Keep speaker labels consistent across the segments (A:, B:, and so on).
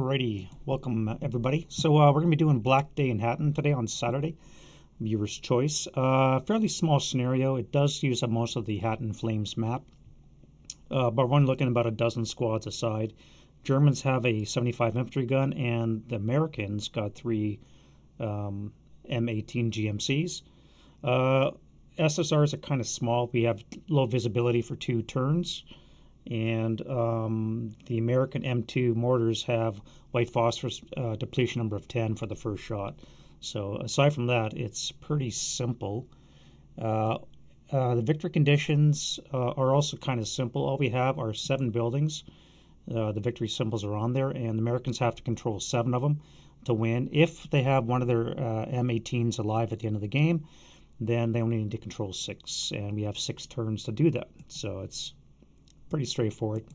A: Alrighty, welcome everybody. So we're going to be doing Black Day in Hatten today on Saturday, viewer's choice. Fairly small scenario. It does use up most of the Hatten Flames map, but we're only looking about a dozen squads aside. Germans have a 75 infantry gun, and the Americans got three M18 GMCs. SSRs are kind of small. We have low visibility for 2 turns. And the American M2 mortars have white phosphorus depletion number of 10 for the first shot. So aside from that, it's pretty simple. The victory conditions are also kind of simple. All we have are 7 buildings. The victory symbols are on there, and the Americans have to control 7 of them to win. If they have one of their M18s alive at the end of the game, then they only need to control 6, and we have 6 turns to do that. So it's pretty straightforward.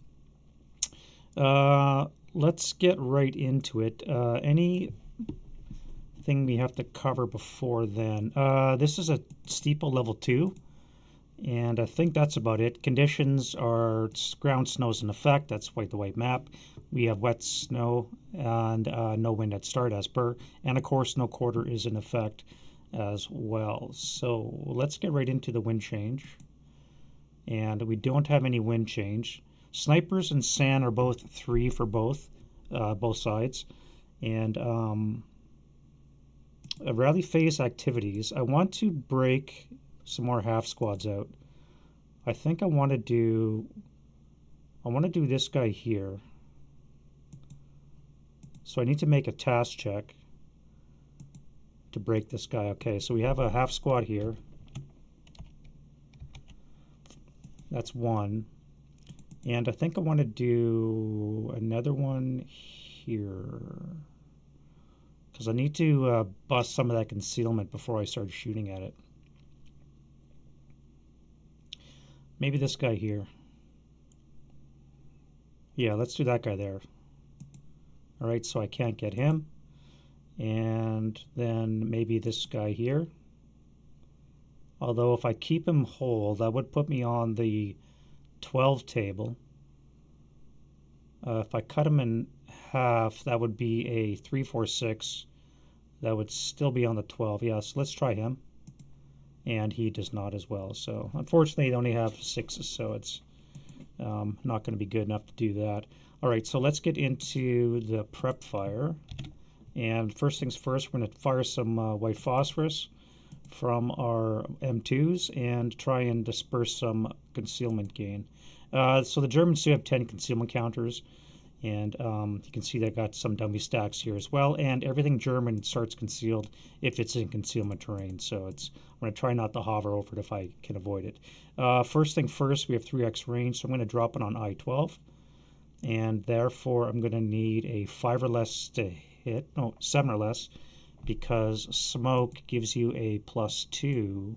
A: Let's get right into it. Anything we have to cover before then? This is a steeple level 2, and I think that's about it. Conditions are ground snow's in effect. That's the white map. We have wet snow and no wind at start as per, and of course no quarter is in effect as well. So let's get right into the wind change. And we don't have any wind change. Snipers and SAN are both 3 for both sides. And rally phase activities. I want to break some more half squads out. I think I want to do this guy here. So I need to make a task check to break this guy. Okay, so we have a half squad here. That's 1. And I think I want to do another one here, because I need to bust some of that concealment before I start shooting at it. Maybe this guy here. Yeah, let's do that guy there. Alright, so I can't get him. And then maybe this guy here. Although if I keep him whole, that would put me on the 12 table. If I cut him in half, that would be a 3, 4, 6. That would still be on the 12. Yeah, so let's try him. And he does not as well. So unfortunately, they only have 6s, so it's not going to be good enough to do that. All right, so let's get into the prep fire. And first things first, we're going to fire some white phosphorus from our M2s and try and disperse some concealment gain. So the Germans do have 10 concealment counters, and you can see they got some dummy stacks here as well, and everything German starts concealed if it's in concealment terrain. So I'm going to try not to hover over it if I can avoid it. First thing first, we have 3x range, so I'm going to drop it on I-12, and therefore I'm going to need a 5 or less to hit, no, 7 or less, because smoke gives you a +2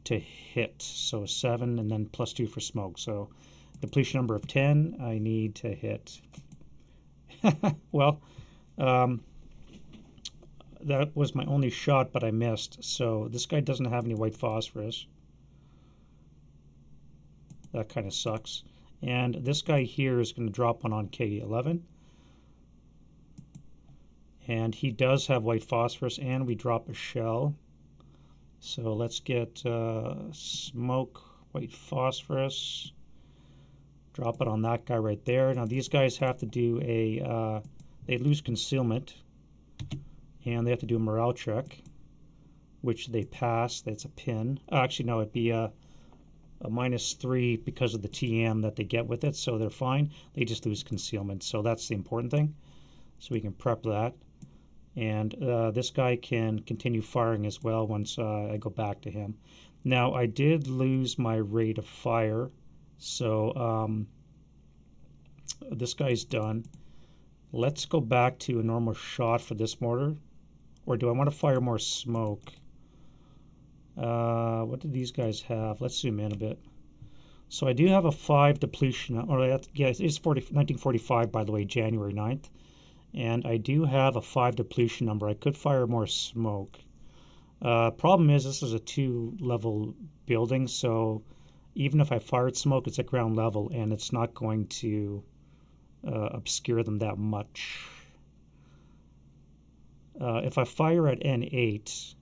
A: to hit. So 7 and then +2 for smoke. So depletion number of 10, I need to hit. Well, that was my only shot, but I missed. So this guy doesn't have any white phosphorus. That kind of sucks. And this guy here is going to drop one on K11. And he does have white phosphorus, and we drop a shell. So let's get smoke, white phosphorus. Drop it on that guy right there. Now these guys have to do they lose concealment, and they have to do a morale check, which they pass. That's a pin. Actually, no, it'd be a -3 because of the TM that they get with it, so they're fine. They just lose concealment, so that's the important thing. So we can prep that. And this guy can continue firing as well once I go back to him. Now, I did lose my rate of fire, so this guy's done. Let's go back to a normal shot for this mortar. Or do I want to fire more smoke? What do these guys have? Let's zoom in a bit. So I do have a 5 depletion. Or yeah, it's 1945, by the way, January 9th. And I do have a 5 depletion number. I could fire more smoke. Problem is, this is a 2-level building, so even if I fired smoke, it's at ground level, and it's not going to obscure them that much. If I fire at N8,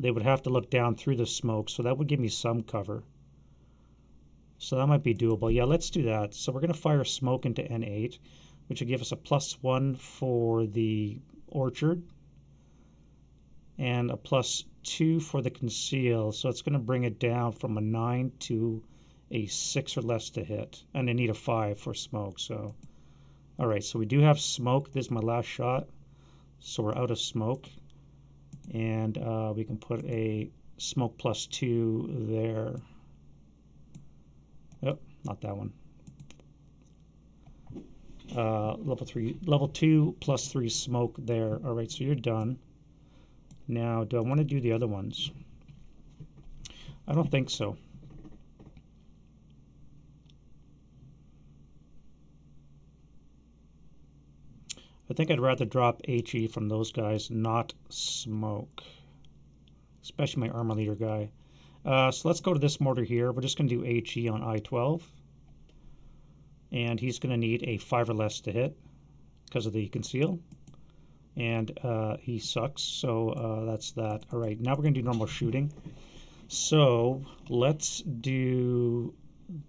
A: they would have to look down through the smoke, so that would give me some cover. So that might be doable. Yeah, let's do that. So we're going to fire smoke into N8, which will give us a +1 for the orchard and a +2 for the conceal. So it's going to bring it down from a 9 to a 6 or less to hit. And I need a 5 for smoke. So, all right, so we do have smoke. This is my last shot. So we're out of smoke. And we can put a smoke +2 there. Oh, not that one. Level 2 +3 smoke there. All right, so you're done. Now, do I want to do the other ones? I don't think so. I think I'd rather drop HE from those guys, not smoke. Especially my armor leader guy. So let's go to this mortar here. We're just going to do HE on I-12. And he's going to need a 5 or less to hit because of the conceal. And he sucks, so that's that. All right, now we're going to do normal shooting. So let's do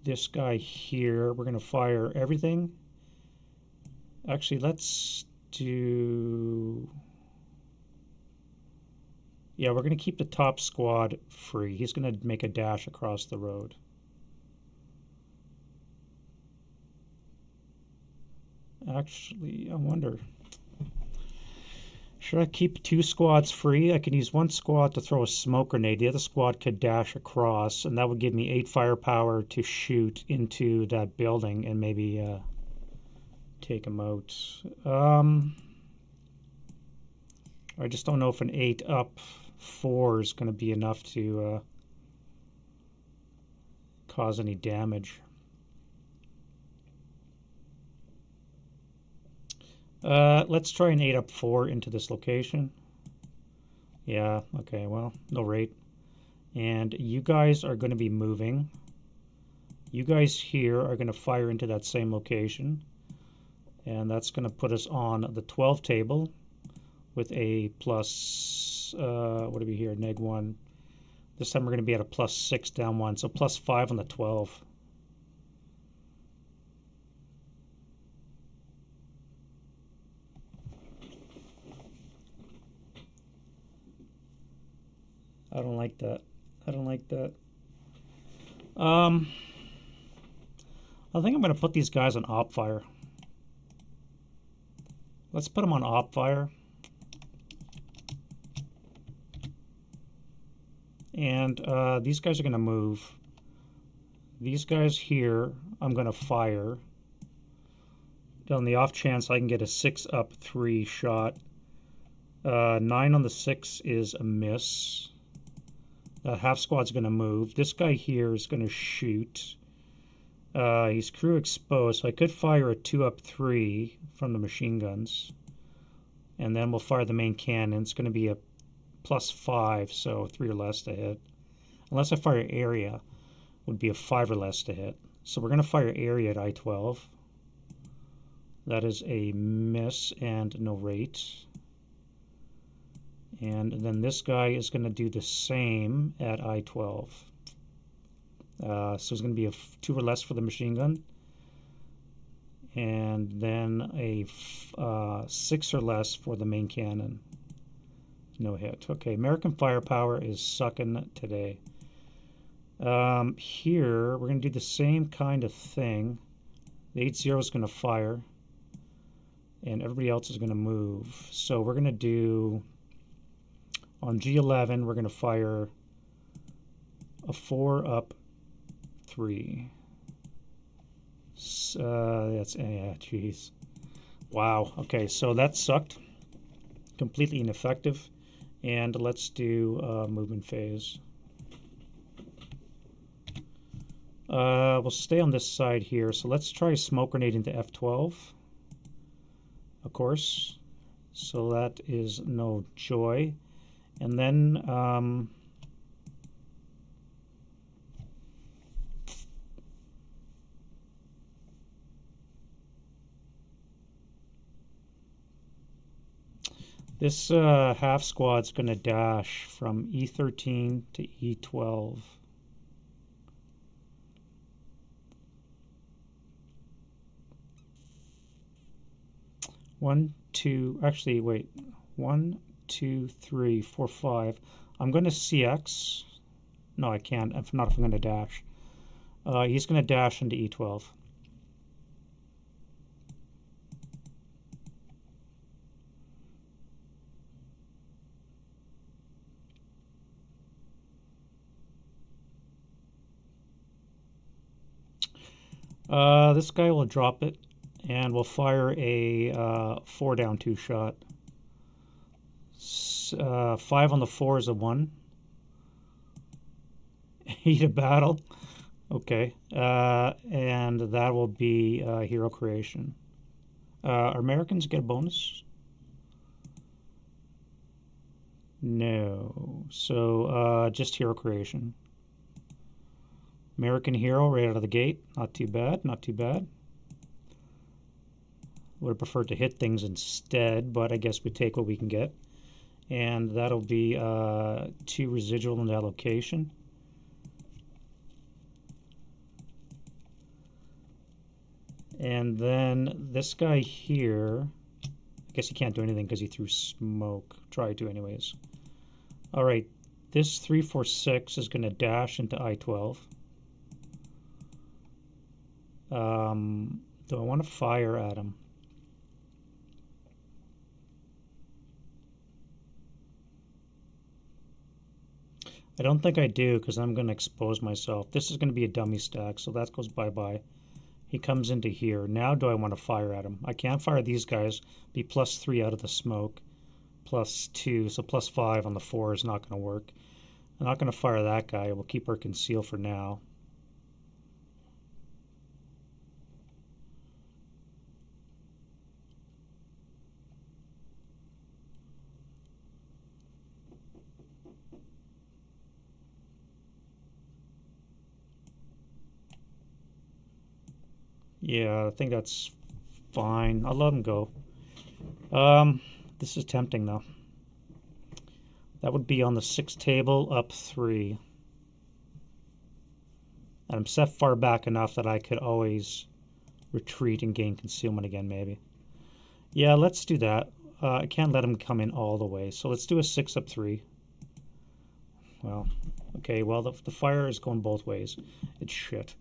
A: this guy here. We're going to fire everything. Actually, let's do... Yeah, we're going to keep the top squad free. He's going to make a dash across the road. Actually, I wonder. Should I keep 2 squads free? I can use 1 squad to throw a smoke grenade. The other squad could dash across, and that would give me 8 firepower to shoot into that building and maybe take him out. I just don't know if an 8 up 4 is going to be enough to cause any damage. Let's try an 8 up 4 into this location. Yeah, okay, well, no rate. And you guys are going to be moving. You guys here are going to fire into that same location. And that's going to put us on the 12 table with a plus, what do we here, -1. This time we're going to be at a +6 down 1, so +5 on the 12. I don't like that. I don't like that. I think I'm going to put these guys on op fire. Let's put them on op fire. And these guys are going to move. These guys here, I'm going to fire. On the off chance I can get a 6 up 3 shot. 9 on the 6 is a miss. Half squad's going to move. This guy here is going to shoot. He's crew exposed, so I could fire a 2 up 3 from the machine guns. And then we'll fire the main cannon. It's going to be a +5, so 3 or less to hit. Unless I fire area, would be a 5 or less to hit. So we're going to fire area at I-12. That is a miss and no rate. And then this guy is going to do the same at I-12. So it's going to be a 2 or less for the machine gun. And then a 6 or less for the main cannon. No hit. Okay, American firepower is sucking today. Here, we're going to do the same kind of thing. The 8-0 is going to fire. And everybody else is going to move. So we're going to do... On G11, we're going to fire a 4 up 3. That's, yeah, jeez. Wow. Okay, so that sucked. Completely ineffective. And let's do movement phase. We'll stay on this side here. So let's try a smoke grenade into F12. Of course. So that is no joy. And then This half squad's going to dash from E13 to E12. One, two, actually, wait. 1, 2, 3, 4, 5. I'm going to CX. No, I can't. If not, if I'm going to dash. He's going to dash into E12. This guy will drop it, and we'll fire a 4 down 2 shot. 5 on the 4 is a 1. Heat of battle. Okay. And that will be hero creation. Americans get a bonus? No. So just hero creation. American hero right out of the gate. Not too bad. Not too bad. Would have preferred to hit things instead, but I guess we take what we can get. And that'll be 2 residual in that location. And then this guy here, I guess he can't do anything because he threw smoke. Tried to anyways. All right, this 346 is going to dash into I-12. Do I want to fire at him? I don't think I do because I'm going to expose myself. This is going to be a dummy stack, so that goes bye-bye. He comes into here. Now do I want to fire at him? I can't fire these guys. Be +3 out of the smoke. +2, so +5 on the 4 is not going to work. I'm not going to fire that guy. We'll keep our conceal for now. Yeah, I think that's fine. I'll let him go. This is tempting though. That would be on the 6 table, up 3. And I'm set far back enough that I could always retreat and gain concealment again, maybe. Yeah, let's do that. I can't let him come in all the way, so let's do a 6 up 3. Well, okay, well, the fire is going both ways. It's shit.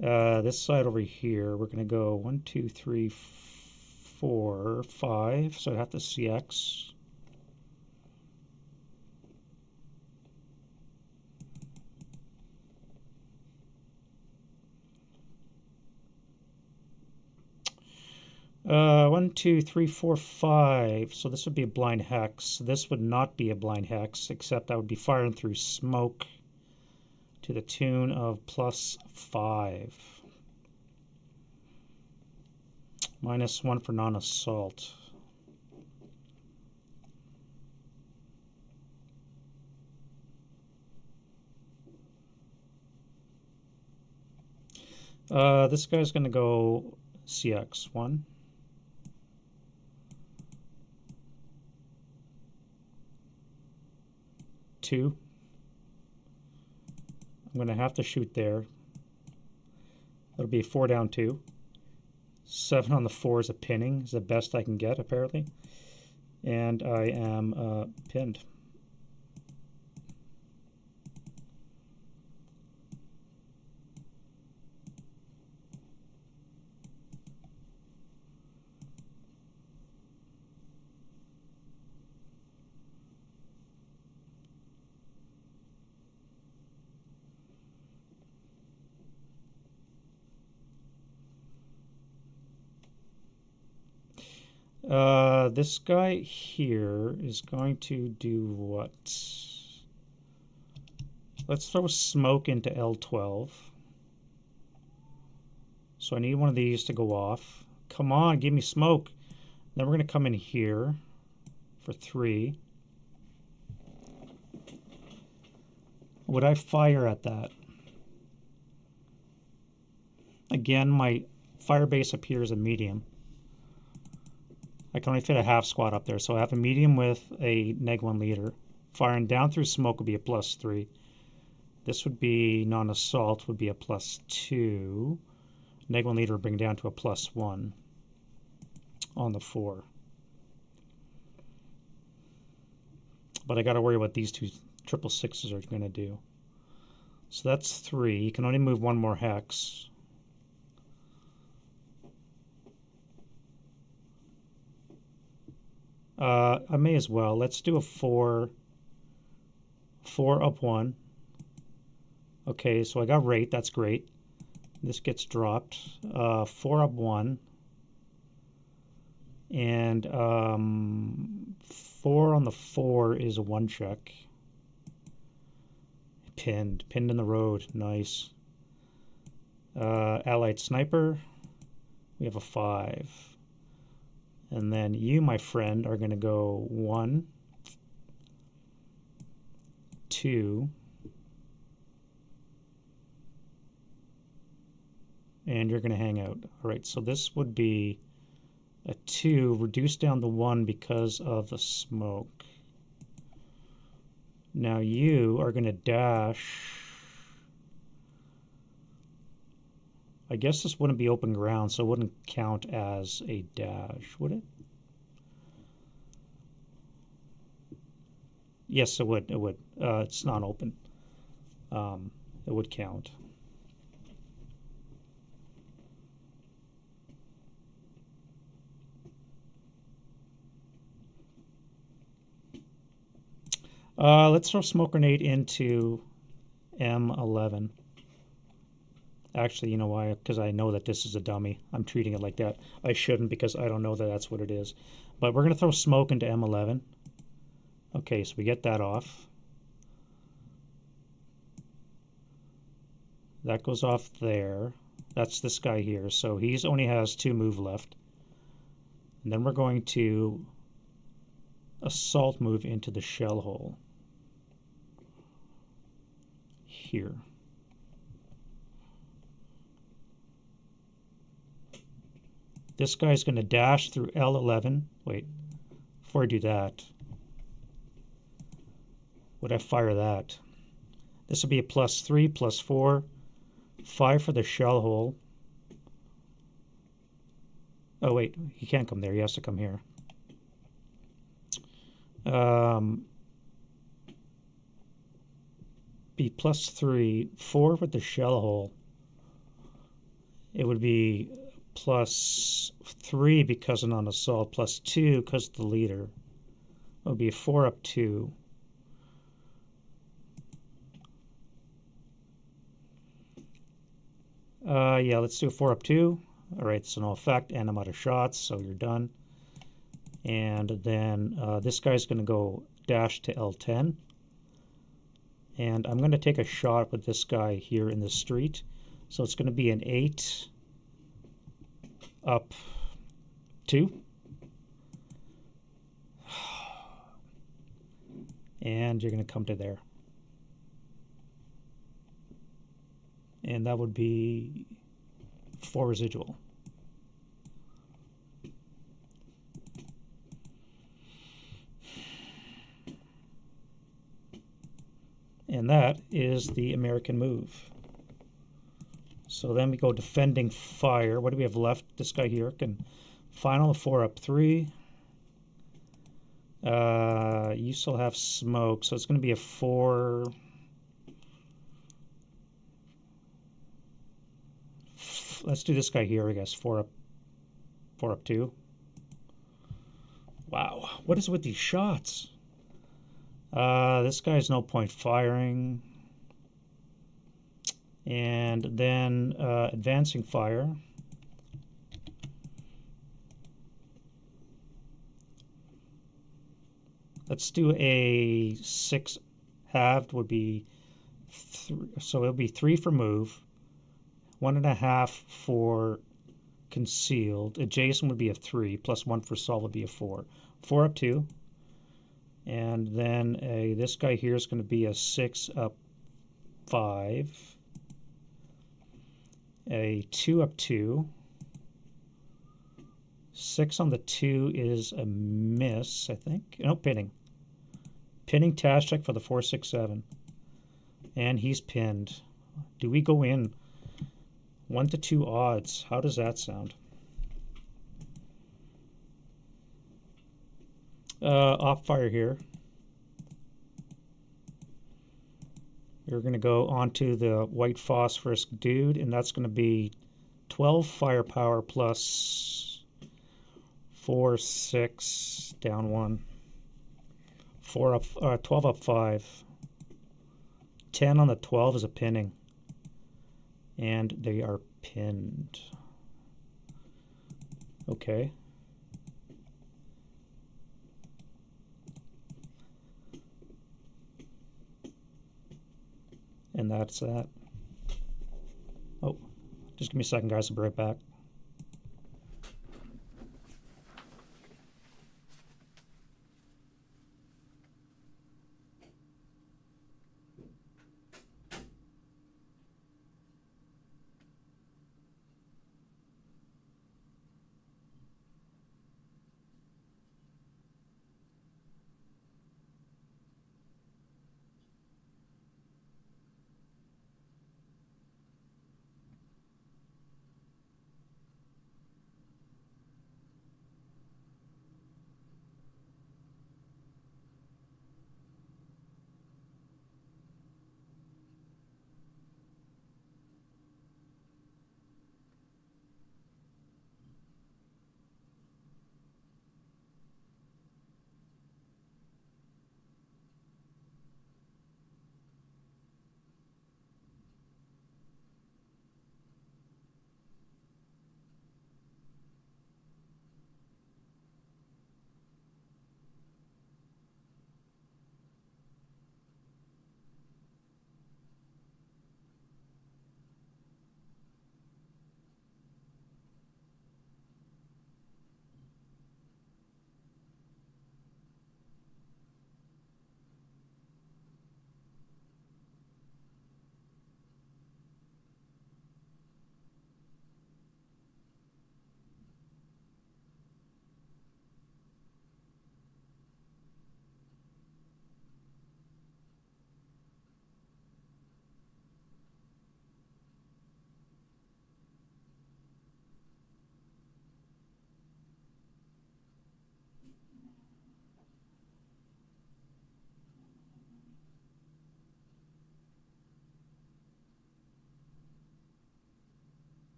A: This side over here, we're going to go 1, 2, 3, 4, 5. So I have to CX. One, two, three, four, 5. So this would be a blind hex. This would not be a blind hex, except I would be firing through smoke to the tune of +5. -1 for non-assault. This guy's going to go CX 1. Two. I'm going to have to shoot there. It'll be 4 down 2. 7 on the 4 is a pinning. Is the best I can get, apparently. And I am pinned. This guy here is going to do what? Let's throw smoke into L12. So I need one of these to go off. Come on, give me smoke. Then we're going to come in here for 3. Would I fire at that? Again, my fire base up here is a medium. I can only fit a half squat up there. So I have a medium with a -1 leader. Firing down through smoke would be a +3. This would be non-assault, would be a +2. -1 leader would bring down to a +1 on the 4. But I got to worry what these two 666s are going to do. So that's 3. You can only move one more hex. I may as well. Let's do a 4 up 1. Okay, so I got rate. That's great. This gets dropped. 4 up 1. And 4 on the 4 is a 1 check. Pinned in the road. Nice. Allied sniper. We have a 5. And then you, my friend, are going to go 1, 2, and you're going to hang out. All right, so this would be a 2, reduced down to 1 because of the smoke. Now you are going to dash. I guess this wouldn't be open ground, so it wouldn't count as a dash, would it? Yes, it would. It would. It's not open. It would count. Let's throw smoke grenade into M11. Actually, you know why? Because I know that this is a dummy. I'm treating it like that. I shouldn't because I don't know that that's what it is. But we're going to throw smoke into M11. Okay, so we get that off. That goes off there. That's this guy here. So he only has 2 move left. And then we're going to assault move into the shell hole. Here. This guy's going to dash through L11. Wait, before I do that, would I fire that? This would be a +3, +4, 5 for the shell hole. Oh, wait, he can't come there. He has to come here. Be +3, 4 with the shell hole. It would be +3 because of non-assault, +2 because of the leader. It would be a 4 up 2. Yeah, let's do a 4 up 2. All right, so no effect, and I'm out of shots, so you're done. And then this guy's going to go dash to L10. And I'm going to take a shot with this guy here in the street. So it's going to be an 8 up 2. And you're going to come to there. And that would be 4 residual. And that is the American move. So then we go defending fire. What do we have left? This guy here can final 4 up 3. You still have smoke, so it's going to be a 4. Let's do this guy here, I guess. 4 up 2. Wow, what is with these shots? This guy's no point firing. And then advancing fire. Let's do a 6 halved would be 3, so it'll be 3 for move, 1.5 for concealed. Adjacent would be a 3, plus 1 for solve would be a 4. 4 up 2. And then this guy here is going to be a 6 up 5. A 2 up 2. 6 on the 2 is a miss, I think. No, pinning. Pinning task check for the 4-6-7. And he's pinned. Do we go in? 1 to 2 odds. How does that sound? Off fire here. We're going to go onto the white phosphorus dude, and that's going to be 12 firepower plus 4, 6, down 1. 4 up, 12 up 5. 10 on the 12 is a pinning. And they are pinned. Okay. And that's that. Oh, just give me a second, guys. I'll be right back.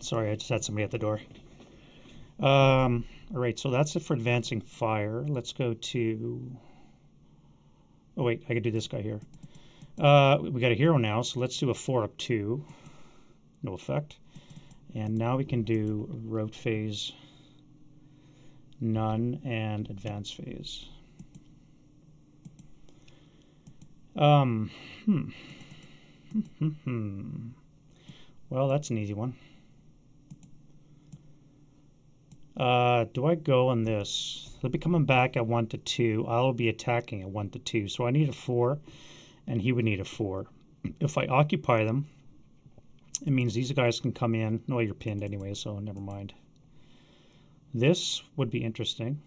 A: Sorry, I just had somebody at the door. All right, so that's it for advancing fire. Let's go to... Oh, wait, I could do this guy here. We got a hero now, so let's do a 4 up 2. No effect. And now we can do rote phase, none, and advance phase. Well, that's an easy one. Do I go on this? They'll be coming back at 1 to 2. I'll be attacking at 1 to 2. So I need a 4, and he would need a 4. If I occupy them, it means these guys can come in. No, you're pinned anyway, so never mind. This would be interesting.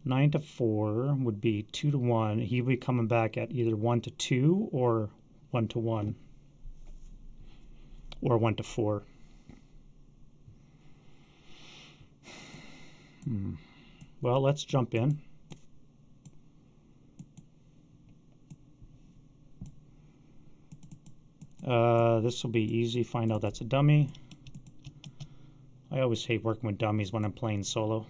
A: 9 to 4 would be 2 to 1. He would be coming back at either 1 to 2 or 1 to 1. Or 1 to 4. Well, let's jump in. This will be easy. Find out that's a dummy. I always hate working with dummies when I'm playing solo.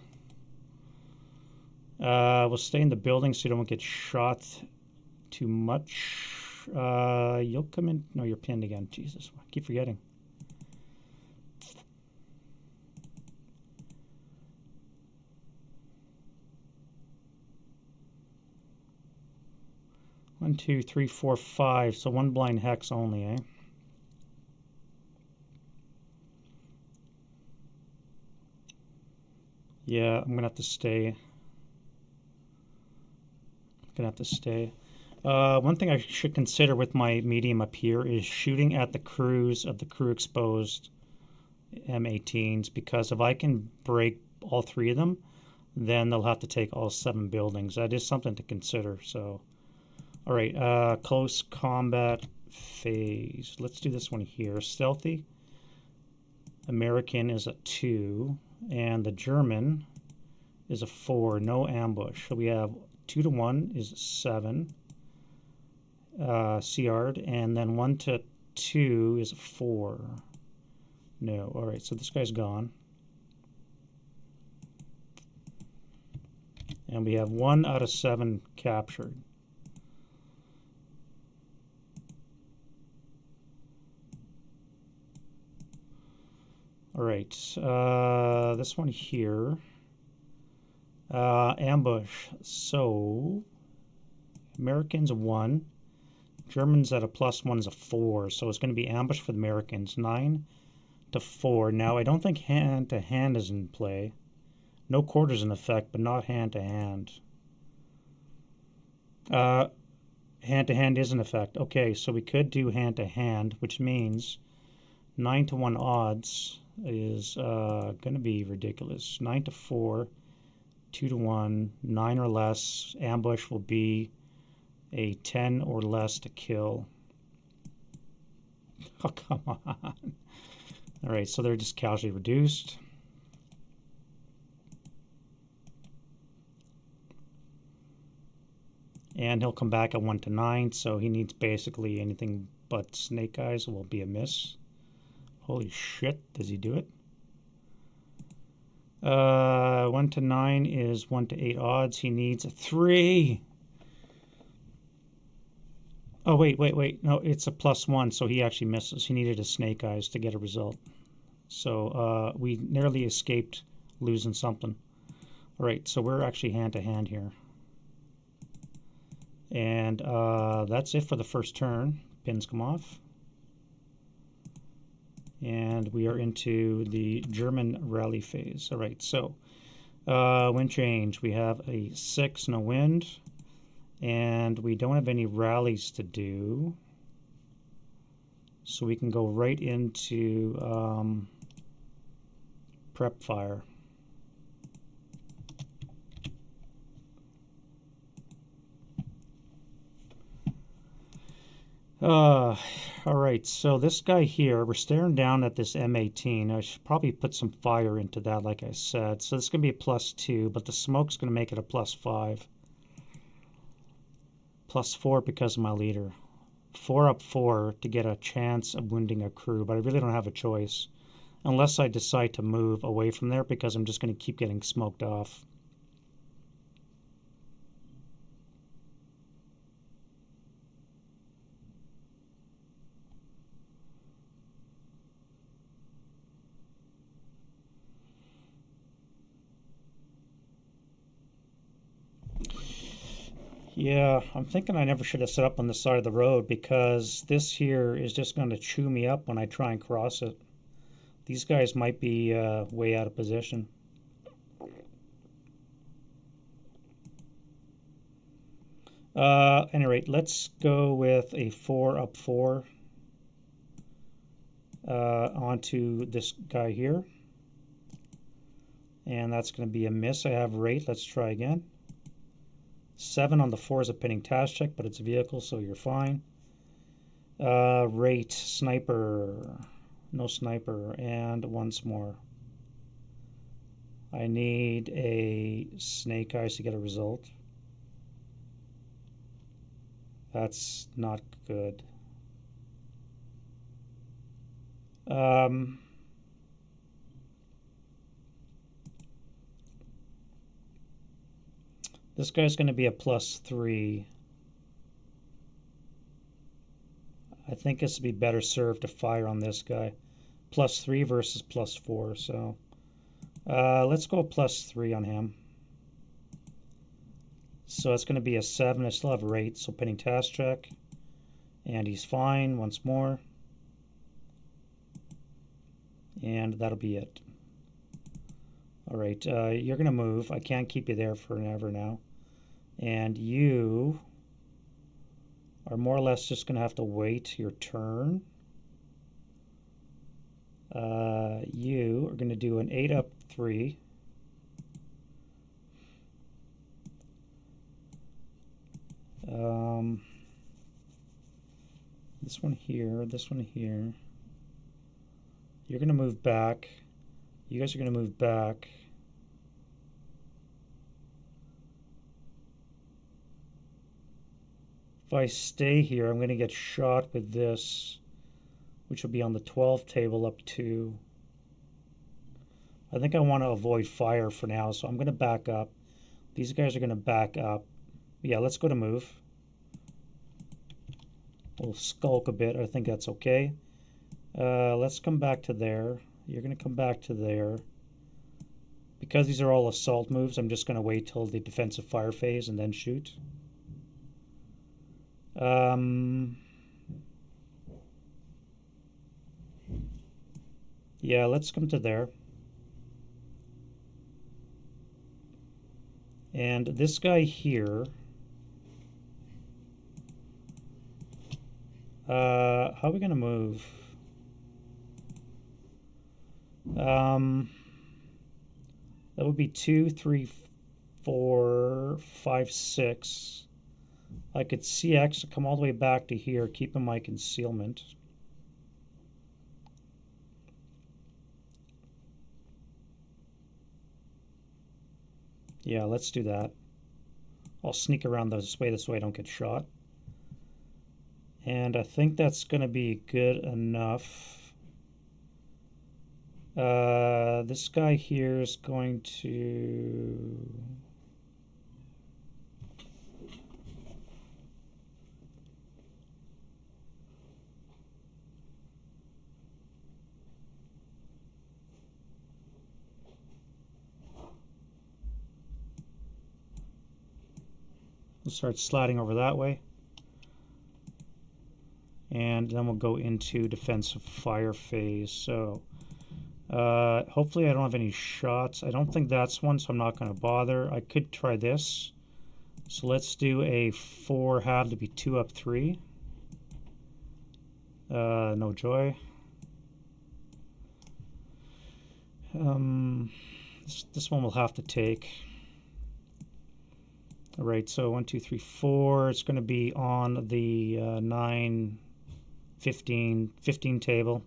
A: We'll stay in the building so you don't get shot too much. You'll come in. No, you're pinned again. Jesus, I keep forgetting. One, two, three, four, five. So one blind hex only, eh? Yeah, I'm gonna have to stay. One thing I should consider with my medium up here is shooting at the crews of the crew exposed M18s, because if I can break all three of them, then they'll have to take all 7 buildings. That is something to consider. So, all right, close combat phase. Let's do this one here. Stealthy. American is a 2, and the German is a 4. No ambush. So we have 2 to 1 is 7. CR'd, and then 1 to 2 is a 4. No. All right, so this guy's gone. And we have 1 out of 7 captured. All right, this one here. Ambush. So, Americans 1. Germans at a +1 is a 4. So it's going to be ambush for the Americans. 9 to 4. Now, I don't think hand-to-hand is in play. No quarters in effect, but not hand-to-hand. Hand-to-hand is in effect. Okay, so we could do hand-to-hand, which means 9 to 1 odds is going to be ridiculous. 9 to 4, 2 to 1, 9 or less. Ambush will be a 10 or less to kill. Oh, come on. All right, so they're just casually reduced. And he'll come back at 1 to 9, so he needs basically anything but snake eyes will be a miss. Holy shit, does he do it? 1 to 9 is 1 to 8 odds. He needs a 3. Oh, wait. No, it's a +1, so he actually misses. He needed a snake eyes to get a result. So we nearly escaped losing something. All right, so we're actually hand-to-hand here. And that's it for the first turn. Pins come off. And we are into the German rally phase. All right, so wind change. We have a 6 and a wind. And we don't have any rallies to do. So we can go right into prep fire. All right, so this guy here, we're staring down at this M18. I should probably put some fire into that, like I said. So this is going to be a +2, but the smoke's going to make it a +5. +4 because of my leader. 4 up 4 to get a chance of wounding a crew, but I really don't have a choice. Unless I decide to move away from there, because I'm just going to keep getting smoked off. Yeah, I'm thinking I never should have set up on the side of the road, because this here is just going to chew me up when I try and cross it. These guys might be way out of position. Any rate, let's go with a 4 up 4 onto this guy here. And that's going to be a miss. I have rate. Let's try again. 7 on the 4 is a pinning task check, but it's a vehicle, so you're fine. Rate, sniper, no sniper, and once more. I need a snake eyes to get a result. That's not good. This guy's going to be a +3. I think this would be better served to fire on this guy. +3 versus +4, so let's go +3 on him. So it's going to be a 7. I still have rate, so pinning task check. And he's fine once more. And that'll be it. All right, you're going to move. I can't keep you there forever now. And you are more or less just going to have to wait your turn. You are going to do an 8 up 3. This one here, this one here. You're going to move back. You guys are going to move back. If I stay here, I'm going to get shot with this, which will be on the 12 table up 2. I think I want to avoid fire for now, so I'm going to back up. These guys are going to back up. Yeah, let's go to move. We'll skulk a bit. I think that's okay. Let's come back to there. You're going to come back to there. Because these are all assault moves, I'm just going to wait till the defensive fire phase and then shoot. Yeah, let's come to there. And this guy here, how are we going to move? That would be 2, 3, 4, 5, 6. I could CX come all the way back to here, keeping my concealment. Yeah, let's do that. I'll sneak around this way I don't get shot. And I think that's going to be good enough. This guy here is going to... We'll start sliding over that way. And then we'll go into defensive fire phase. So hopefully I don't have any shots. I don't think that's one, so I'm not going to bother. I could try this. So let's do a 4 half to be 2 up 3. No joy. This one will have to take. All right, so 1, 2, 3, 4. It's going to be on the 9, 15 table.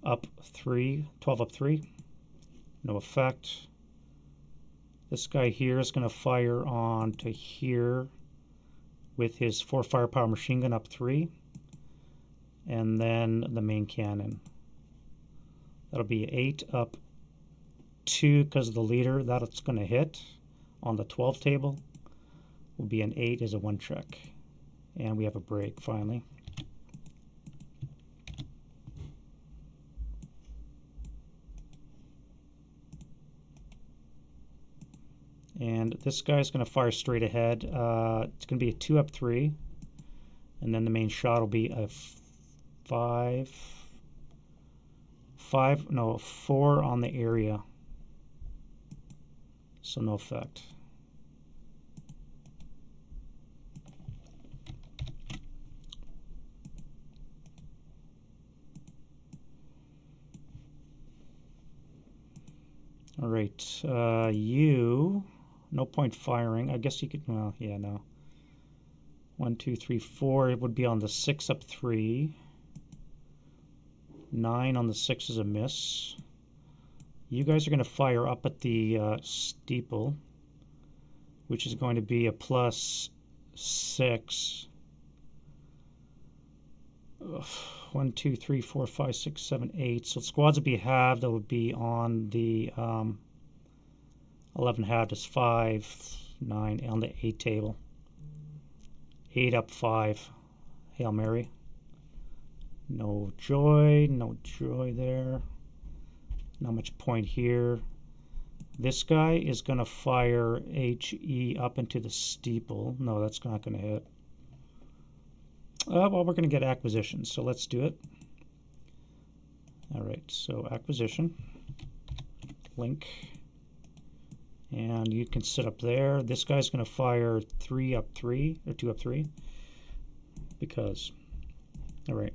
A: Up 3, 12 up 3. No effect. This guy here is going to fire on to here with his 4 firepower machine gun up 3. And then the main cannon. That'll be 8 up 2 because of the leader. That's going to hit. On the 12 table will be an 8 as a 1 check. And we have a break finally. And this guy's going to fire straight ahead. It's going to be a 2 up 3. And then the main shot will be a 4 on the area. So no effect. All right, you, no point firing. I guess you could, well, yeah, no. 1, 2, 3, 4, it would be on the 6 up 3. 9 on the 6 is a miss. You guys are going to fire up at the steeple, which is going to be a +6. Ugh. 1, 2, 3, 4, 5, 6, 7, 8. So squads would be halved. That would be on the 11 halved is 5, 9 on the 8 table. 8 up 5. Hail Mary. No joy there. Not much point here. This guy is going to fire HE up into the steeple. No, that's not going to hit. Well, we're going to get acquisition, so let's do it. All right, so acquisition. link. And you can sit up there. This guy's going to fire 3 up 3, or 2 up 3. Because, all right.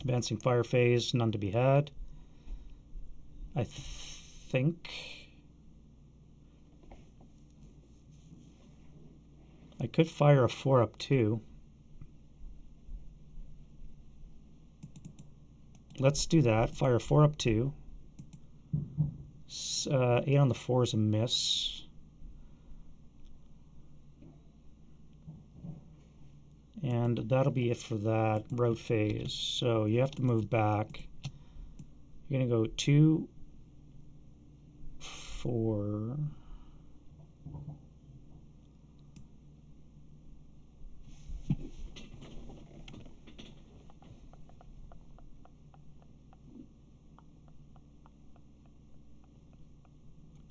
A: Advancing fire phase, none to be had. I think I could fire a 4 up 2. Let's do that. Fire 4 up 2. 8 on the 4 is a miss. And that'll be it for that route phase. So you have to move back. You're going to go 2, 4.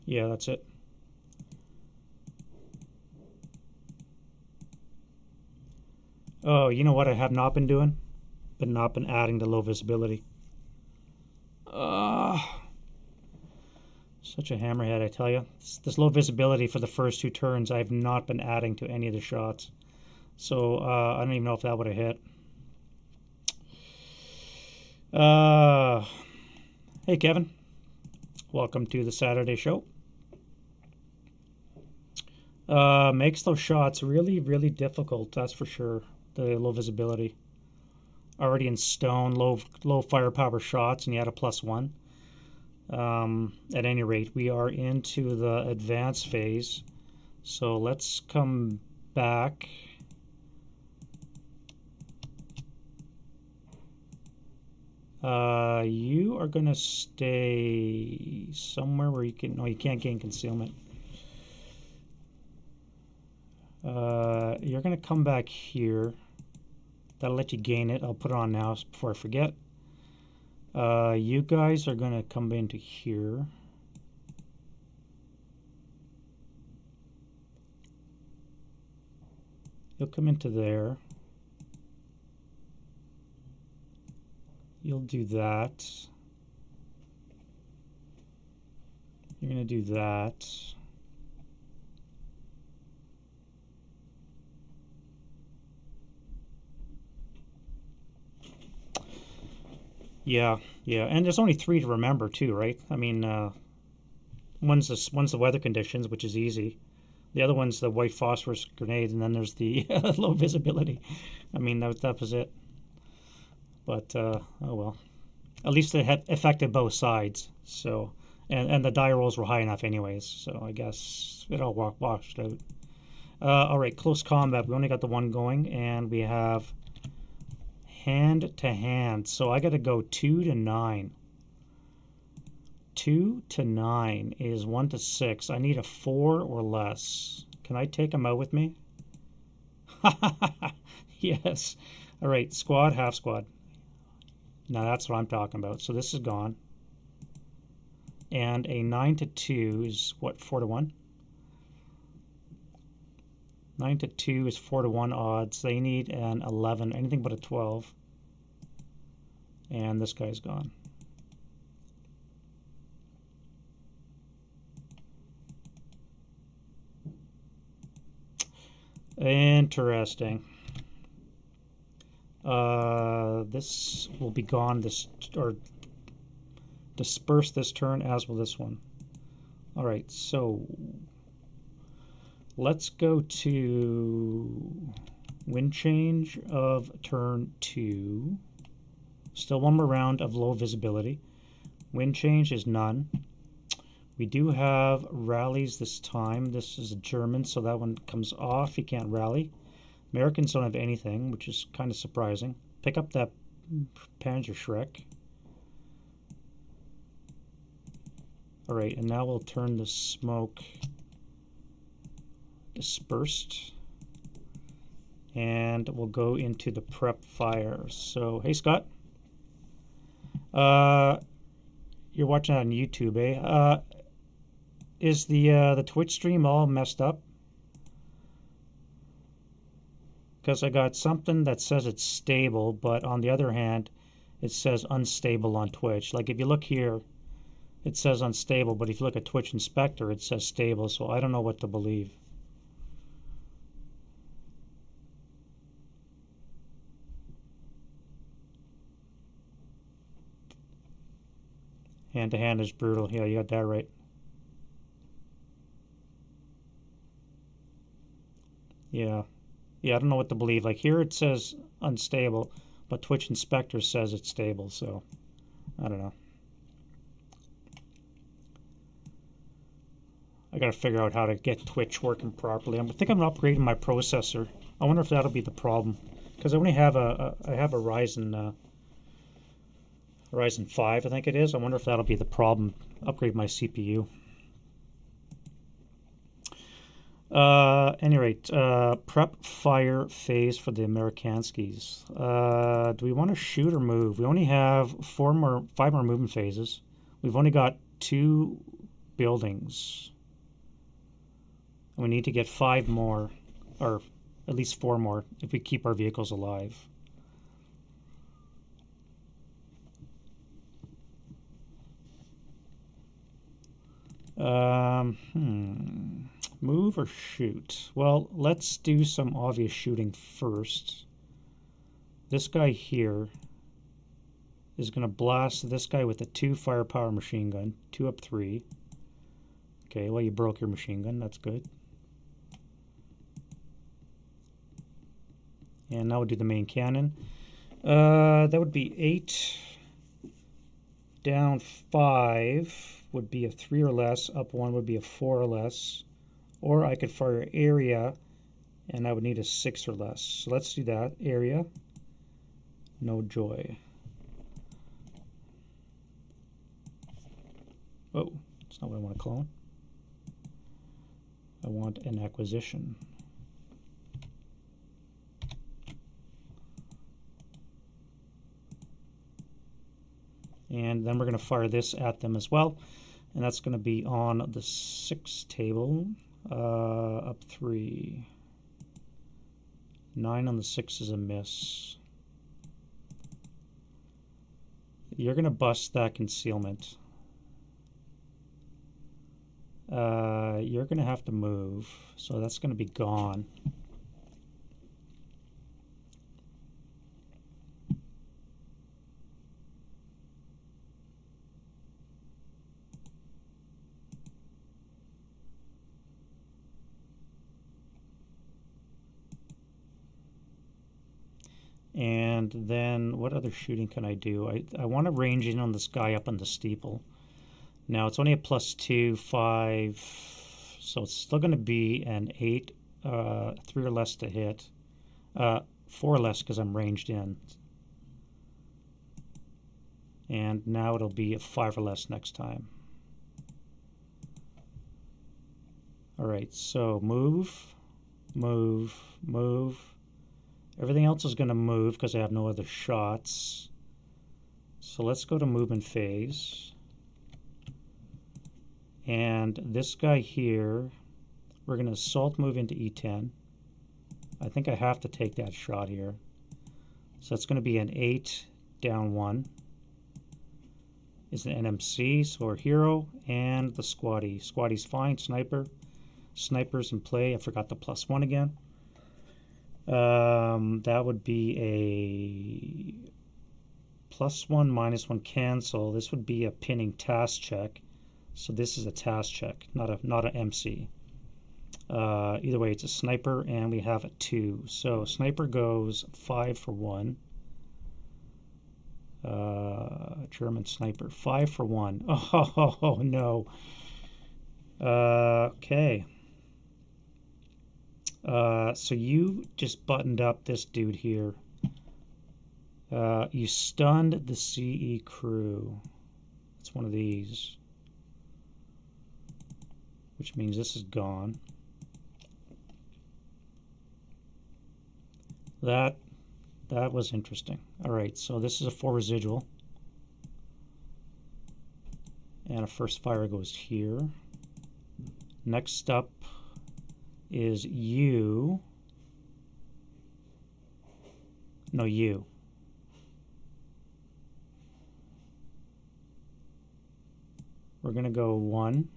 A: Yeah, that's it. Oh, you know what I have not been doing? Not been adding the low visibility. Such a hammerhead, I tell you. This low visibility for the first 2 turns, I have not been adding to any of the shots. So I don't even know if that would have hit. Hey, Kevin. Welcome to the Saturday show. Makes those shots really, really difficult, that's for sure. The low visibility. Already in stone, low firepower shots, and you add a +1. At any rate, we are into the advanced phase. So let's come back. You are going to stay somewhere where you can... No, you can't gain concealment. You're going to come back here. That'll let you gain it. I'll put it on now before I forget. You guys are going to come into here. You'll come into there. You'll do that. You're going to do that. Yeah, and there's only 3 to remember too, right? I mean, one's the weather conditions, which is easy. The other one's the white phosphorus grenade, and then there's the low visibility. I mean, that was it. But oh well, at least it had affected both sides. So, and the die rolls were high enough anyways. So I guess it all washed out. All right, close combat. We only got the one going, and we have hand to hand. So I got to go 2 to 9. 2 to 9 is 1 to 6. I need a 4 or less. Can I take him out with me? Yes. All right, squad, half squad. Now that's what I'm talking about. So this is gone. And a 9 to 2 is what, 4 to 1? 9 to 2 is 4 to 1 odds. They need an 11, anything but a 12. And this guy's gone. Interesting. This will be gone or disperse this turn, as will this one. All right, so let's go to wind change of turn 2. Still one more round of low visibility. Wind change is none. We do have rallies this time. This is a German, so that one comes off. You can't rally. Americans don't have anything, which is kind of surprising. Pick up that Panzer Shrek. All right, and now we'll turn the smoke dispersed. And we'll go into the prep fire. So, hey, Scott. You're watching on YouTube, eh? Is the Twitch stream all messed up? Because I got something that says it's stable, but on the other hand, it says unstable on Twitch. Like if you look here, it says unstable, but if you look at Twitch Inspector, it says stable, so I don't know what to believe. Hand-to-hand is brutal. Yeah, you got that right. Yeah. Yeah, I don't know what to believe. Like here it says unstable, but Twitch Inspector says it's stable, so I don't know. I gotta figure out how to get Twitch working properly. I think I'm upgrading my processor. I wonder if that'll be the problem, because I only have a Ryzen 5, I think it is. I wonder if that'll be the problem. Upgrade my CPU. Any rate, prep fire phase for the Amerikanskis. Do we want to shoot or move? We only have 5 more movement phases. We've only got 2 buildings. We need to get 5 more, or at least 4 more, if we keep our vehicles alive. Move or shoot? Well, let's do some obvious shooting first. This guy here is going to blast this guy with a 2 firepower machine gun. 2 up 3. Okay, well, you broke your machine gun. That's good. And now we'll do the main cannon. That would be 8. Down 5 would be a 3 or less. Up 1 would be a 4 or less. Or I could fire area, and I would need a 6 or less. So let's do that. Area. No joy. Oh, that's not what I want to clone. I want an acquisition. And then we're going to fire this at them as well. And that's going to be on the 6 table. Up 3. 9 on the 6 is a miss. You're going to bust that concealment. You're going to have to move. So that's going to be gone. And then what other shooting can I do? I want to range in on this guy up on the steeple. Now it's only a +2, 5, so it's still going to be an 8, 3 or less to hit. 4 or less because I'm ranged in. And now it'll be a 5 or less next time. Alright, so move, move, move. Everything else is going to move because I have no other shots. So let's go to movement phase. And this guy here, we're going to assault move into E10. I think I have to take that shot here. So it's going to be an 8, down 1. Is an NMC, so our hero, and the squatty. Squatty's fine, sniper. Sniper's in play. I forgot the +1 again. That would be a +1, -1 cancel. This would be a pinning task check. So this is a task check, not an MC. Either way, it's a sniper, and we have a 2. So sniper goes 5 for 1. German sniper, 5 for 1. Oh no. Okay. So you just buttoned up this dude here. You stunned the CE crew. It's one of these. Which means this is gone. That was interesting. Alright, so this is a 4 residual. And a first fire goes here. Next up is you. No, you. We're going to go 1.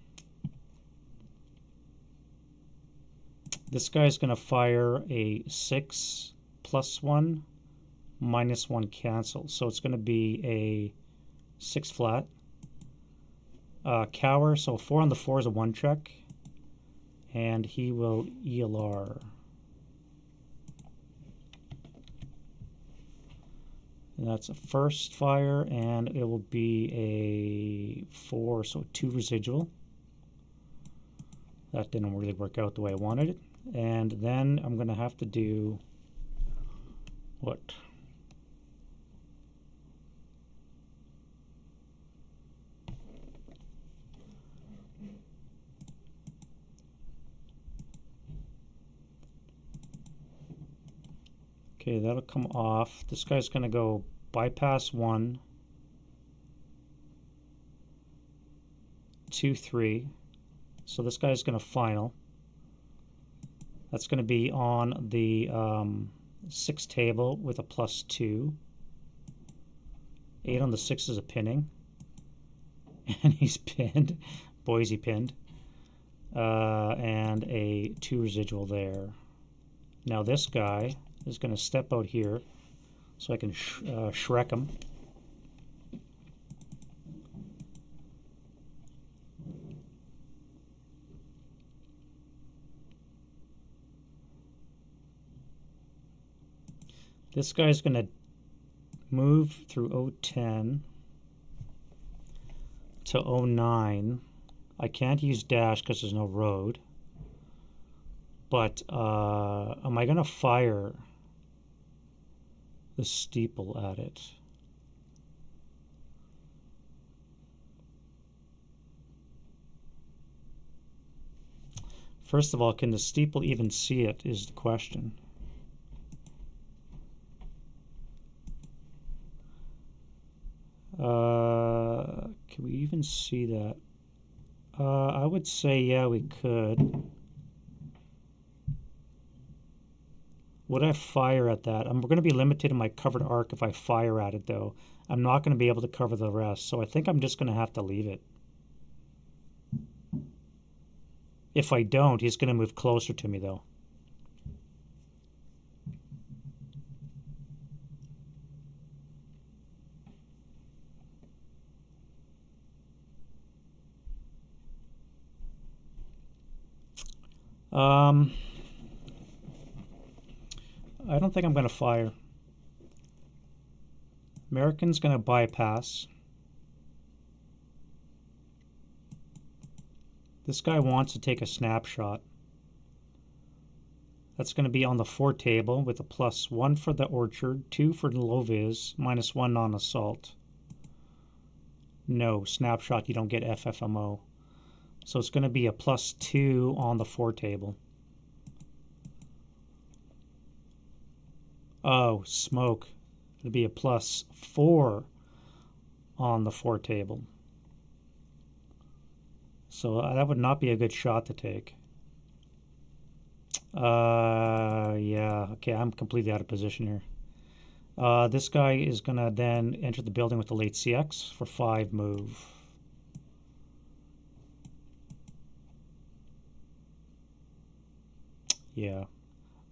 A: This guy's going to fire a 6 plus 1 minus 1 cancel. So it's going to be a 6 flat. Cower, so 4 on the 4 is a 1 check. And he will ELR. And that's a first fire, and it will be a 4, so 2 residual. That didn't really work out the way I wanted it. And then I'm going to have to do what? Okay, that'll come off. This guy's going to go bypass 1, 2, 3. So this guy's going to final. That's going to be on the 6 table with a +2. 8 on the 6 is a pinning. And he's pinned. Boise pinned. And a 2 residual there. Now this guy is going to step out here so I can Shrek him. This guy's going to move through 010 to 09. I can't use dash because there's no road. But am I going to fire the steeple at it? First of all, can the steeple even see it is the question. Can we even see that? I would say, yeah, we could. Would I fire at that? I'm going to be limited in my covered arc if I fire at it, though. I'm not going to be able to cover the rest, so I think I'm just going to have to leave it. If I don't, he's going to move closer to me, though. I don't think I'm going to fire. American's going to bypass. This guy wants to take a snapshot. That's going to be on the 4 table with a +1 for the orchard, 2 for the low vis, -1 non-assault. No, snapshot, you don't get FFMO. So it's going to be a +2 on the 4 table. Oh, smoke. It'll be a +4 on the 4 table. So that would not be a good shot to take. Yeah, okay, I'm completely out of position here. This guy is going to then enter the building with the late CX for 5 move. Yeah.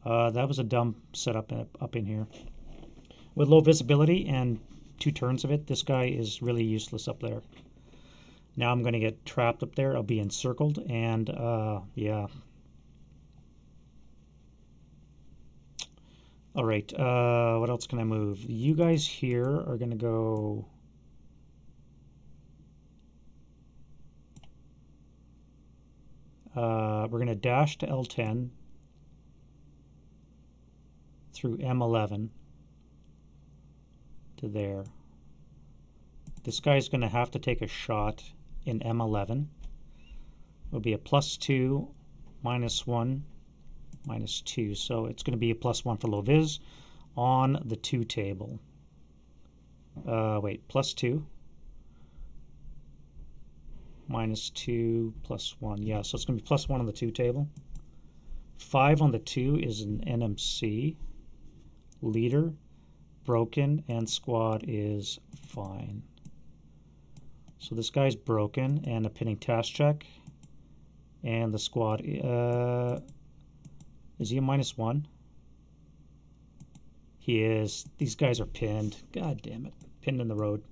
A: That was a dumb setup up in here. With low visibility and 2 turns of it, this guy is really useless up there. Now I'm going to get trapped up there. I'll be encircled, and yeah. All right, what else can I move? You guys here are going to go... we're going to dash to L10 through M11 to there. This guy's going to have to take a shot in M11. It'll be a +2, -1, -2. So it's going to be a +1 for low vis on the 2 table. Wait, +2, -2, +1. Yeah, so it's going to be +1 on the 2 table. 5 on the 2 is an NMC. Leader, broken, and squad is fine. So this guy's broken, and a pinning task check. And the squad, is he a -1? He is. These guys are pinned. God damn it. Pinned in the road.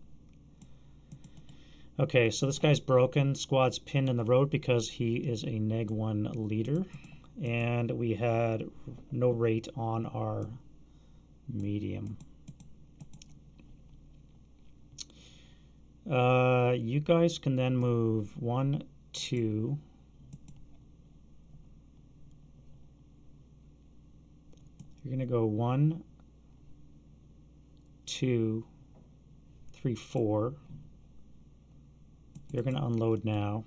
A: Okay, so this guy's broken. Squad's pinned in the road because he is a -1 leader. And we had no rate on our medium. You guys can then move 1, 2. You're going to go 1, 2, 3, 4. You're going to unload now.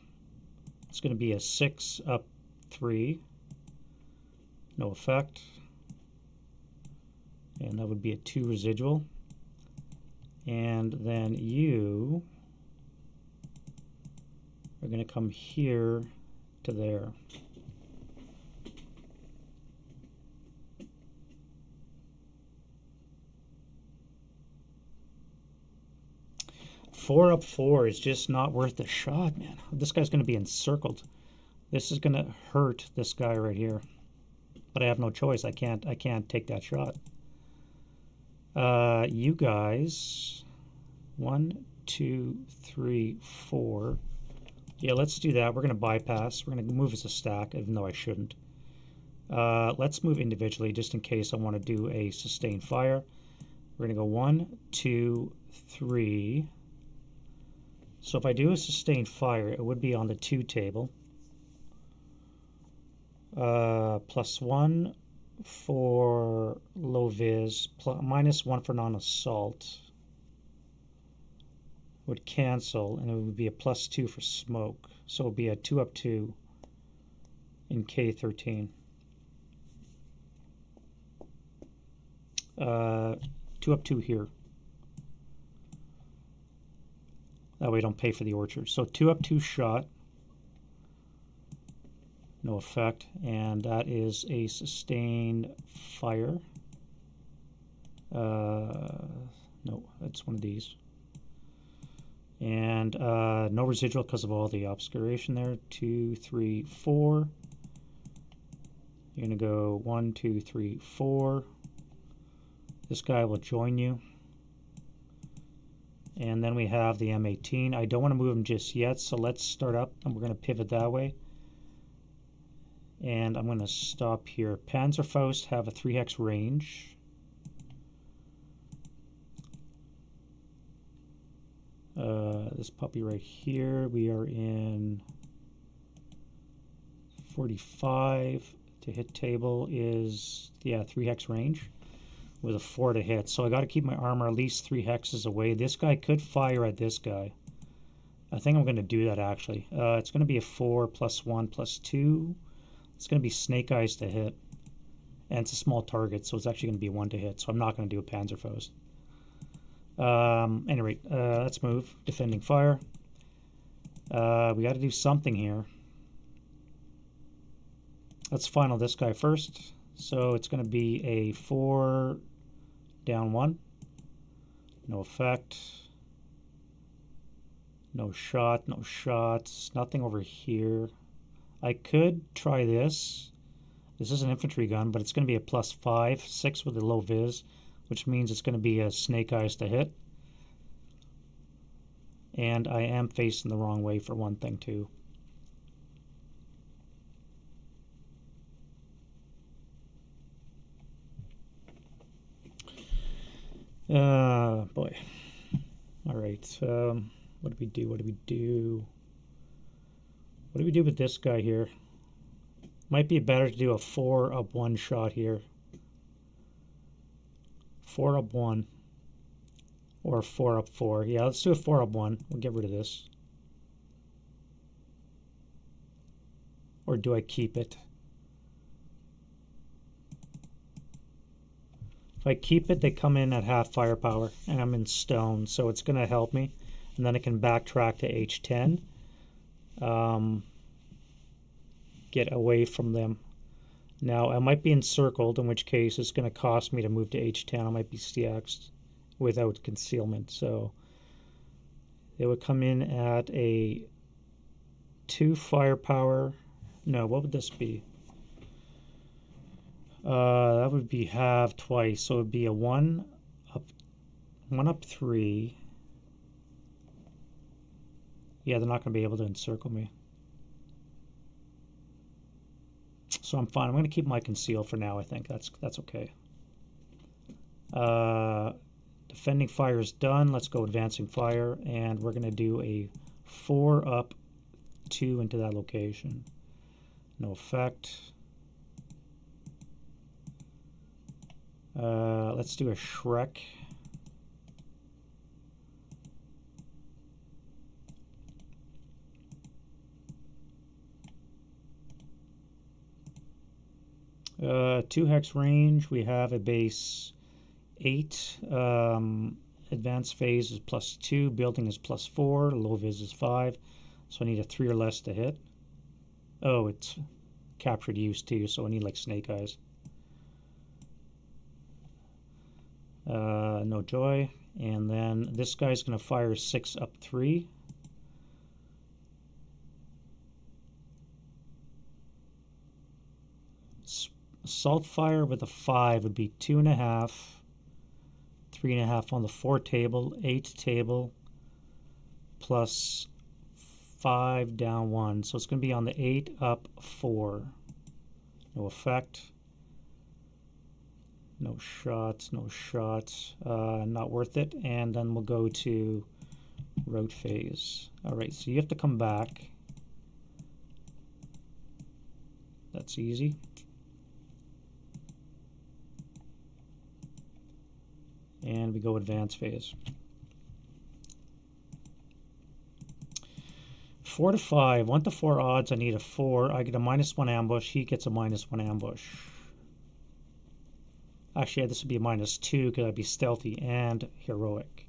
A: It's going to be a 6 up 3. No effect. And that would be a 2 residual. And then you are going to come here to there. Four up 4 is just not worth the shot, man. This guy's going to be encircled. This is going to hurt this guy right here. But I have no choice. I can't take that shot. You guys, 1, 2, 3, 4. Yeah, let's do that. We're going to bypass. We're going to move as a stack, even though I shouldn't. Let's move individually, just in case I want to do a sustained fire. We're going to go 1, 2, 3. So if I do a sustained fire, it would be on the 2 table. +1 for low vis, -1 for non-assault would cancel, and it would be a +2 for smoke. So it would be a 2 up 2 in K13. 2 up 2 here. That way I don't pay for the orchard. So 2 up 2 shot. No effect. And that is a sustained fire. No, that's one of these. And no residual because of all the obscuration there. 2, 3, 4. You're going to go 1, 2, 3, 4. This guy will join you. And then we have the M18. I don't want to move him just yet, so let's start up, and we're going to pivot that way. And I'm going to stop here. Panzerfaust have a 3-hex range. This puppy right here, we are in 45. To hit table is, yeah, 3-hex range with a 4 to hit. So I got to keep my armor at least 3 hexes away. This guy could fire at this guy. I think I'm going to do that, actually. It's going to be a 4 +1 +2. It's going to be snake eyes to hit. And it's a small target, so it's actually going to be 1 to hit. So I'm not going to do a Panzerfaust. Anyway, let's move. Defending fire. We got to do something here. Let's final this guy first. So it's going to be a 4 down 1. No effect. No shot, no shots. Nothing over here. I could try this. This is an infantry gun, but it's going to be a +5, 6 with a low vis, which means it's going to be a snake eyes to hit. And I am facing the wrong way for one thing, too. Boy. All right. What do we do? What do we do? What do we do with this guy here? Might be better to do a 4 up 1 shot here. 4 up 1. Or 4 up 4. Yeah, let's do a 4 up 1. We'll get rid of this. Or do I keep it? If I keep it, they come in at half firepower, and I'm in stone, so it's going to help me. And then I can backtrack to H10. Get away from them. Now, I might be encircled, in which case it's going to cost me to move to H10. I might be CX'd without concealment, so They would come in at a 2 firepower. No, what would this be? That would be half twice, so it would be a 1 up 3. Yeah, they're not going to be able to encircle me. So I'm fine. I'm going to keep my conceal for now, I think. That's okay. Defending fire is done. Let's go advancing fire, and we're going to do a 4 up 2 into that location. No effect. Let's do a Shrek. Two hex range. We have a base 8. Advanced phase is +2. Building is +4. Low vis is 5. So I need a 3 or less to hit. Oh, it's captured use too, so I need like snake eyes. No joy. And then this guy's going to fire 6 up 3. Assault fire with a 5 would be 2.5, 3.5 on the 4 table, 8 table, plus 5 down 1. So it's going to be on the 8 up 4. No effect. No shots, no shots. Not worth it. And then we'll go to route phase. Alright, so you have to come back. That's easy. And we go advance phase. 4 to 5, 1 to 4 odds. I need a 4. I get a -1 ambush. He gets a -1 ambush. Actually, this would be a -2 because I'd be stealthy and heroic.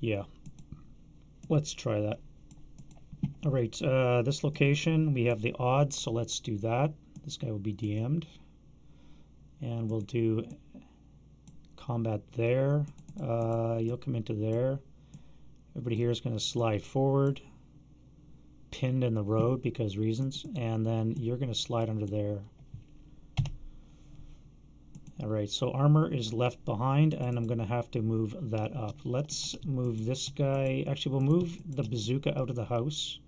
A: Yeah, let's try that. All right, this location, we have the odds, so let's do that. This guy will be DM'd. And we'll do combat there. You'll come into there. Everybody here is going to slide forward, pinned in the road because reasons, and then you're going to slide under there. All right, so armor is left behind, and I'm going to have to move that up. Let's move this guy. Actually, we'll move the bazooka out of the house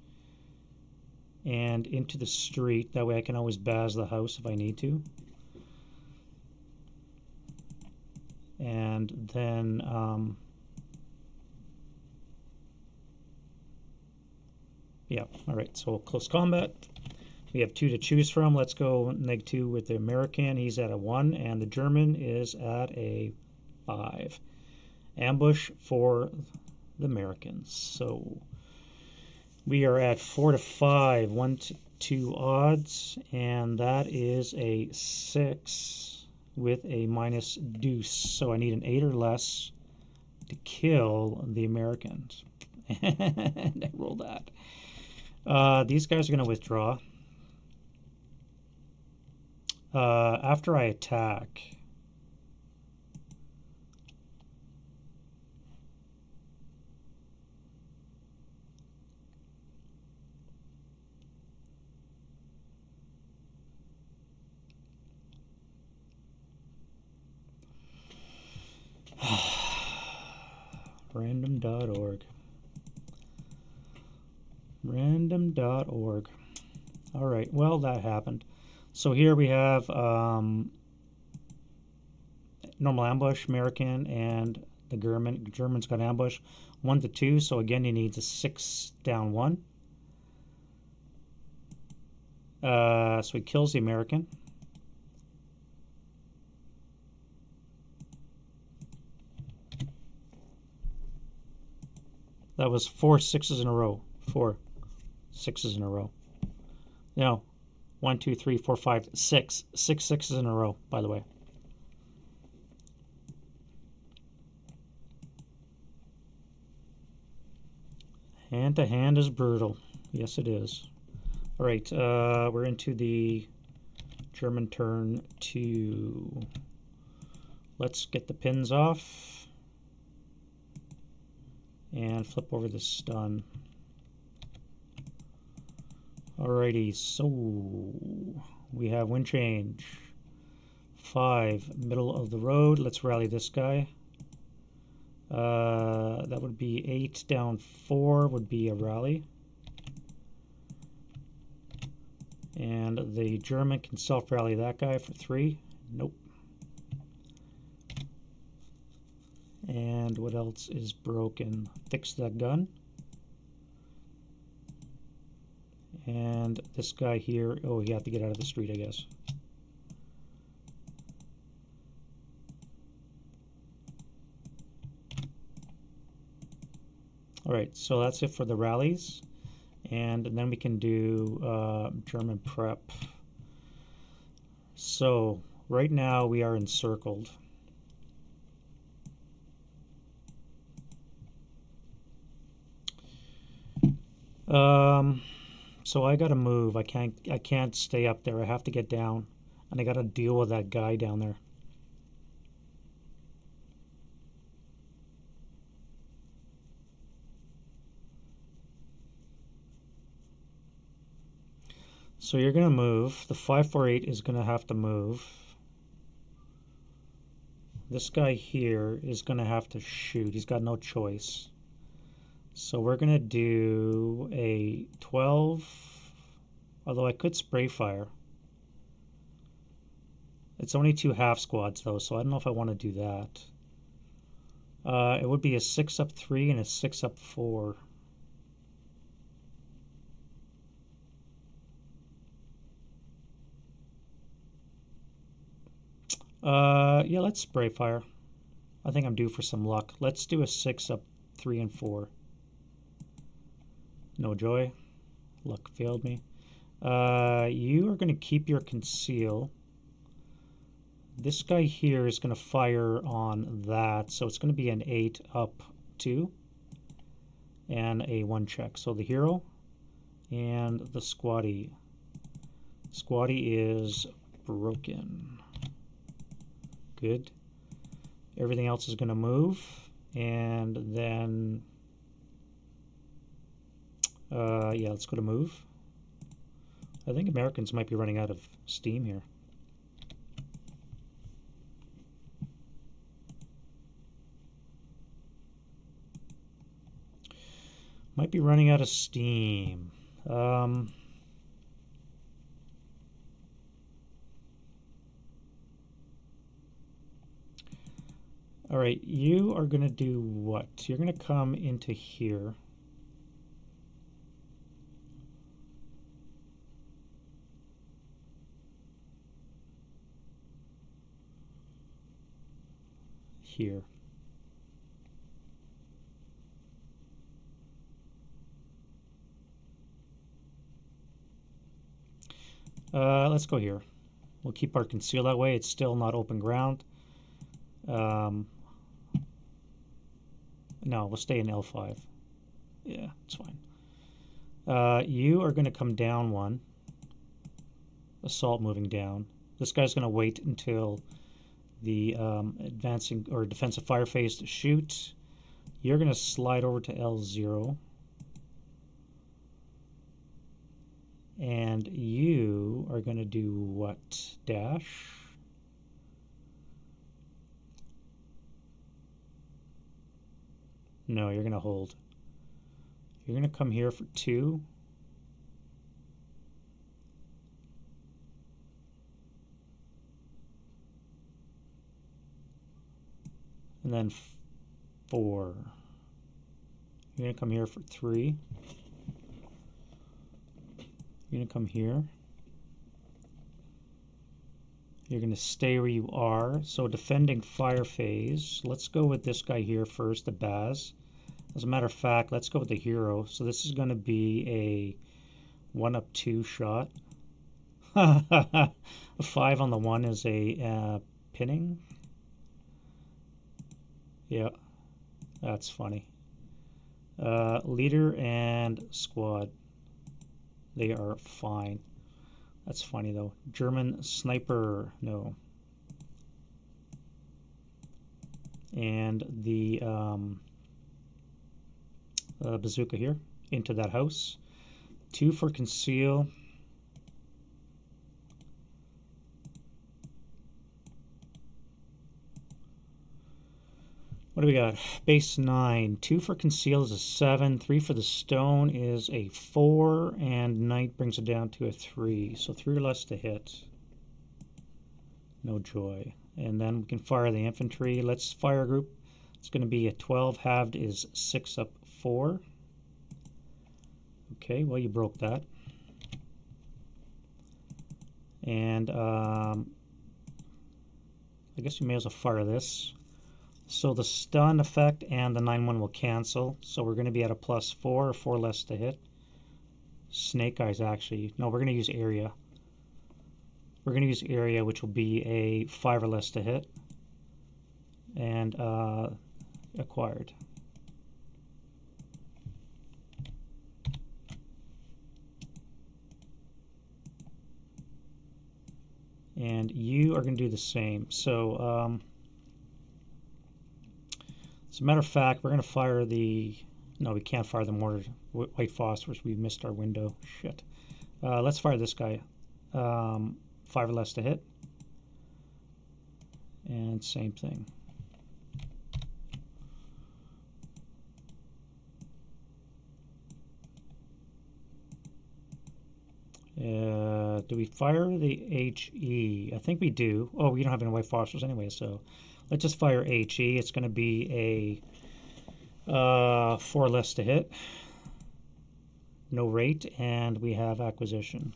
A: and into the street. That way I can always baz the house if I need to. And then yeah, all right, so close combat. We have 2 to choose from. Let's go -2 with the American. He's at a 1, and the German is at a 5. Ambush for the Americans. So we are at 4 to 5, 1 to 2 odds, and that is a 6 with a -deuce. So I need an 8 or less to kill the Americans. And I roll that. These guys are going to withdraw. After I attack, random.org. Random.org. All right, well, that happened. So here we have normal ambush, American, and the German's got ambush. 1 to 2, so again he needs a 6 down 1. So he kills the American. That was 4 6s in a row. 4 6s in a row. No, 1, 2, 3, 4, 5, 6. 6 6s in a row, by the way. Hand to hand is brutal. Yes, it is. All right, we're into the German turn to, let's get the pins off and flip over the stun. Alrighty, so we have wind change. 5, middle of the road. Let's rally this guy. That would be 8 down 4 would be a rally. And the German can self-rally that guy for 3. Nope. And what else is broken? Fix that gun. And this guy here, oh, he had to get out of the street, I guess. All right, so that's it for the rallies. And then we can do German prep. So right now we are encircled. So I gotta move. I can't stay up there. I have to get down, and I gotta deal with that guy down there. So you're gonna move. The 548 is gonna have to move. This guy here is gonna have to shoot. He's got no choice. So we're gonna do a 12, although I could spray fire. It's only 2 half squads though, so I don't know if I want to do that. It would be a 6 up 3 and a 6 up 4. Yeah, let's spray fire. I think I'm due for some luck. Let's do a 6 up 3 and 4. No joy. Luck failed me. You are going to keep your conceal. This guy here is going to fire on that, so it's going to be an 8 up 2 and a 1 check. So the hero and the squatty. Squatty is broken. Good. Everything else is going to move, and then yeah, let's go to move. I think Americans might be running out of steam here. Might be running out of steam. All right, you are going to do what? You're going to come into here. Here. Let's go here. We'll keep our conceal that way. It's still not open ground. No, we'll stay in L5. Yeah, it's fine. You are going to come down 1. Assault moving down. This guy's going to wait until the advancing or defensive fire phase to shoot. You're going to slide over to L0. And you are going to do what? Dash. No, you're going to hold. You're going to come here for 2. And then 4. You're going to come here for 3. You're going to come here. You're going to stay where you are. So defending fire phase. Let's go with this guy here first, the Baz. As a matter of fact, let's go with the hero. So this is going to be a 1 up 2 shot. A 5 on the 1 is a pinning. Yeah, that's funny. Leader and squad. They are fine. That's funny though. German sniper, no. And the bazooka here into that house. 2 for conceal. What do we got? Base 9. 2 for conceal is a 7. 3 for the stone is a 4. And night brings it down to a 3. So 3 or less to hit. No joy. And then we can fire the infantry. Let's fire group. It's going to be a 12. Halved is 6 up 4. Okay, well, you broke that. And I guess you may as well fire this. So the stun effect and the 9-1 will cancel. So we're going to be at a +4 or 4 less to hit. Snake Eyes, actually. No, we're going to use area. We're going to use area, which will be a 5 or less to hit. And acquired. And you are going to do the same. So as a matter of fact, we're going to fire the... No, we can't fire the mortar. White phosphorus. We missed our window. Shit. Let's fire this guy. 5 or less to hit. And same thing. Do we fire the HE? I think we do. Oh, we don't have any white phosphorus anyway, so let's just fire HE. It's going to be a 4 less to hit. No rate, and we have acquisition.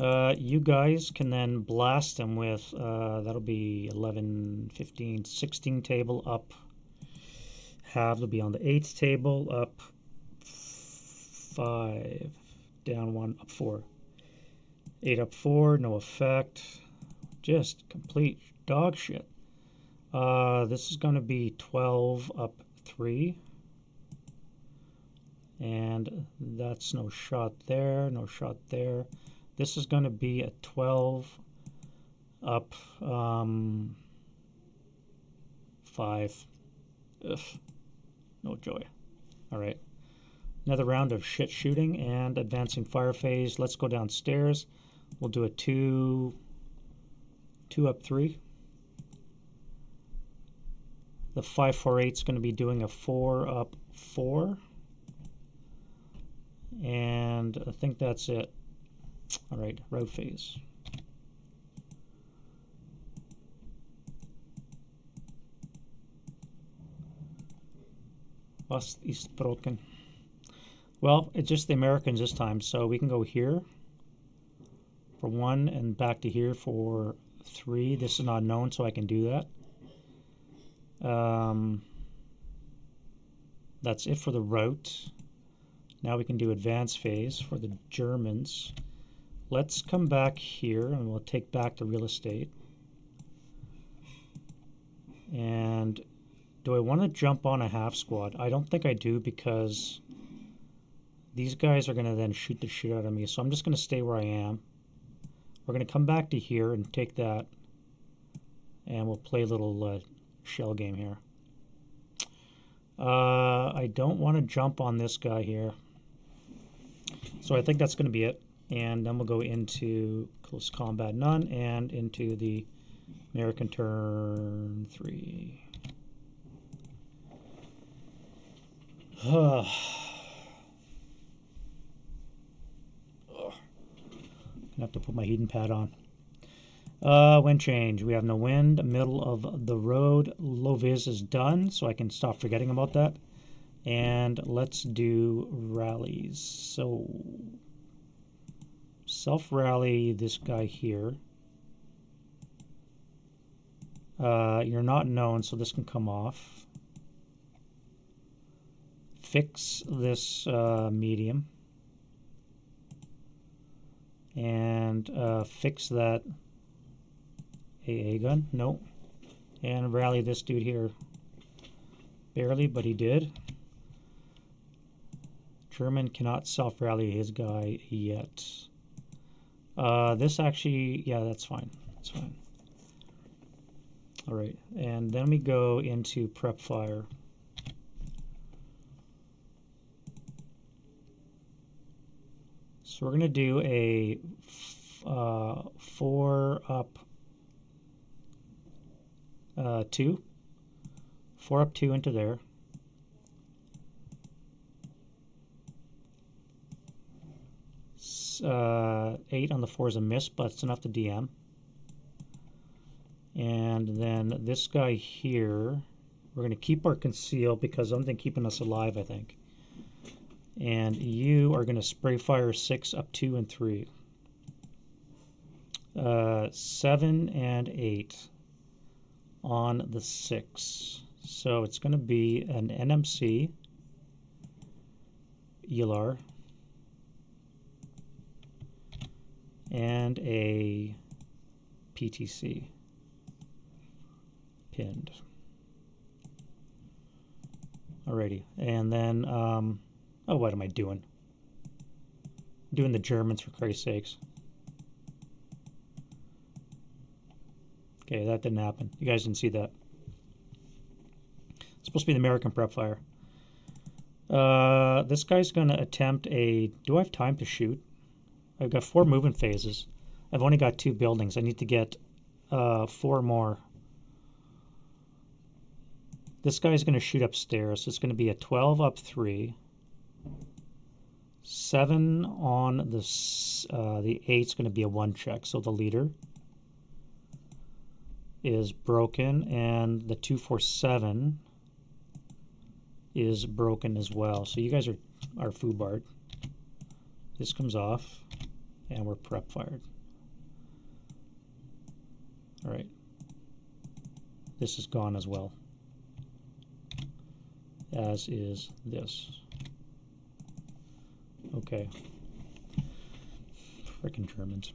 A: You guys can then blast them with, that'll be 11, 15, 16 table up. Half will be on the 8th table, up 5, down 1, up 4. 8 up 4, no effect. Just complete dog shit. This is going to be 12 up 3. And that's no shot there, no shot there. This is going to be a 12 up 5. Ugh. No joy. All right. Another round of shit shooting and advancing fire phase. Let's go downstairs. We'll do a 2 up 3. The 548 is going to be doing a 4 up 4. And I think that's it. All right, road phase. Was ist broken. Well, it's just the Americans this time, so we can go here for 1 and back to here for 3. This is not known, so I can do that. That's it for the route. Now we can do advance phase for the Germans. Let's come back here and we'll take back the real estate. And do I want to jump on a half squad? I don't think I do, because these guys are going to then shoot the shit out of me. So I'm just going to stay where I am. We're going to come back to here and take that. And we'll play a little shell game here. I don't want to jump on this guy here. So I think that's going to be it. And then we'll go into close combat none and into the American turn 3. Gonna have to put my heating pad on. Wind change. We have no wind. Middle of the road. Low vis is done, so I can stop forgetting about that. And let's do rallies. So self-rally this guy here. You're not known, so this can come off. Fix this medium. And fix that AA gun. No. And rally this dude here. Barely, but he did. German cannot self-rally his guy yet. This actually, yeah, that's fine. That's fine. All right, and then we go into prep fire. So we're going to do a 4 up 2. 4 up 2 into there. 8 on the 4 is a miss, but it's enough to DM. And then this guy here, we're going to keep our conceal because I'm keeping us alive, I think. And you are going to spray fire 6 up 2 and 3. 7 and 8 on the 6. So it's going to be an NMC, ELR, and a PTC pinned. Alrighty, and then, oh, what am I doing? I'm doing the Germans, for Christ's sakes. Okay, that didn't happen. You guys didn't see that. It's supposed to be the American prep fire. This guy's going to attempt a... Do I have time to shoot? I've got 4 movement phases. I've only got 2 buildings. I need to get 4 more. This guy's going to shoot upstairs. It's going to be a 12 up 3. 7 on the 8's going to be a 1 check. So the leader is broken, and the 247 is broken as well. So you guys are foobarred. This comes off, and we're prep fired. All right. This is gone as well, as is this. Okay. Frickin' Germans.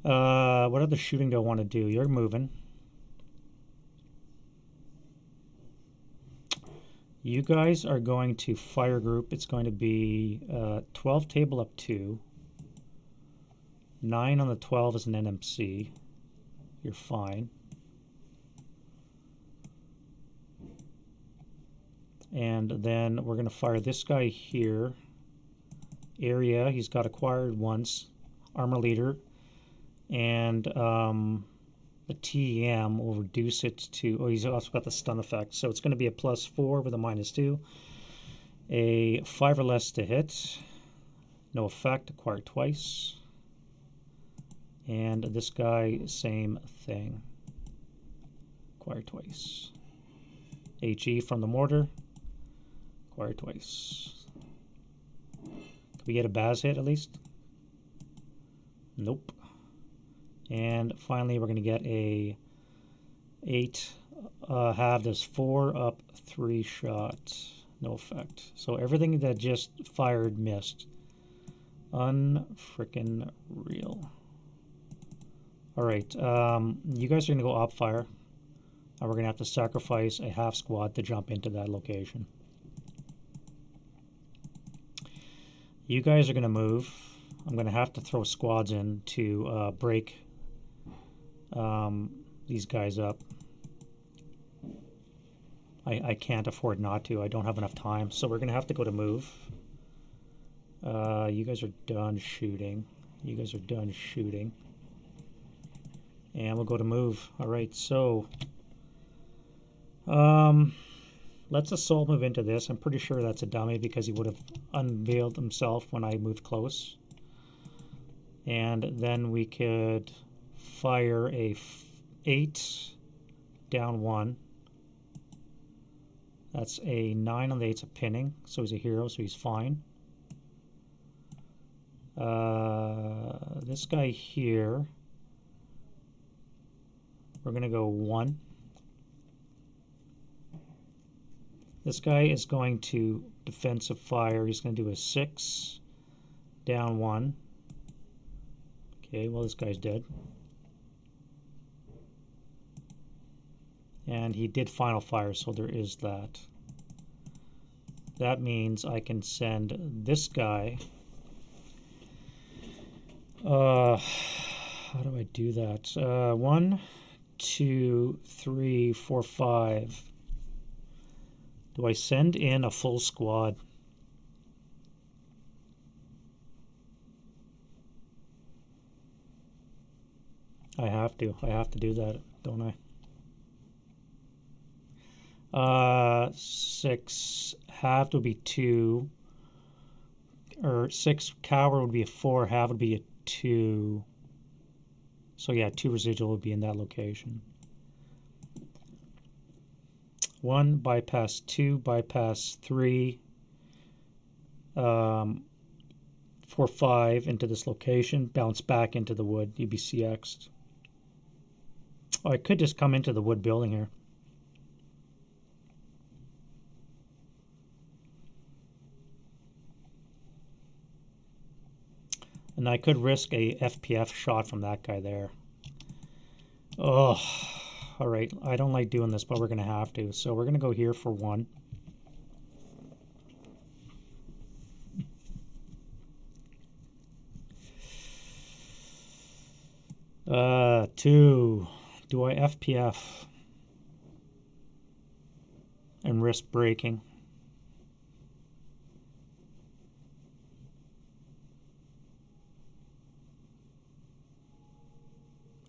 A: What other shooting do I want to do? You're moving. You guys are going to fire group. It's going to be 12 table up 2. 9 on the 12 is an NMC. You're fine. And then we're going to fire this guy here. Area, he's got acquired once. Armor leader. And the TEM will reduce it to... Oh, he's also got the stun effect. So it's going to be a +4 with a -2. A 5 or less to hit. No effect. Acquired twice. And this guy, same thing. Acquired twice. HE from the mortar. Acquired twice. Can we get a Baz hit at least? Nope. And finally, we're going to get a 8 halved as 4 up 3 shot. No effect. So everything that just fired missed. Unfrickin' real. Alright, you guys are going to go op fire. And we're going to have to sacrifice a half squad to jump into that location. You guys are going to move. I'm going to have to throw squads in to break these guys up. I can't afford not to. I don't have enough time. So we're going to have to go to move. You guys are done shooting. You guys are done shooting. And we'll go to move. All right, so let's assault move into this. I'm pretty sure that's a dummy because he would have unveiled himself when I moved close. And then we could fire a 8 down 1. That's a 9 on the 8's a pinning, so he's a hero, so he's fine. This guy here, we're going to go 1. This guy is going to defensive fire. He's going to do a 6 down 1. Okay, well, this guy's dead. And he did final fire, so there is that. That means I can send this guy. How do I do that? 1, 2, 3, 4, 5. Do I send in a full squad? I have to. I have to do that, don't I? 6 half would be 2, or 6 coward would be a 4, half would be a 2. So yeah, 2 residual would be in that location. 1 bypass 2 bypass 3 4 5 into this location, bounce back into the wood, UBCX'd. Oh, I could just come into the wood building here. And I could risk a FPF shot from that guy there. Oh, all right. I don't like doing this, but we're going to have to. So we're going to go here for 1. Two. Do I FPF and risk breaking?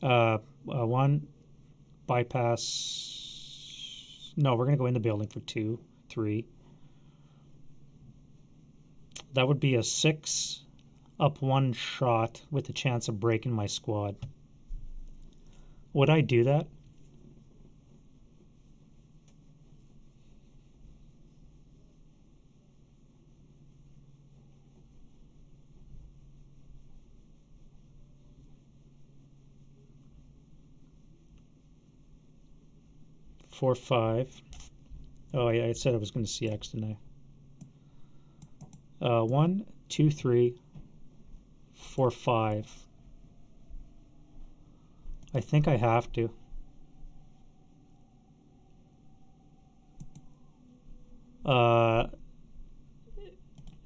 A: One bypass. No, we're gonna go in the building for 2, 3. That would be a 6 up 1 shot with a chance of breaking my squad. Would I do that? Four, 5. Oh, yeah, I said I was going to CX, didn't I? 1, 2, 3, 4, 5. I think I have to.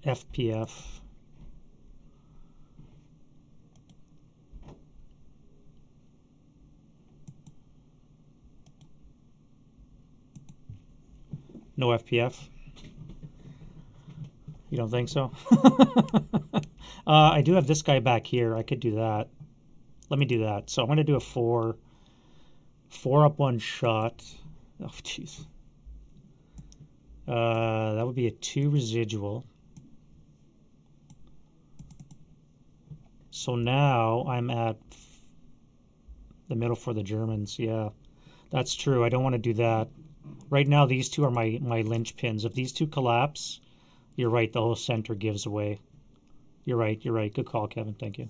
A: FPF. No FPF. You don't think so? I do have this guy back here. I could do that. Let me do that. So I'm going to do a 4 up 1 shot. Oh, jeez. That would be a 2 residual. So now I'm at the middle for the Germans. Yeah, that's true. I don't want to do that. Right now, these two are my linchpins. If these two collapse, you're right. The whole center gives away. You're right. You're right. Good call, Kevin. Thank you.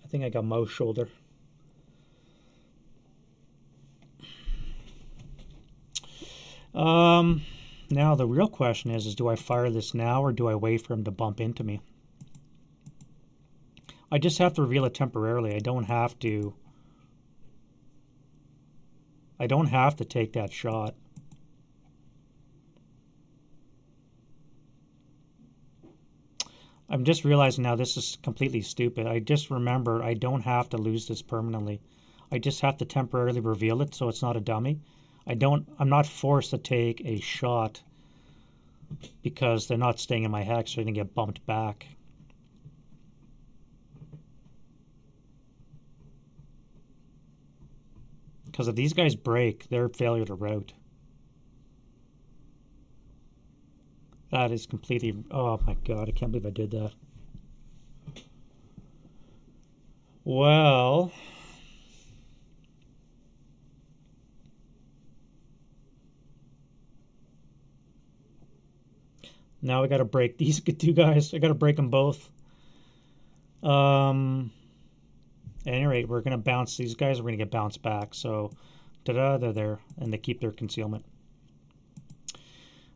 A: I think I got mouse shoulder. Now the real question is do I fire this now or do I wait for him to bump into me? I just have to reveal it temporarily. I don't have to take that shot. I'm just realizing now this is completely stupid. I just remembered I don't have to lose this permanently. I just have to temporarily reveal it so it's not a dummy. I'm not forced to take a shot because they're not staying in my hex, so they can get bumped back. Because if these guys break, they're failure to route. That is completely... Oh my god, I can't believe I did that. Well... Now I gotta break these 2 guys. I gotta break them both. At any rate, we're gonna bounce these guys. We're gonna get bounced back. So, they're there, and they keep their concealment.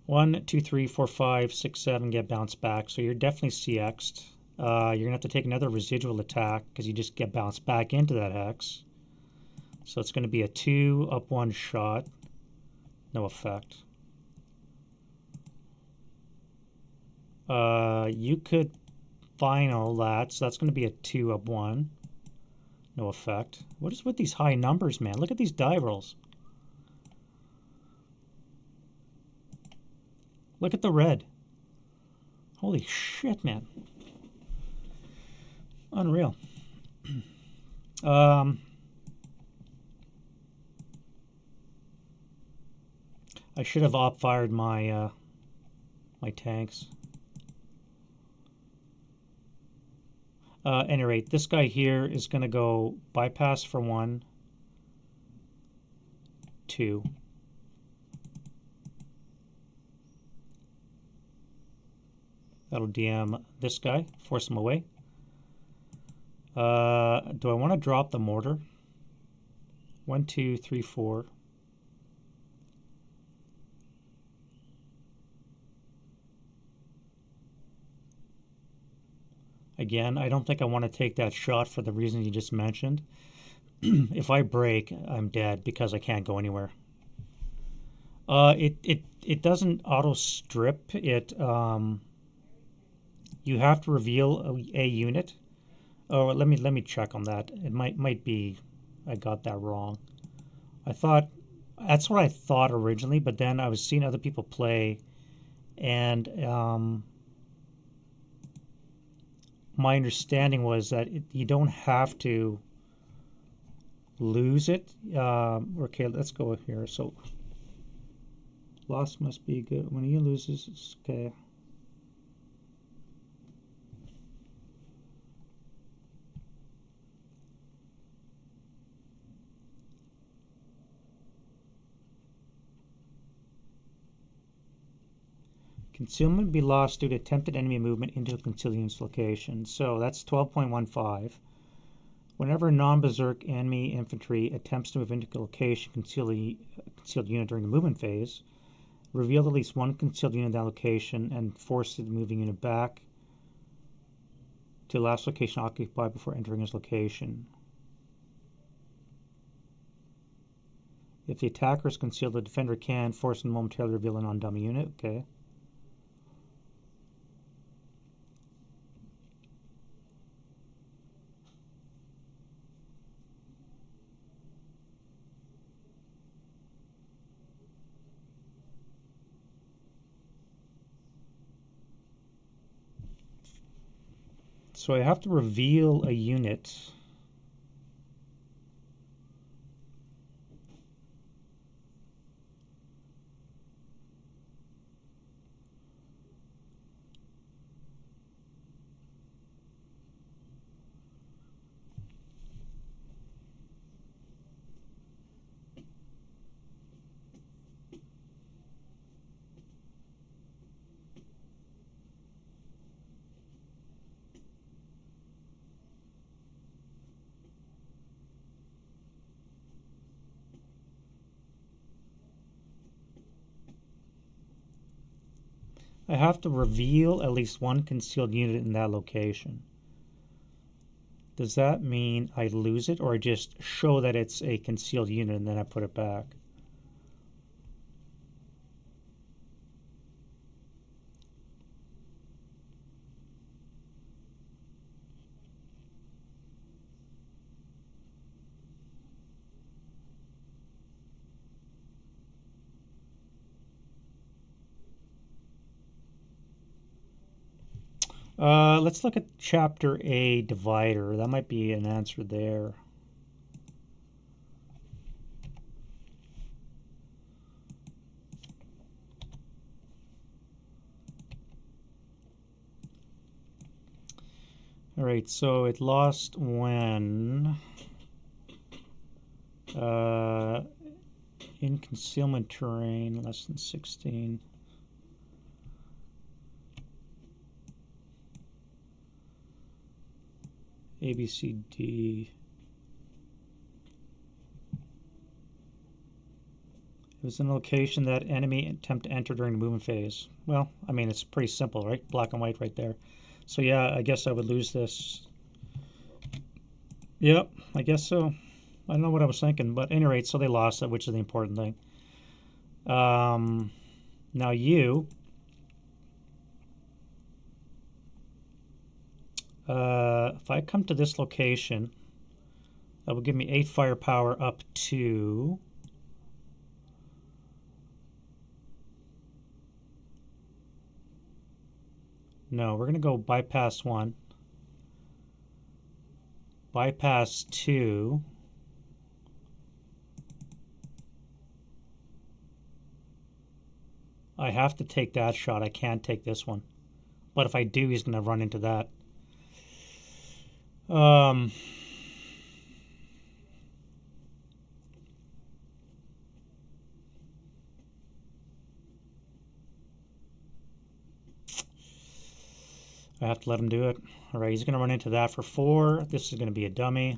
A: 1, 2, 3, 4, 5, 6, 7 get bounced back. So you're definitely CX'd. You're going to have to take another residual attack because you just get bounced back into that hex. So it's going to be a 2 up 1 shot. No effect. You could final that. So that's going to be a 2 up 1. No effect. What is with these high numbers, man? Look at these die rolls. Look at the red. Holy shit, man. Unreal. I should have op-fired my my tanks. At any rate, this guy here is going to go bypass for 1, 2. That'll DM this guy, force him away. Do I want to drop the mortar? 1, 2, 3, 4. Again, I don't think I want to take that shot for the reason you just mentioned. If I break, I'm dead because I can't go anywhere. It doesn't auto strip. It you have to reveal a unit. Oh, let me check on that. It might be I got that wrong. I thought that's what I thought originally, but then I was seeing other people play, and my understanding was that you don't have to lose it. Okay, let's go here. So loss must be good. When he loses, it's okay. Concealment be lost due to attempted enemy movement into a concealed unit's location. So that's 12.15. Whenever a non-berserk enemy infantry attempts to move into a location concealed unit during the movement phase, reveal at least one concealed unit in that location and force the moving unit back to the last location occupied before entering his location. If the attacker is concealed, the defender can force and momentarily reveal a non-dummy unit. Okay. So I have to reveal a unit. I have to reveal at least one concealed unit in that location. Does that mean I lose it, or I just show that it's a concealed unit and then I put it back? Let's look at Chapter A, Divider. That might be an answer there. All right, so it lost when in concealment terrain, less than 16. A, B, C, D. It was in a location that enemy attempt to enter during the movement phase. Well, I mean, it's pretty simple, right? Black and white right there. So yeah, I guess I would lose this. Yep, I guess so. I don't know what I was thinking, but at any rate, so they lost it, which is the important thing. Now you, if I come to this location, that will give me 8 firepower up to... No, we're going to go bypass 1. Bypass 2. I have to take that shot. I can't take this one. But if I do, he's going to run into that. I have to let him do it. All right, he's going to run into that for 4. This is going to be a dummy.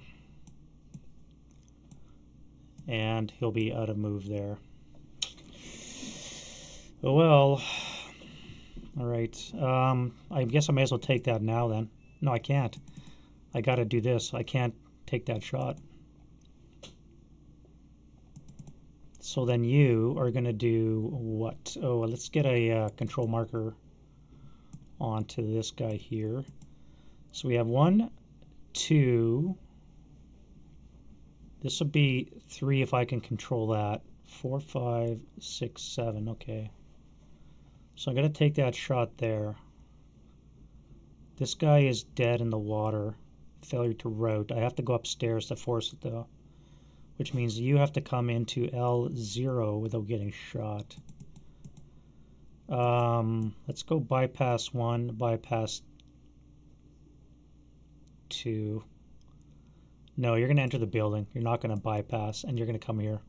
A: And he'll be out of move there. Oh, well. All right. I guess I may as well take that now then. No, I can't. I got to do this. I can't take that shot. So then you are going to do what? Oh, let's get a control marker onto this guy here. So we have 1, 2. This will be 3 if I can control that. 4, 5, 6, 7. Okay. So I'm going to take that shot there. This guy is dead in the water. Failure to route. I have to go upstairs to force it though. Which means you have to come into L0 without getting shot. Let's go bypass 1, bypass 2. No, you're going to enter the building. You're not going to bypass, and you're going to come here.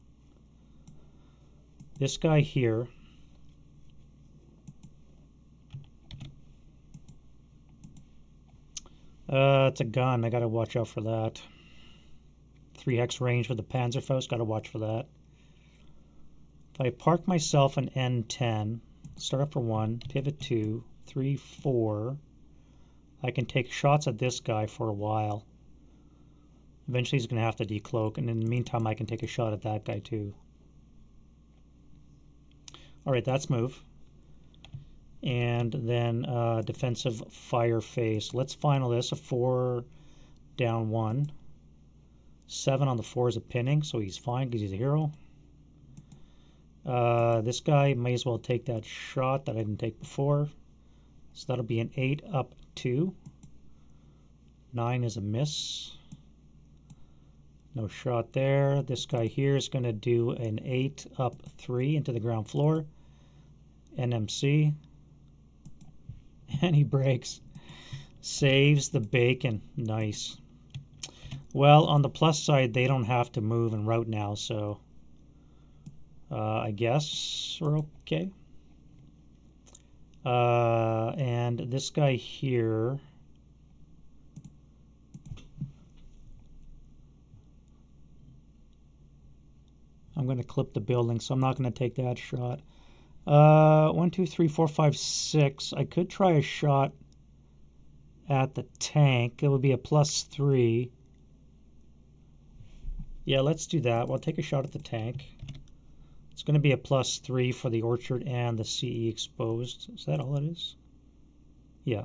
A: This guy here. It's a gun. I got to watch out for that. 3x range for the Panzerfaust. Got to watch for that. If I park myself in N10, start up for 1, pivot 2, 3, 4, I can take shots at this guy for a while. Eventually he's going to have to decloak, and in the meantime I can take a shot at that guy too. Alright, that's move. And then defensive fire phase. Let's final this. A 4 down 1. 7 on the 4 is a pinning, so he's fine because he's a hero. This guy may as well take that shot that I didn't take before. So that'll be an 8 up 2. 9 is a miss. No shot there. This guy here is going to do an 8 up 3 into the ground floor. NMC. And he breaks. Saves the bacon. Nice. Well, on the plus side, they don't have to move and route now, so I guess we're okay. And this guy here... I'm going to clip the building, so I'm not going to take that shot. 1, 2, 3, 4, 5, 6. I could try a shot at the tank. It would be a +3. Yeah, let's do that. We'll take a shot at the tank. It's going to be a +3 for the orchard and the CE exposed. Is that all it is? Yeah.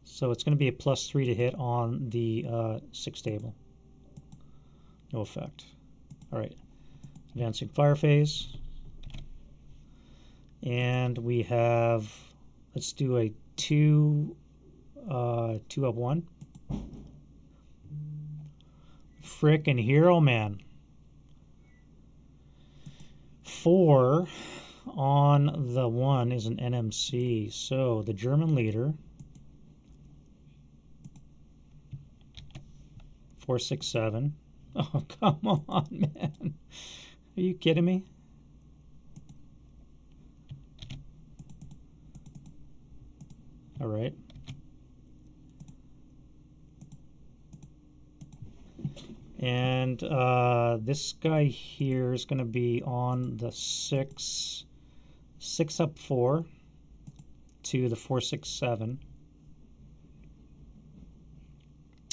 A: So it's going to be a +3 to hit on the 6 table. No effect. All right. Advancing fire phase. And we have, let's do a 2 up 1. Frickin' hero man. 4 on the 1 is an NMC. So the German leader, 4, 6, 7. Oh, come on, man. Are you kidding me? All right. And this guy here is going to be on the 6 up 4 to the 4 6 7.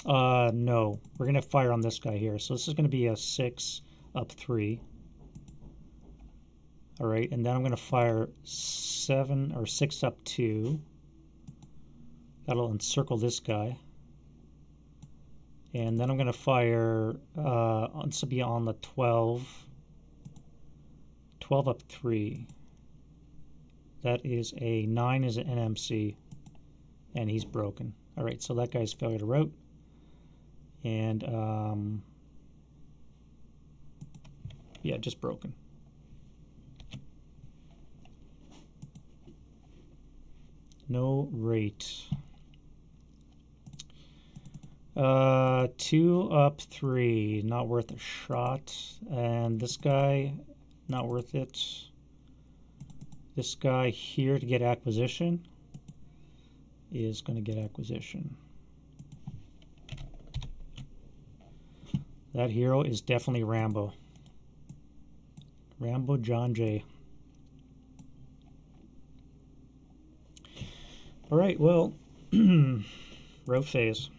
A: No, we're going to fire on this guy here. So this is going to be a 6 up 3. All right, and then I'm going to fire 7 or 6 up 2. That'll encircle this guy. And then I'm going to fire, this will be on the 12 up 3. That is a 9 is an NMC, and he's broken. All right, so that guy's failure to route. And, yeah, just broken. No rate. 2 up 3, not worth a shot. And this guy, not worth it. This guy here to get acquisition is going to get acquisition. That hero is definitely Rambo. Rambo John Jay. All right, well, route phase.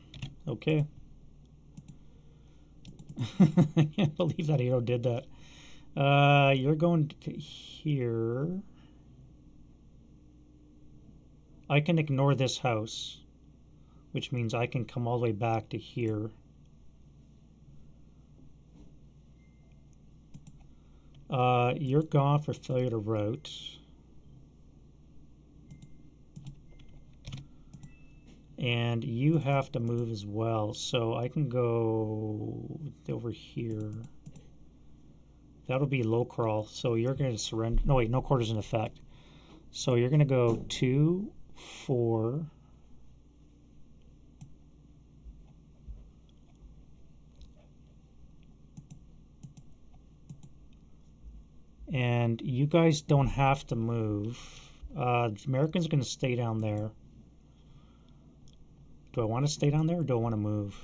A: Okay. I can't believe that hero did that. You're going to here. I can ignore this house, which means I can come all the way back to here. You're gone for failure to route. And you have to move as well, so I can go over here. That'll be low crawl, so you're going to surrender. No, wait, no quarters in effect. So you're going to go 2, 4. And you guys don't have to move. Americans are going to stay down there. Do I want to stay down there or do I want to move?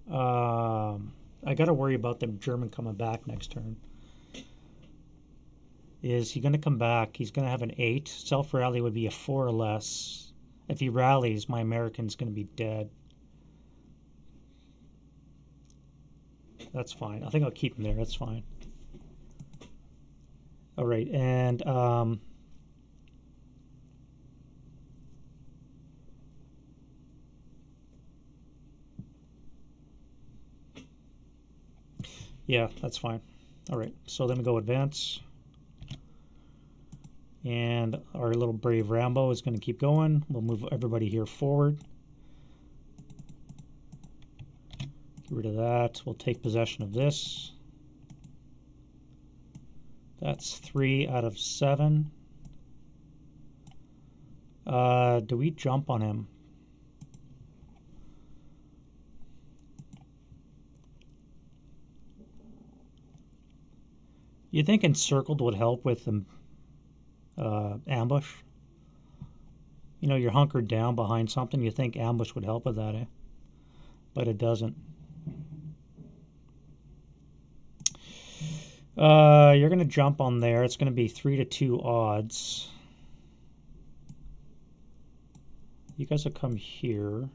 A: I got to worry about the German coming back next turn. Is he going to come back? He's going to have an 8. Self-rally would be a 4 or less. If he rallies, my American's going to be dead. That's fine. I think I'll keep him there. That's fine. All right, and yeah, that's fine. All right, so then we go advance. And our little brave Rambo is going to keep going. We'll move everybody here forward. Get rid of that. We'll take possession of this. That's 3 out of 7. Do we jump on him? You think encircled would help with the ambush? You know, you're hunkered down behind something. You think ambush would help with that, eh? But it doesn't. You're going to jump on there. It's going to be 3 to 2 odds. You guys will come here.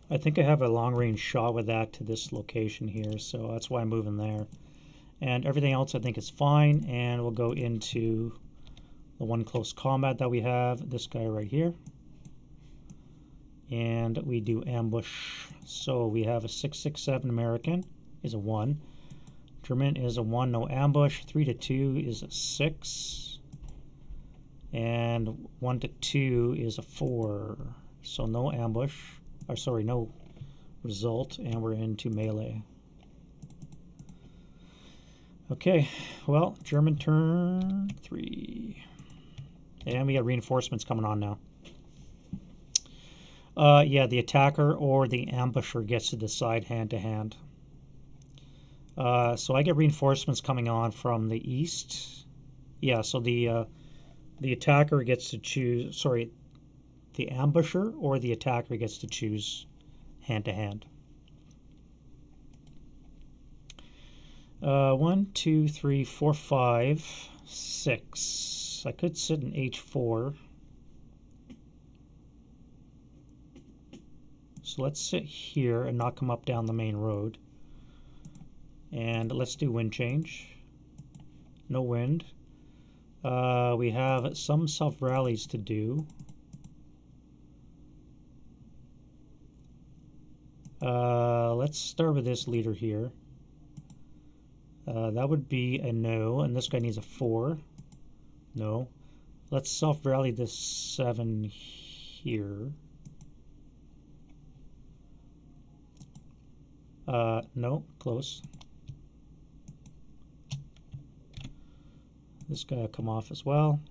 A: I think I have a long-range shot with that to this location here, so that's why I'm moving there. And everything else I think is fine, and we'll go into the one close combat that we have, this guy right here. And we do ambush. So we have a 667 American is a 1. German is a 1, no ambush. 3 to 2 is a 6. And 1 to 2 is a 4. So no ambush. Or sorry, no result, and we're into melee. Okay, well, German turn 3. And we got reinforcements coming on now. Yeah, the attacker or the ambusher gets to decide hand to hand. So I get reinforcements coming on from the east. Yeah, so the attacker gets to choose. Sorry, the ambusher or the attacker gets to choose hand to hand. 1, 2, 3, 4, 5, 6. I could sit in H4. So let's sit here and not come up down the main road. And let's do wind change. No wind. We have some self-rallies to do. Let's start with this leader here. That would be a no, and this guy needs a 4. No. Let's self-rally this 7 here. No, close. This guy will come off as well.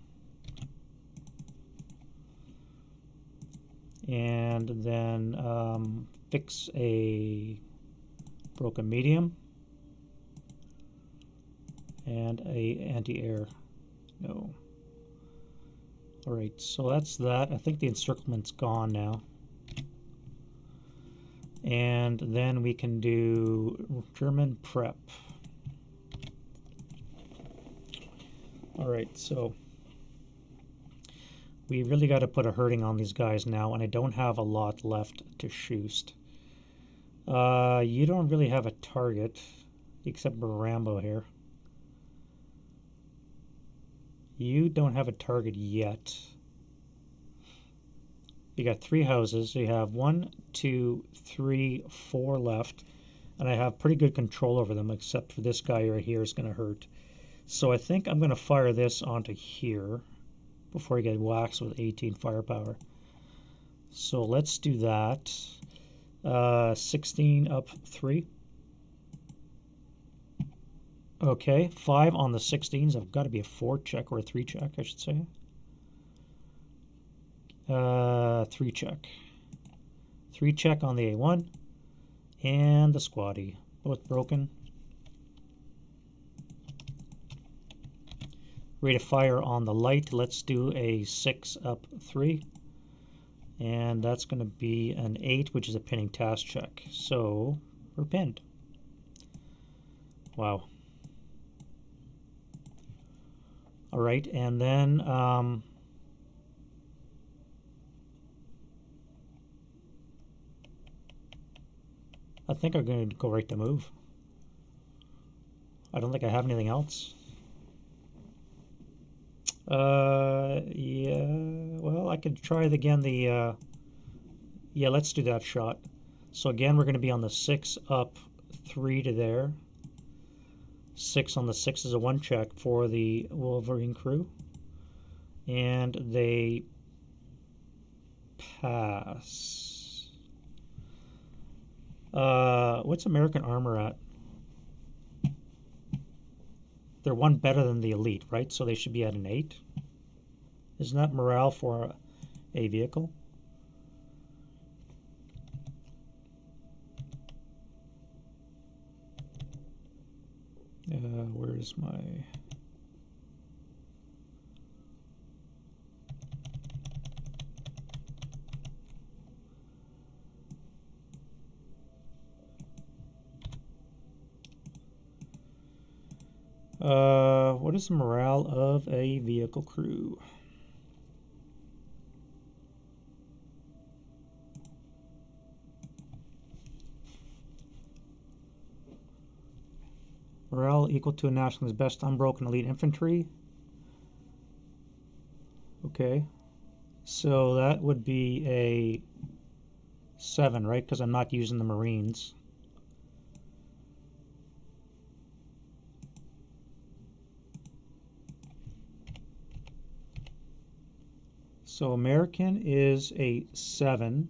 A: And then fix a broken medium. And a anti-air. No. Alright, so that's that. I think the encirclement's gone now. And then we can do German prep. Alright, so we really got to put a hurting on these guys now, and I don't have a lot left to shoot. You don't really have a target, except for Rambo here. You don't have a target yet. You got 3 houses. You have 1, 2, 3, 4 left. And I have pretty good control over them, except for this guy right here is going to hurt. So I think I'm going to fire this onto here before I get waxed with 18 firepower. So let's do that. 16 up 3. Okay, 5 on the 16s. I've got to be a 4 check or a 3 check, I should say. 3 check. 3 check on the A1 and the squatty. Both broken. Rate of fire on the light. Let's do a 6 up 3. And that's going to be an 8, which is a pinning task check. So we're pinned. Wow. All right, and then I think I'm going to go right to move. I don't think I have anything else. Yeah, well, I could try it again. Yeah, let's do that shot. So again, we're going to be on the 6 up 3 to there. 6 on the 6 is a 1 check for the Wolverine crew. And they pass. What's American armor at? They're 1 better than the elite, right? So they should be at an 8. Isn't that morale for a vehicle? Where's my... what is the morale of a vehicle crew? Morale equal to a national's best unbroken elite infantry. Okay. So that would be a 7, right? Because I'm not using the Marines. So American is a 7.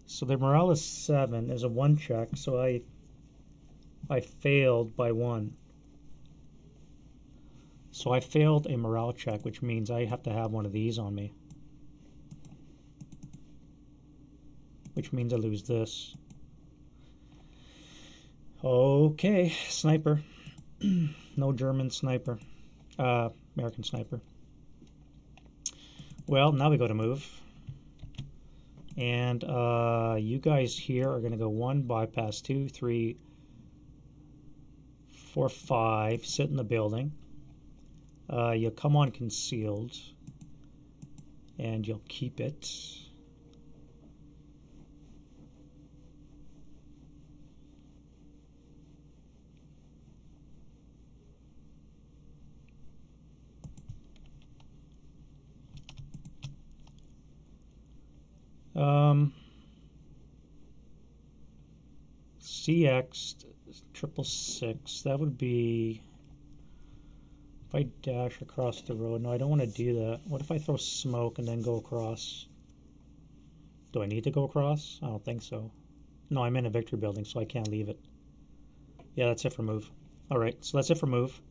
A: So their morale is 7 as a 1 check. So I I failed by 1. So I failed a morale check, which means I have to have one of these on me. Which means I lose this. Okay, sniper. No German sniper. American sniper. Well, now we go to move. And you guys here are going to go 1, bypass 2, 3, 4, 5, sit in the building. You'll come on concealed, and you'll keep it. CX 666, that would be if I dash across the road. No, I don't want to do that. What if I throw smoke and then go across? Do I need to go across? I don't think so. No, I'm in a victory building, so I can't leave it. Yeah, that's it for move. Alright, so that's it for move.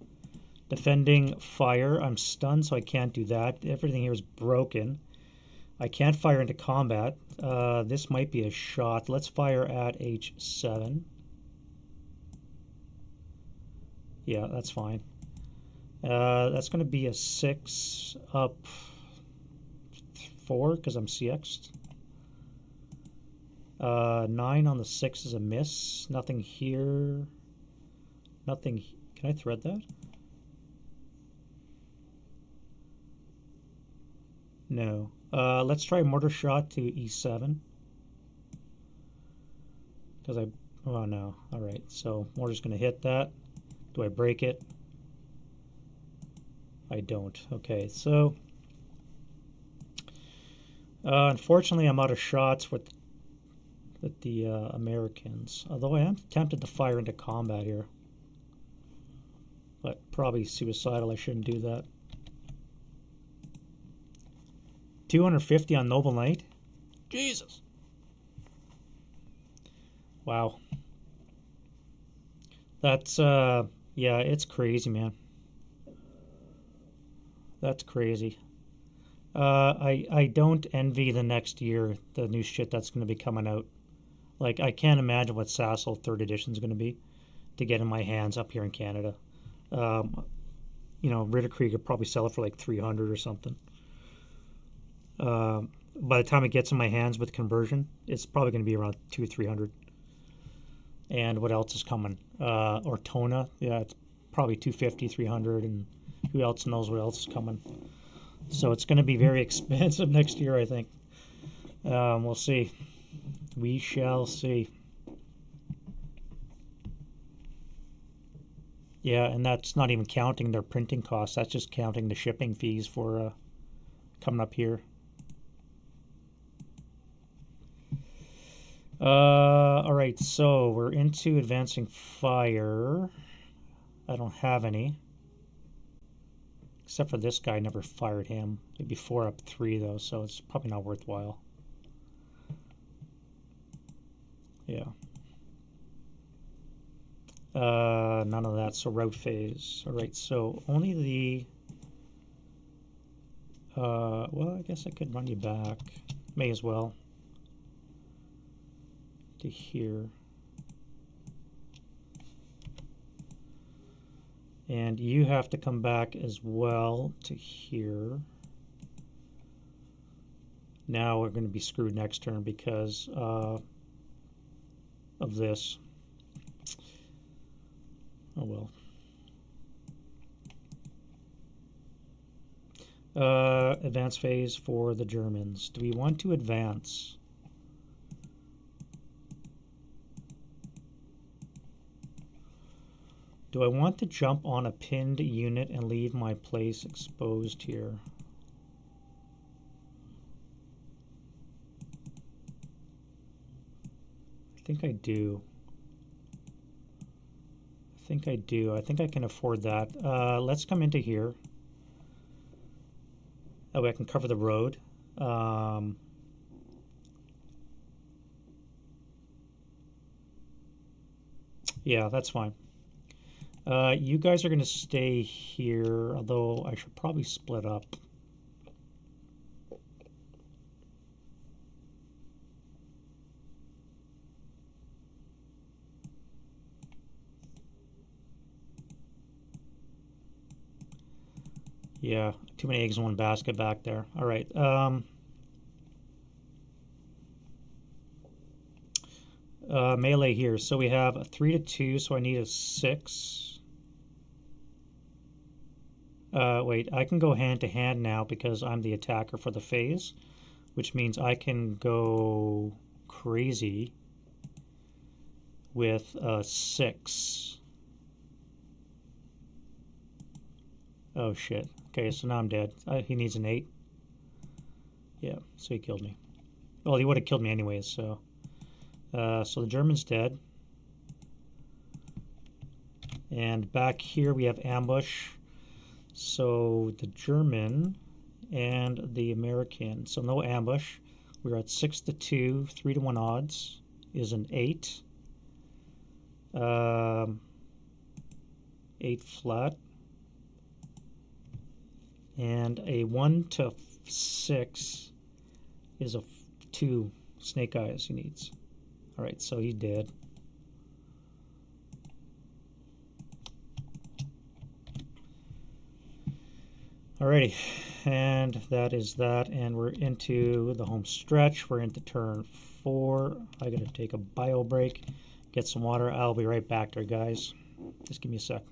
A: Defending fire. I'm stunned, so I can't do that. Everything here is broken. I can't fire into combat. This might be a shot. Let's fire at H7. Yeah, that's fine. That's going to be a 6 up 4 because I'm CX'd. 9 on the 6 is a miss. Nothing here. Nothing. Can I thread that? No. Let's try mortar shot to E7. Because oh no. Alright, so mortar's going to hit that. Do I break it? I don't. Okay, so unfortunately I'm out of shots with the Americans. Although I am tempted to fire into combat here. But probably suicidal. I shouldn't do that. 250 on Noble Knight? Jesus. Wow. That's, yeah, it's crazy, man. That's crazy. I don't envy the next year, the new shit that's going to be coming out. Like, I can't imagine what HASL 3rd edition is going to be to get in my hands up here in Canada. You know, Ritter Krieg could probably sell it for like 300 or something. By the time it gets in my hands with conversion, it's probably going to be around 200-300. And what else is coming? Ortona, yeah, it's probably 250-300, and who else knows what else is coming? So it's going to be very expensive next year, I think. We'll see. We shall see. Yeah, and that's not even counting their printing costs. That's just counting the shipping fees for coming up here. All right, so we're into advancing fire. I don't have any. Except for this guy, I never fired him. It'd be 4 up 3 though, so it's probably not worthwhile. Yeah. None of that, so route phase. All right, so only the... well, I guess I could run you back. May as well. To here. And you have to come back as well to here. Now we're going to be screwed next turn because of this. Oh well. Advance phase for the Germans. Do we want to advance? Do I want to jump on a pinned unit and leave my place exposed here? I think I do. I think I do. I think I can afford that. Let's come into here. That way I can cover the road. Yeah, that's fine. You guys are going to stay here, although I should probably split up. Yeah, too many eggs in one basket back there. All right. Melee here. So we have a 3 to 2, so I need a 6. Wait, I can go hand to hand now because I'm the attacker for the phase, which means I can go crazy with a 6. Oh shit. Okay, so now I'm dead. He needs an 8. Yeah, so he killed me. Well, he would have killed me anyways, so. So the German's dead. And back here we have ambush. So the German and the American. So no ambush. We're at 6 to 2, 3 to 1 odds is an 8. 8 flat. And a 1 to 6 is a 2 snake eyes he needs. Alright, so he did. Alrighty, and that is that, and we're into the home stretch. We're into turn 4. I gotta take a bio break, get some water. I'll be right back there, guys. Just give me a sec.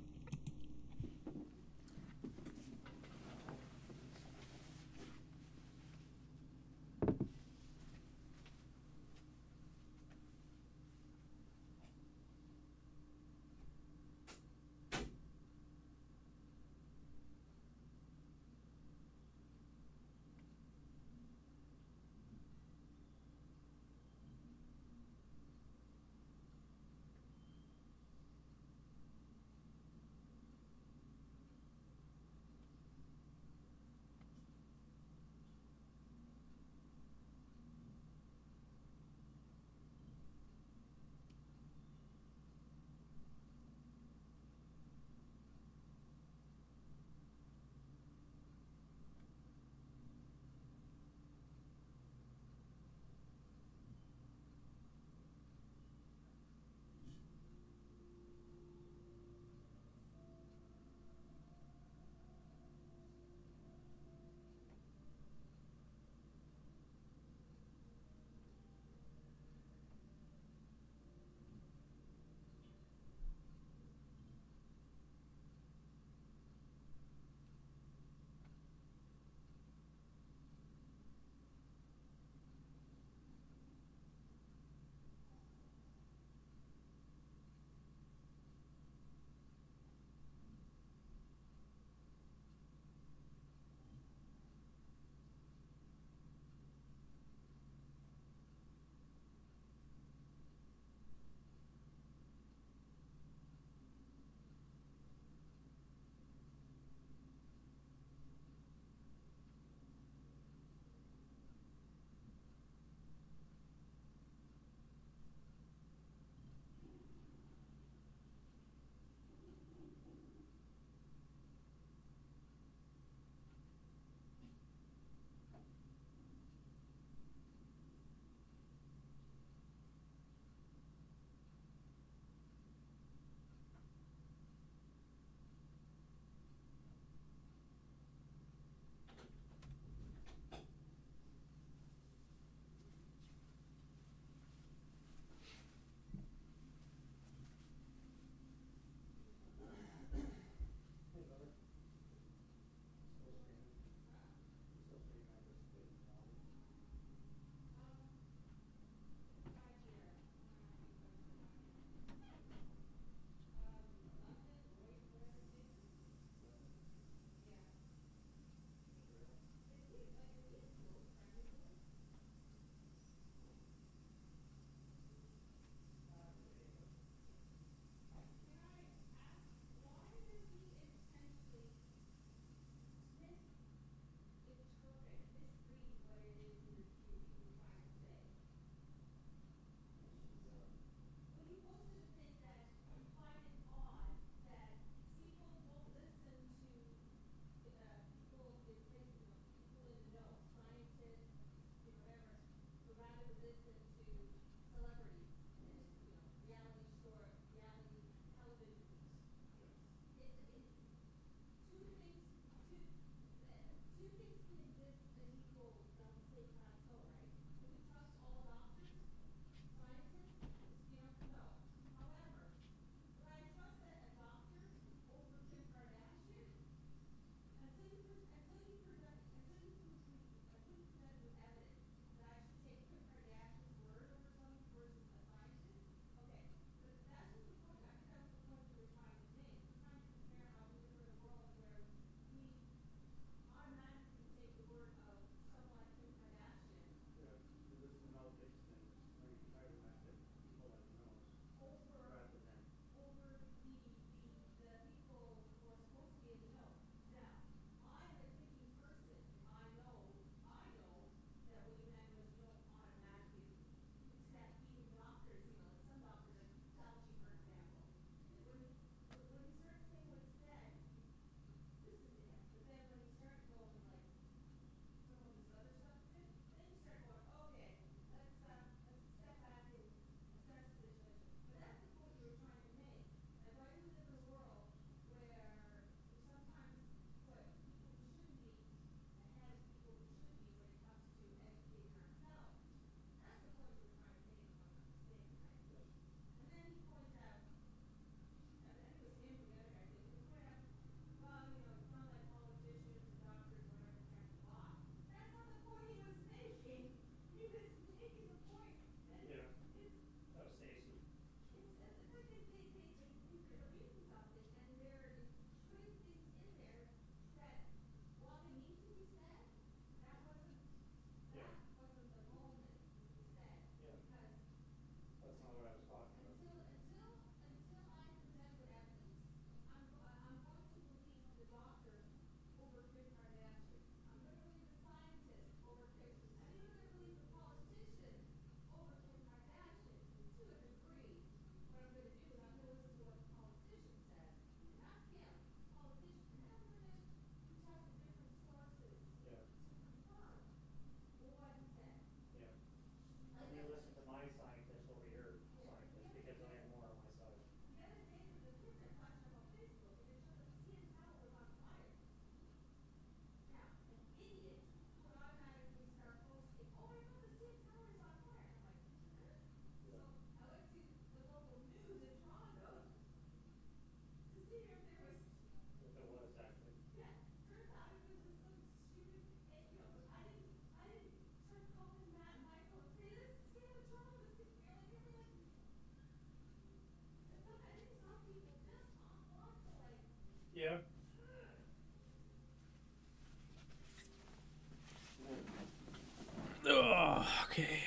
A: Okay.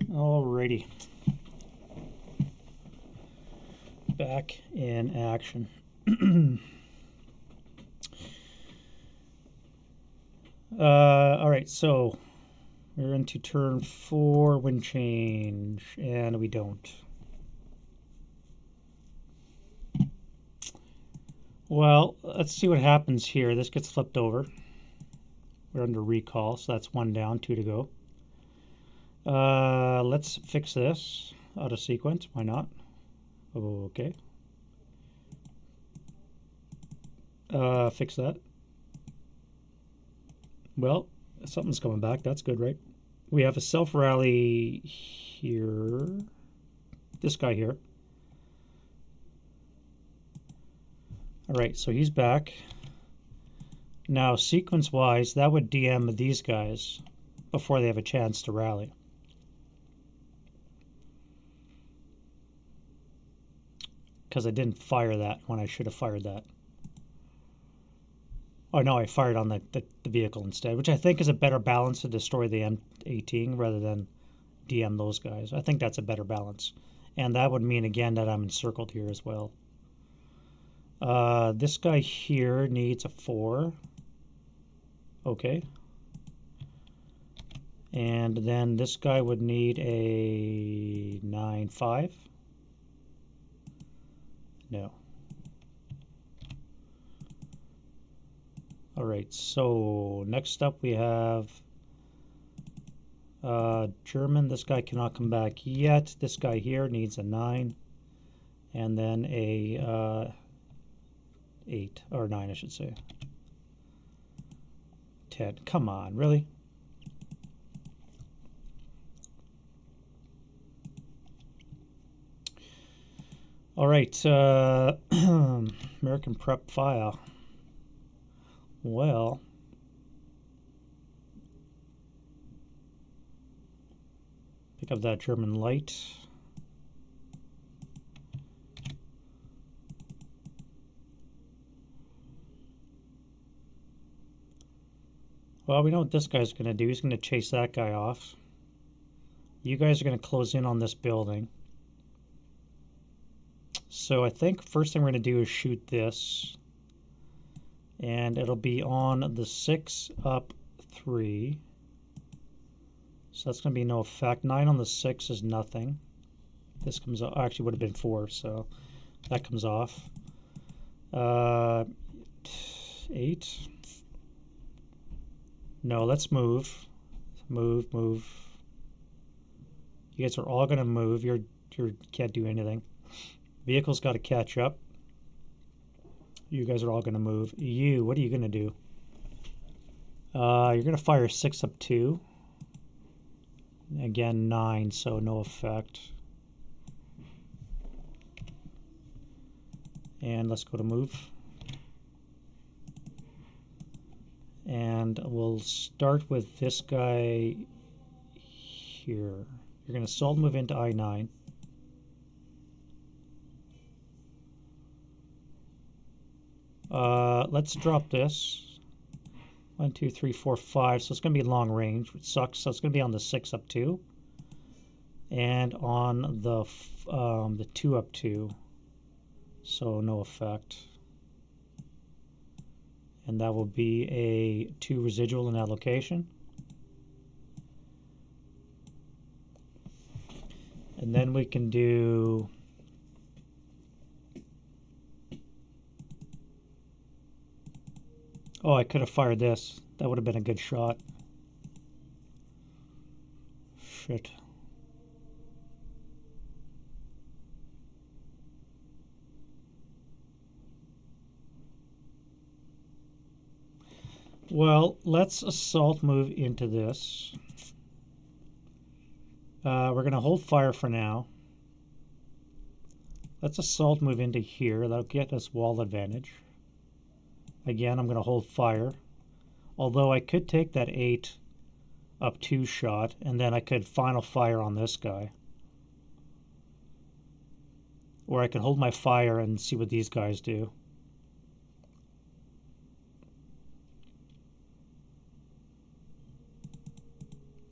A: Alrighty. Back in action. Alright, so we're into turn 4, wind change, and we don't. Well, let's see what happens here. This gets flipped over. We're under recall, so that's 1 down, 2 to go. Let's fix this out of sequence. Why not? Okay. Fix that. Well, something's coming back. That's good, right? We have a self-rally here. This guy here. All right, so he's back. Now, sequence-wise, that would DM these guys before they have a chance to rally. Because I didn't fire that when I should have fired that. Oh, no, I fired on the vehicle instead, which I think is a better balance to destroy the M18 rather than DM those guys. I think that's a better balance. And that would mean, again, that I'm encircled here as well. This guy here needs a 4. Okay. And then this guy would need a 9-5. No. All right, so next up we have German. This guy cannot come back yet. This guy here needs a 9. And then a 8, or 9, I should say. 10. Come on, really? All right, American prep file. Well, pick up that German light. Well, we know what this guy's going to do. He's going to chase that guy off. You guys are going to close in on this building. So I think first thing we're going to do is shoot this. And it'll be on the 6 up 3. So that's going to be no effect. 9 on the 6 is nothing. This comes off. Actually, would have been 4, so that comes off. 8. No, let's move. Move, move. You guys are all going to move. You can't do anything. Vehicle's got to catch up. You guys are all going to move. You, what are you going to do? You're going to fire 6 up 2. Again, 9, so no effect. And let's go to move. And we'll start with this guy here. You're going to assault move into I-9. Let's drop this. 1, 2, 3, 4, 5. So it's going to be long range, which sucks. So it's going to be on the 6 up 2. And on the 2 up 2. So no effect. And that will be a 2 residual in that location. And then we can do... Oh, I could have fired this. That would have been a good shot. Shit. Well, let's assault move into this. We're going to hold fire for now. Let's assault move into here. That'll get us wall advantage. Again, I'm going to hold fire. Although I could take that 8 up 2 shot, and then I could final fire on this guy. Or I could hold my fire and see what these guys do.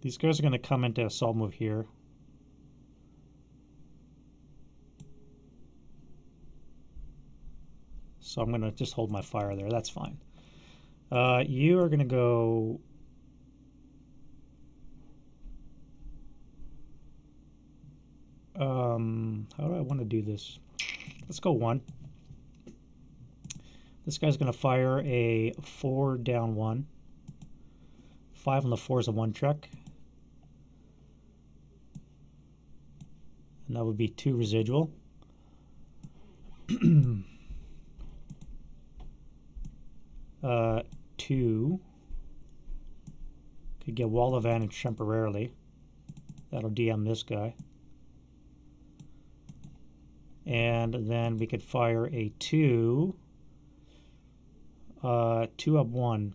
A: These guys are going to come into assault move here. So I'm going to just hold my fire there. That's fine. You are going to go... how do I want to do this? Let's go 1. This guy's going to fire a 4 down 1. 5 on the 4 is a 1 check. And that would be 2 residual. 2. Could get wall advantage temporarily. That'll DM this guy. And then we could fire a 2. 2 up 1.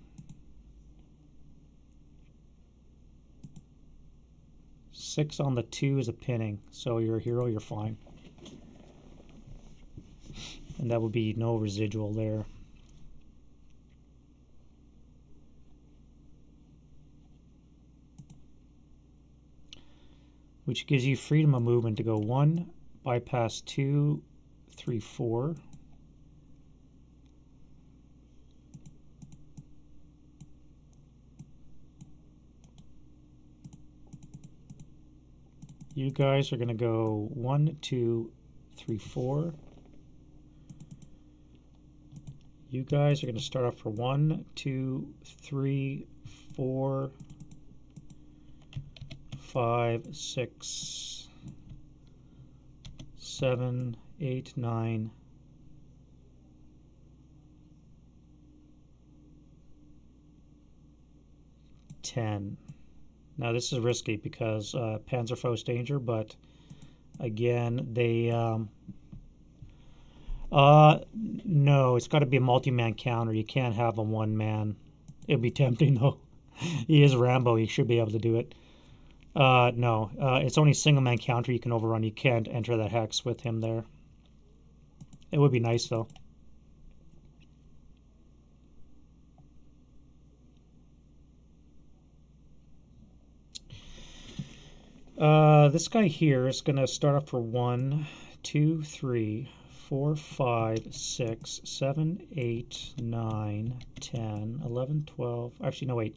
A: 6 on the 2 is a pinning. So you're a hero, you're fine. And that would be no residual there. Which gives you freedom of movement to go 1, bypass 2, 3, 4. You guys are going to go 1, 2, 3, 4. You guys are going to start off for 1, 2, 3, 4, 5, 6, 7, 8, 9, 10. Now this is risky because Panzerfaust danger, but again they no, it's got to be a multi-man counter. You can't have a one-man. It'd be tempting though. He is Rambo. He should be able to do it. No, it's only single-man counter you can overrun. You can't enter that hex with him there. It would be nice though. This guy here is going to start off for 1, 2, 3, 4, 5, 6, 7, 8, 9, 10, 11, 12. Actually, no, wait.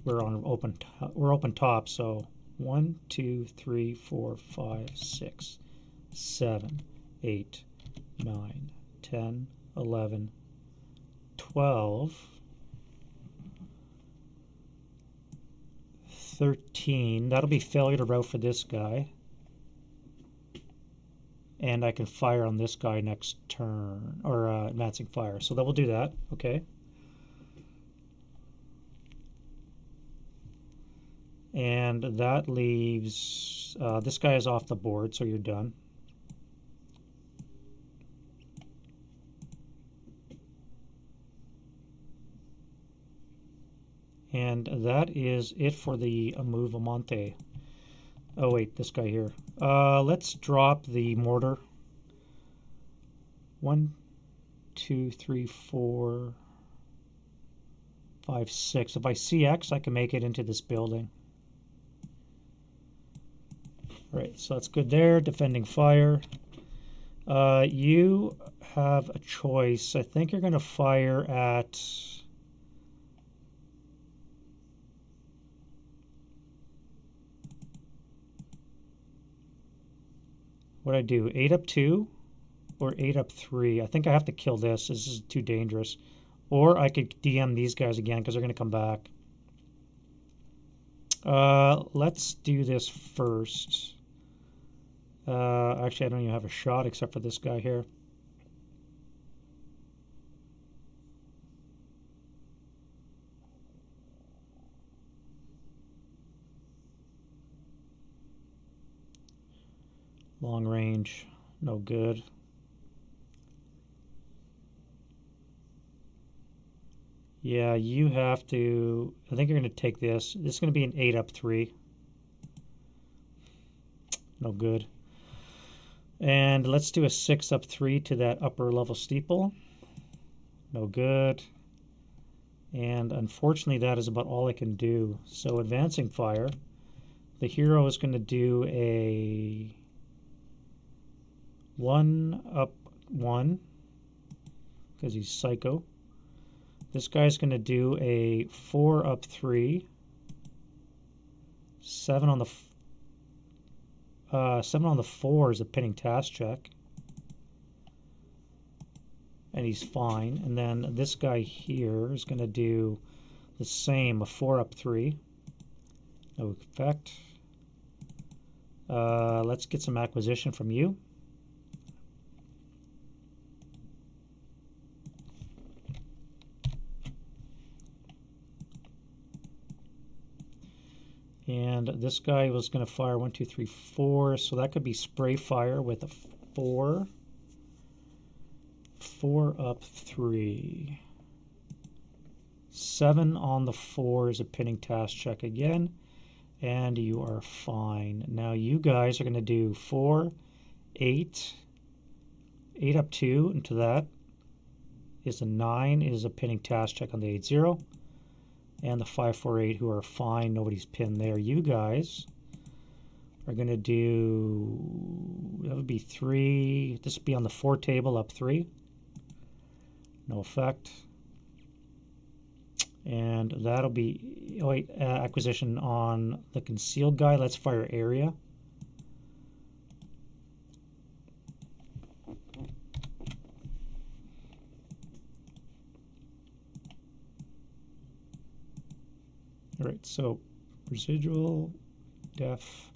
A: We're open top, so 1, 2, 3, 4, 5, 6, 7, 8, 9, 10, 11, 12. 13. That'll be failure to route for this guy. And I can fire on this guy next turn, or advancing fire. So that will do that. Okay. And that leaves, this guy is off the board, so you're done. And that is it for the move Amante. Oh wait, this guy here. Let's drop the mortar. 1, 2, 3, 4, 5, 6. If I see X, I can make it into this building. All right, so that's good there. Defending fire. You have a choice. I think you're going to fire at... What I do? 8 up 2 or 8 up 3? I think I have to kill this. This is too dangerous. Or I could DM these guys again because they're going to come back. Let's do this first. Actually, I don't even have a shot except for this guy here. Long range, no good. Yeah, you have to... I think you're going to take this. This is going to be an 8 up 3. No good. And let's do a 6 up 3 to that upper level steeple. No good. And unfortunately, that is about all I can do. So advancing fire, the hero is going to do a 1 up 1 because he's psycho. This guy's going to do a 4 up 3, 7 on the 4 is a pinning task check, and he's fine. And then this guy here is going to do the same, a 4 up 3, no effect. Let's get some acquisition from you. And this guy was going to fire 1, 2, 3, 4, so that could be spray fire with a 4. 4 up 3. 7 on the 4 is a pinning task check again, and you are fine. Now you guys are going to do 4, 8, 8 up 2, into that is a 9, is a pinning task check on the 8-0. And the 5, 4, 8 who are fine. Nobody's pinned there. You guys are going to do, that would be 3. This would be on the 4 table, up 3. No effect. And that'll be, oh wait, acquisition on the concealed guy. Let's fire area. All right, so residual, def,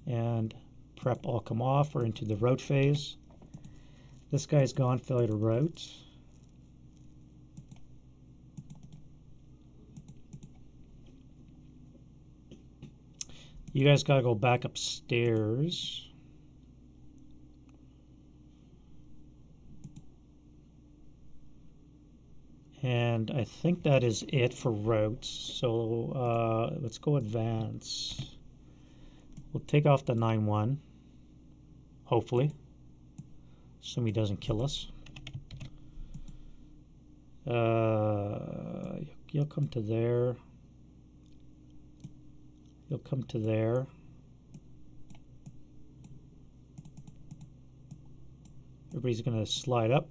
A: and prep all come off. We're into the route phase. This guy's gone, failure to route. You guys gotta go back upstairs. And I think that is it for routes. So let's go advance. We'll take off the 9-1, hopefully. Assume he doesn't kill us. You'll come to there. You'll come to there. Everybody's gonna slide up.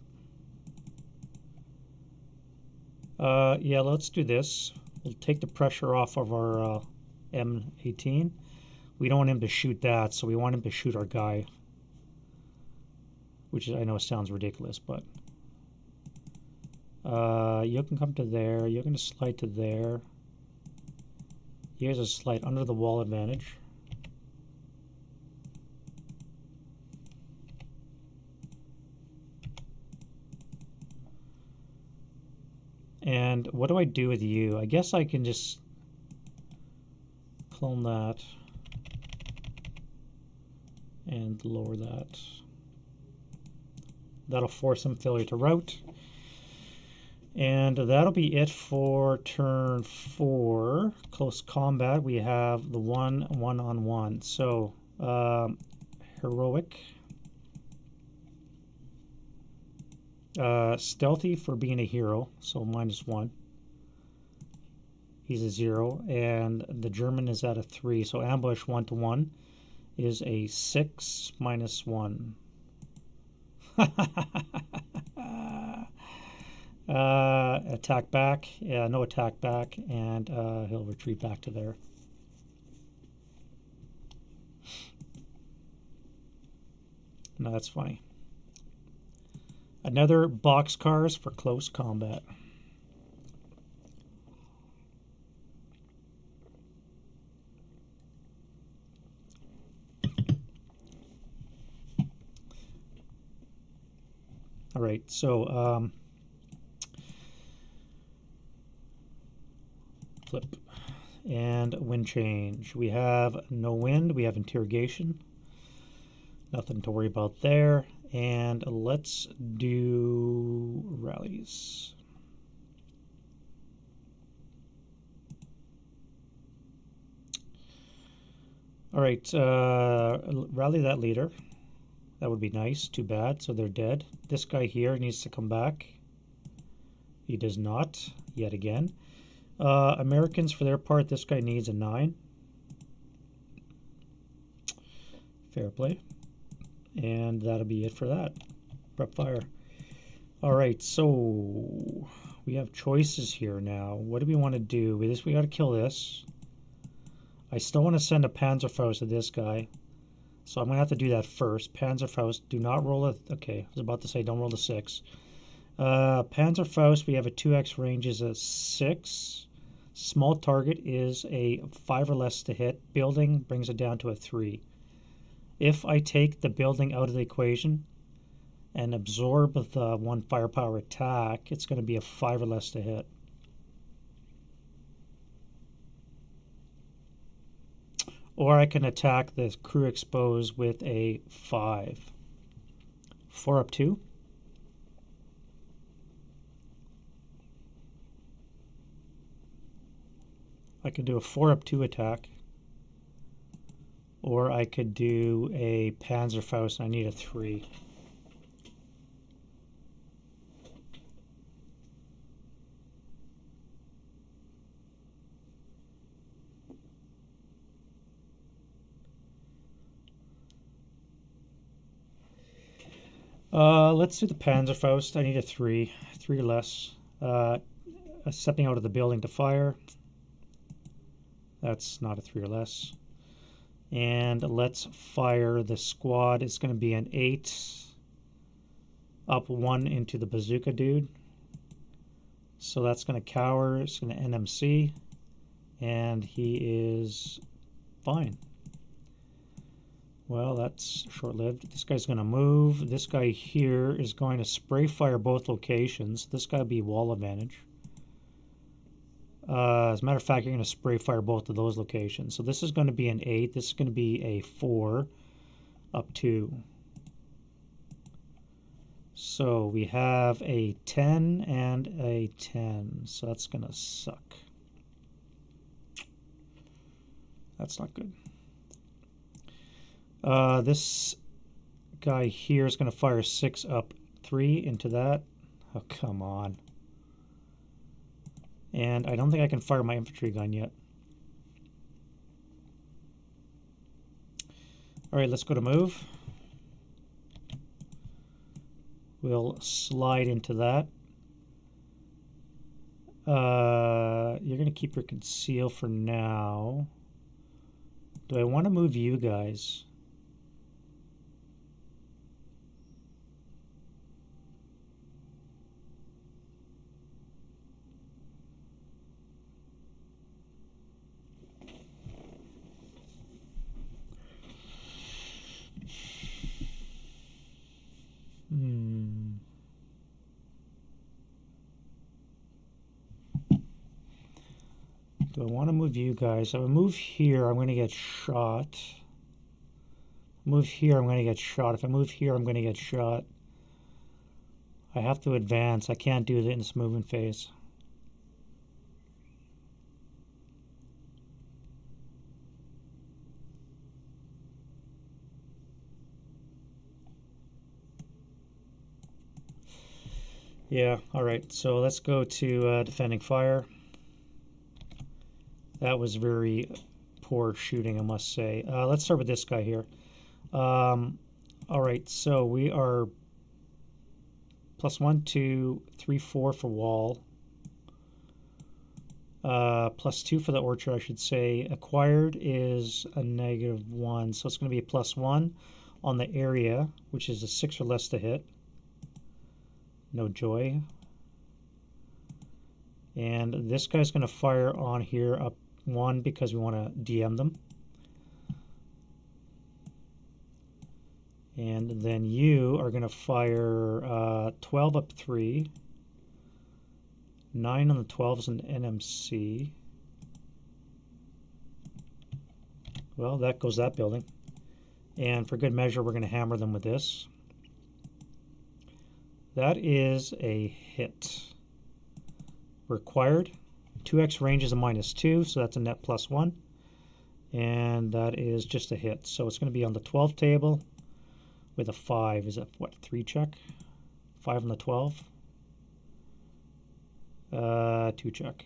A: Yeah, let's do this. We'll take the pressure off of our M18. We don't want him to shoot that, so we want him to shoot our guy. Which I know sounds ridiculous, but you can come to there. You're going to slide to there. Here's a slide under the wall advantage. And what do I do with you? I guess I can just clone that and lower that. That'll force some failure to route. And that'll be it for turn 4. Close combat, we have the 1-1-on-1. So, heroic. Stealthy for being a hero, so -1. He's a 0, and the German is at a 3, so ambush 1-1 is a 6 -1. Attack back, yeah, no attack back, and he'll retreat back to there. No, that's funny. Another boxcars for close combat. All right, so flip and wind change. We have no wind, we have interrogation. Nothing to worry about there. And let's do rallies. All right, rally that leader. That would be nice. Too bad. So they're dead. This guy here needs to come back. He does not, yet again. Americans, for their part, this guy needs a 9. Fair play. And that'll be it for that. Prep fire. All right, so we have choices here now. What do we want to do? We got to kill this. I still want to send a Panzerfaust to this guy. So I'm going to have to do that first. Panzerfaust, do not roll a... Okay, I was about to say don't roll a 6. Panzerfaust, we have a 2x range is a 6. Small target is a 5 or less to hit. Building brings it down to a 3. If I take the building out of the equation and absorb the 1 firepower attack, it's going to be a 5 or less to hit. Or I can attack the crew exposed with a 5. 4 up 2. I could do a 4 up 2 attack. Or I could do a Panzerfaust and I need a 3. Let's do the Panzerfaust. I need a 3. 3 or less. Stepping out of the building to fire. That's not a 3 or less. And let's fire the squad. It's going to be an 8. Up 1 into the bazooka dude. So that's going to cower. It's going to NMC. And he is fine. Well, that's short-lived. This guy's going to move. This guy here is going to spray fire both locations. This guy will be wall advantage. As a matter of fact, you're going to spray fire both of those locations. So this is going to be an 8. This is going to be a 4 up 2. So we have a 10 and a 10. So that's going to suck. That's not good. This guy here is going to fire 6 up 3 into that. Oh, come on. And I don't think I can fire my infantry gun yet. All right, let's go to move. We'll slide into that. You're going to keep your conceal for now. Do I want to move you guys? Do I want to move you guys? If I move here, I'm going to get shot. Move here, I'm going to get shot. If I move here, I'm going to get shot. I have to advance. I can't do it in this movement phase. Yeah, all right. So let's go to defending fire. That was very poor shooting, I must say. Let's start with this guy here. All right, so we are +1, 2, 3, 4 for wall. +2 for the orchard, I should say. Acquired is a -1, so it's going to be a +1 on the area, which is a 6 or less to hit. No joy. And this guy's going to fire on here up 1 because we want to DM them. And then you are going to fire 12 up 3. 9 on the 12 is an NMC. Well, that goes that building. And for good measure, we're going to hammer them with this. That is a hit. Required. 2x range is a -2, so that's a net +1. And that is just a hit. So it's going to be on the 12 table with a 5. Is it, what, 3 check? 5 on the 12. 2 check.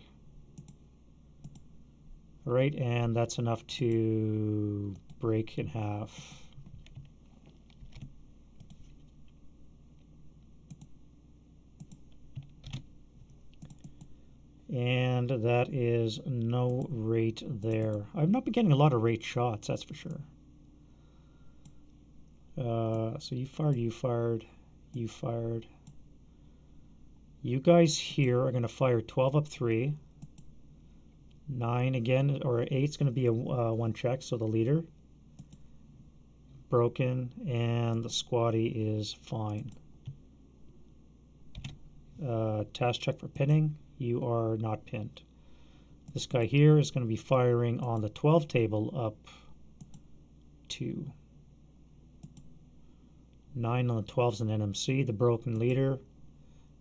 A: All right, and that's enough to break in half. And that is no rate there. I've not been getting a lot of rate shots, that's for sure. So you fired, you fired, you fired. You guys here are going to fire 12 up 3. 9 again, or 8's going to be a 1 check, so the leader. Broken, and the squatty is fine. Task check for pinning. You are not pinned. This guy here is going to be firing on the 12 table up 2. 9 on the 12 is an NMC, the broken leader,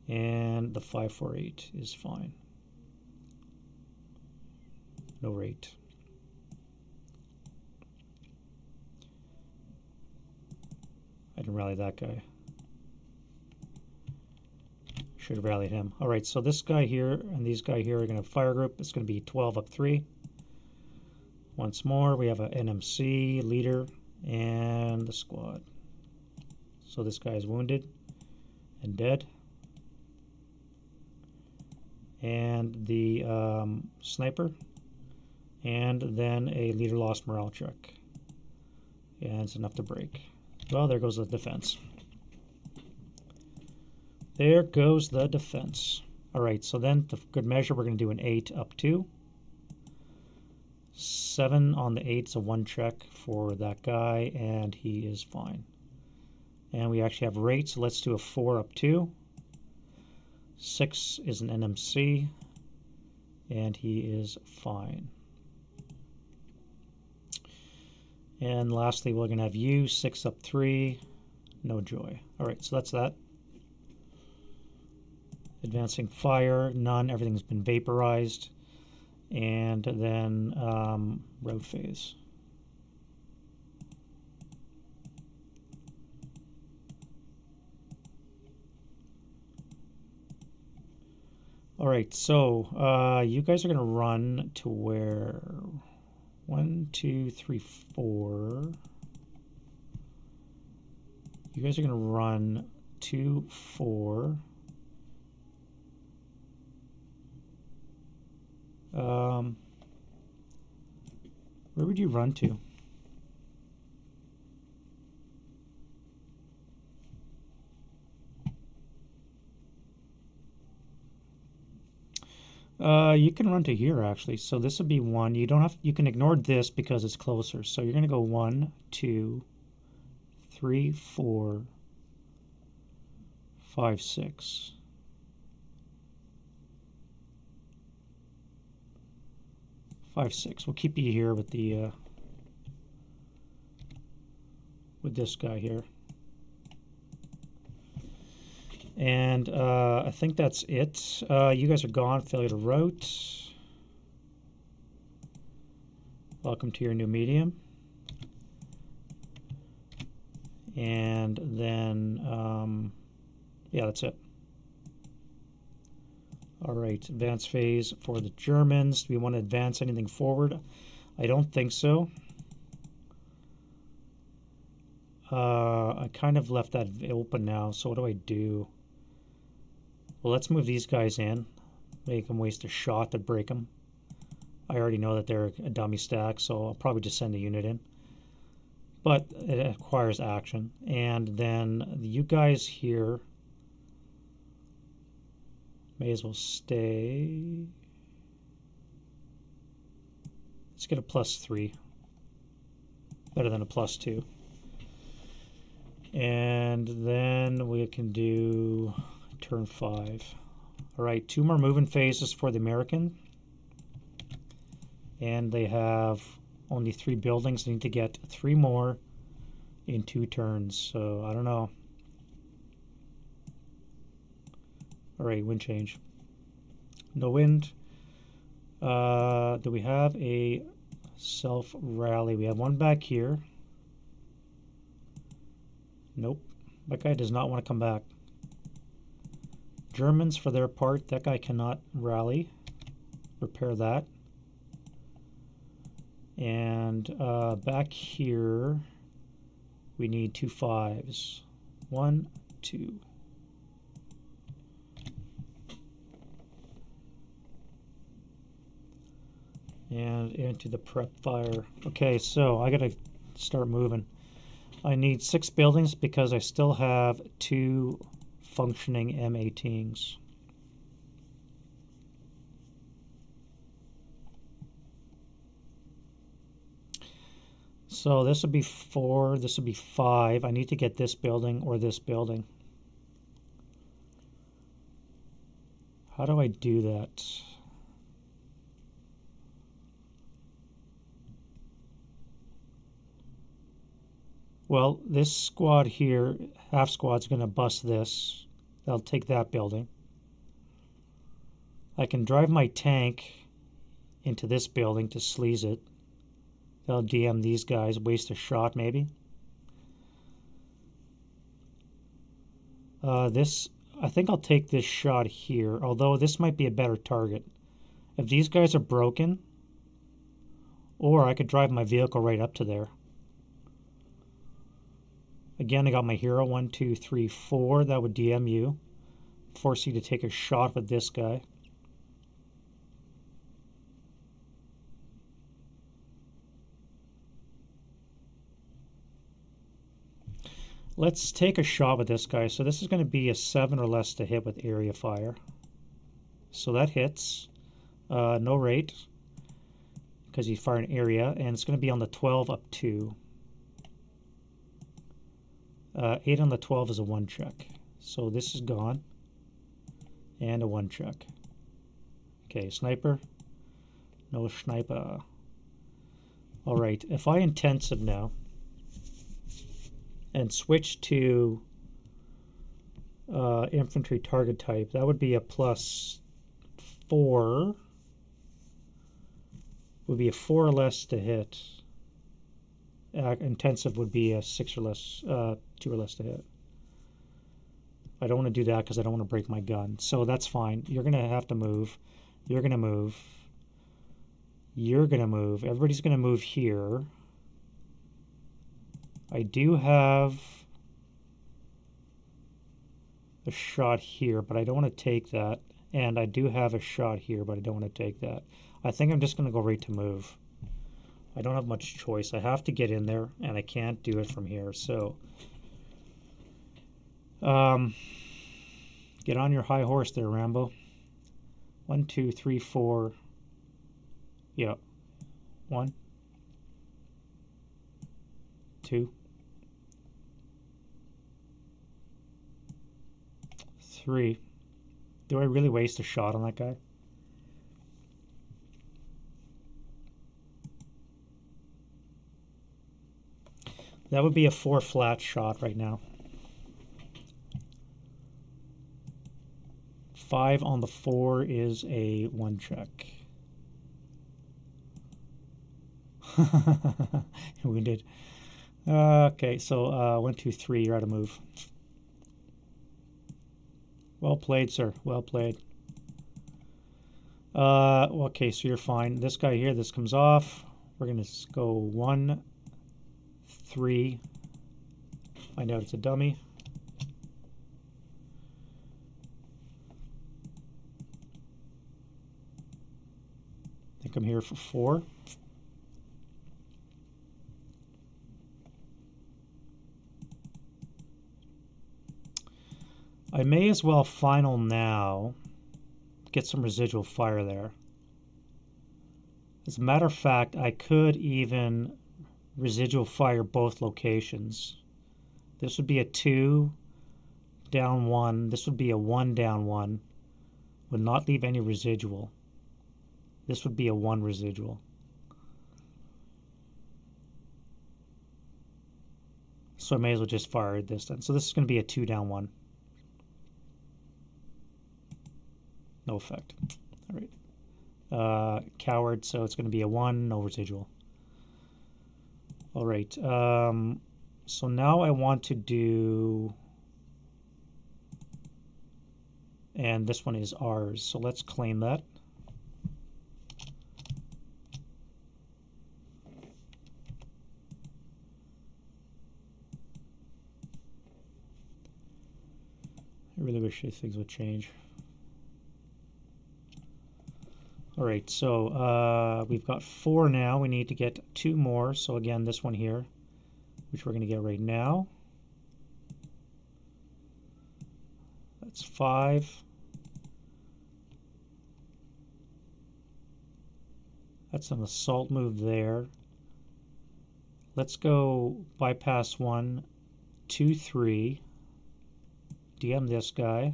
A: and the 548 is fine. No rate. I didn't rally that guy. Should have rallied him. All right, so this guy here and these guy here are going to fire group. It's going to be 12 up 3. Once more, we have an NMC, leader, and the squad. So this guy is wounded and dead. And the sniper. And then a leader lost morale check. And it's enough to break. Well, there goes the defense. There goes the defense. All right, so then the good measure, we're going to do an 8 up 2. 7 on the 8 is a 1 check for that guy, and he is fine. And we actually have rates, so let's do a 4 up 2. 6 is an NMC, and he is fine. And lastly, we're going to have you, 6 up 3, no joy. All right, so that's that. Advancing fire, none, everything's been vaporized. And then road phase. All right, so you guys are going to run to where? 1, 2, 3, 4. You guys are going to run 2, 4. Where would you run to? You can run to here actually. So this would be 1. You don't have. You can ignore this because it's closer. So you're going to go 1, 2, 3, 4, 5, 6. We'll keep you here with the with this guy here, and I think that's it. You guys are gone. Failure to route. Welcome to your new medium, and then yeah, that's it. All right, advance phase for the Germans. Do we want to advance anything forward? I don't think so. I kind of left that open now, so what do I do? Well, let's move these guys in. Make them waste a shot to break them. I already know that they're a dummy stack, so I'll probably just send a unit in. But it requires action. And then you guys here may as well stay. Let's get a +3. Better than a +2. And then we can do turn 5. All right, 2 more movement phases for the American. And they have only 3 buildings. They need to get 3 more in 2 turns. So I don't know. All right, wind change. No wind. Do we have a self-rally? We have 1 back here. Nope. That guy does not want to come back. Germans, for their part, that guy cannot rally. Repair that. And back here, we need 2 5s. 1, 2. And into the prep fire. Okay, so I gotta start moving. I need 6 buildings because I still have 2 functioning M18s. So this would be 4, this would be 5. I need to get this building or this building. How do I do that? Well, this squad here, half squad's going to bust this. They'll take that building. I can drive my tank into this building to sleaze it. They'll DM these guys, waste a shot maybe. I think I'll take this shot here, although this might be a better target. If these guys are broken, or I could drive my vehicle right up to there. Again, I got my hero, 1, 2, 3, 4. That would DM you. Force you to take a shot with this guy. Let's take a shot with this guy. So this is going to be a 7 or less to hit with area fire. So that hits. No rate, because you fire an area, and it's going to be on the 12 up 2. 8 on the 12 is a 1 check. So this is gone. And a 1 check. Okay, sniper. No sniper. Alright, if I intensive now and switch to infantry target type, that would be a +4. Would be a 4 or less to hit. Intensive would be a 6 or less, 2 or less to hit. I don't want to do that because I don't want to break my gun. So that's fine. You're going to have to move. You're going to move. You're going to move. Everybody's going to move here. I do have a shot here, but I don't want to take that. And I do have a shot here, but I don't want to take that. I think I'm just going to go right to move. I don't have much choice. I have to get in there, and I can't do it from here. So, get on your high horse there, Rambo. 1, 2, 3, 4. Yeah. 1, 2, 3. Do I really waste a shot on that guy? That would be a 4 flat shot right now. 5 on the 4 is a 1 check. Wounded. Okay, so 1, 2, 3, you're out of move. Well played, sir. Well played. Okay, so you're fine. This guy here, this comes off. We're going to go 1, 3. Find out it's a dummy. I think I'm here for 4. I may as well final now. Get some residual fire there. As a matter of fact, I could even residual fire both locations. This would be a 2 down 1. This would be a 1 down 1. Would not leave any residual. This would be a 1 residual. So I may as well just fire at this then. So this is going to be a 2 down 1. No effect. All right. Coward, so it's going to be a 1, no residual. All right. So now I want to do And this one is ours. So let's claim that. I really wish these things would change. All right, so we've got 4 now. We need to get 2 more. So again, this one here, which we're going to get right now. That's 5. That's an assault move there. Let's go bypass 1, 2, 3. DM this guy.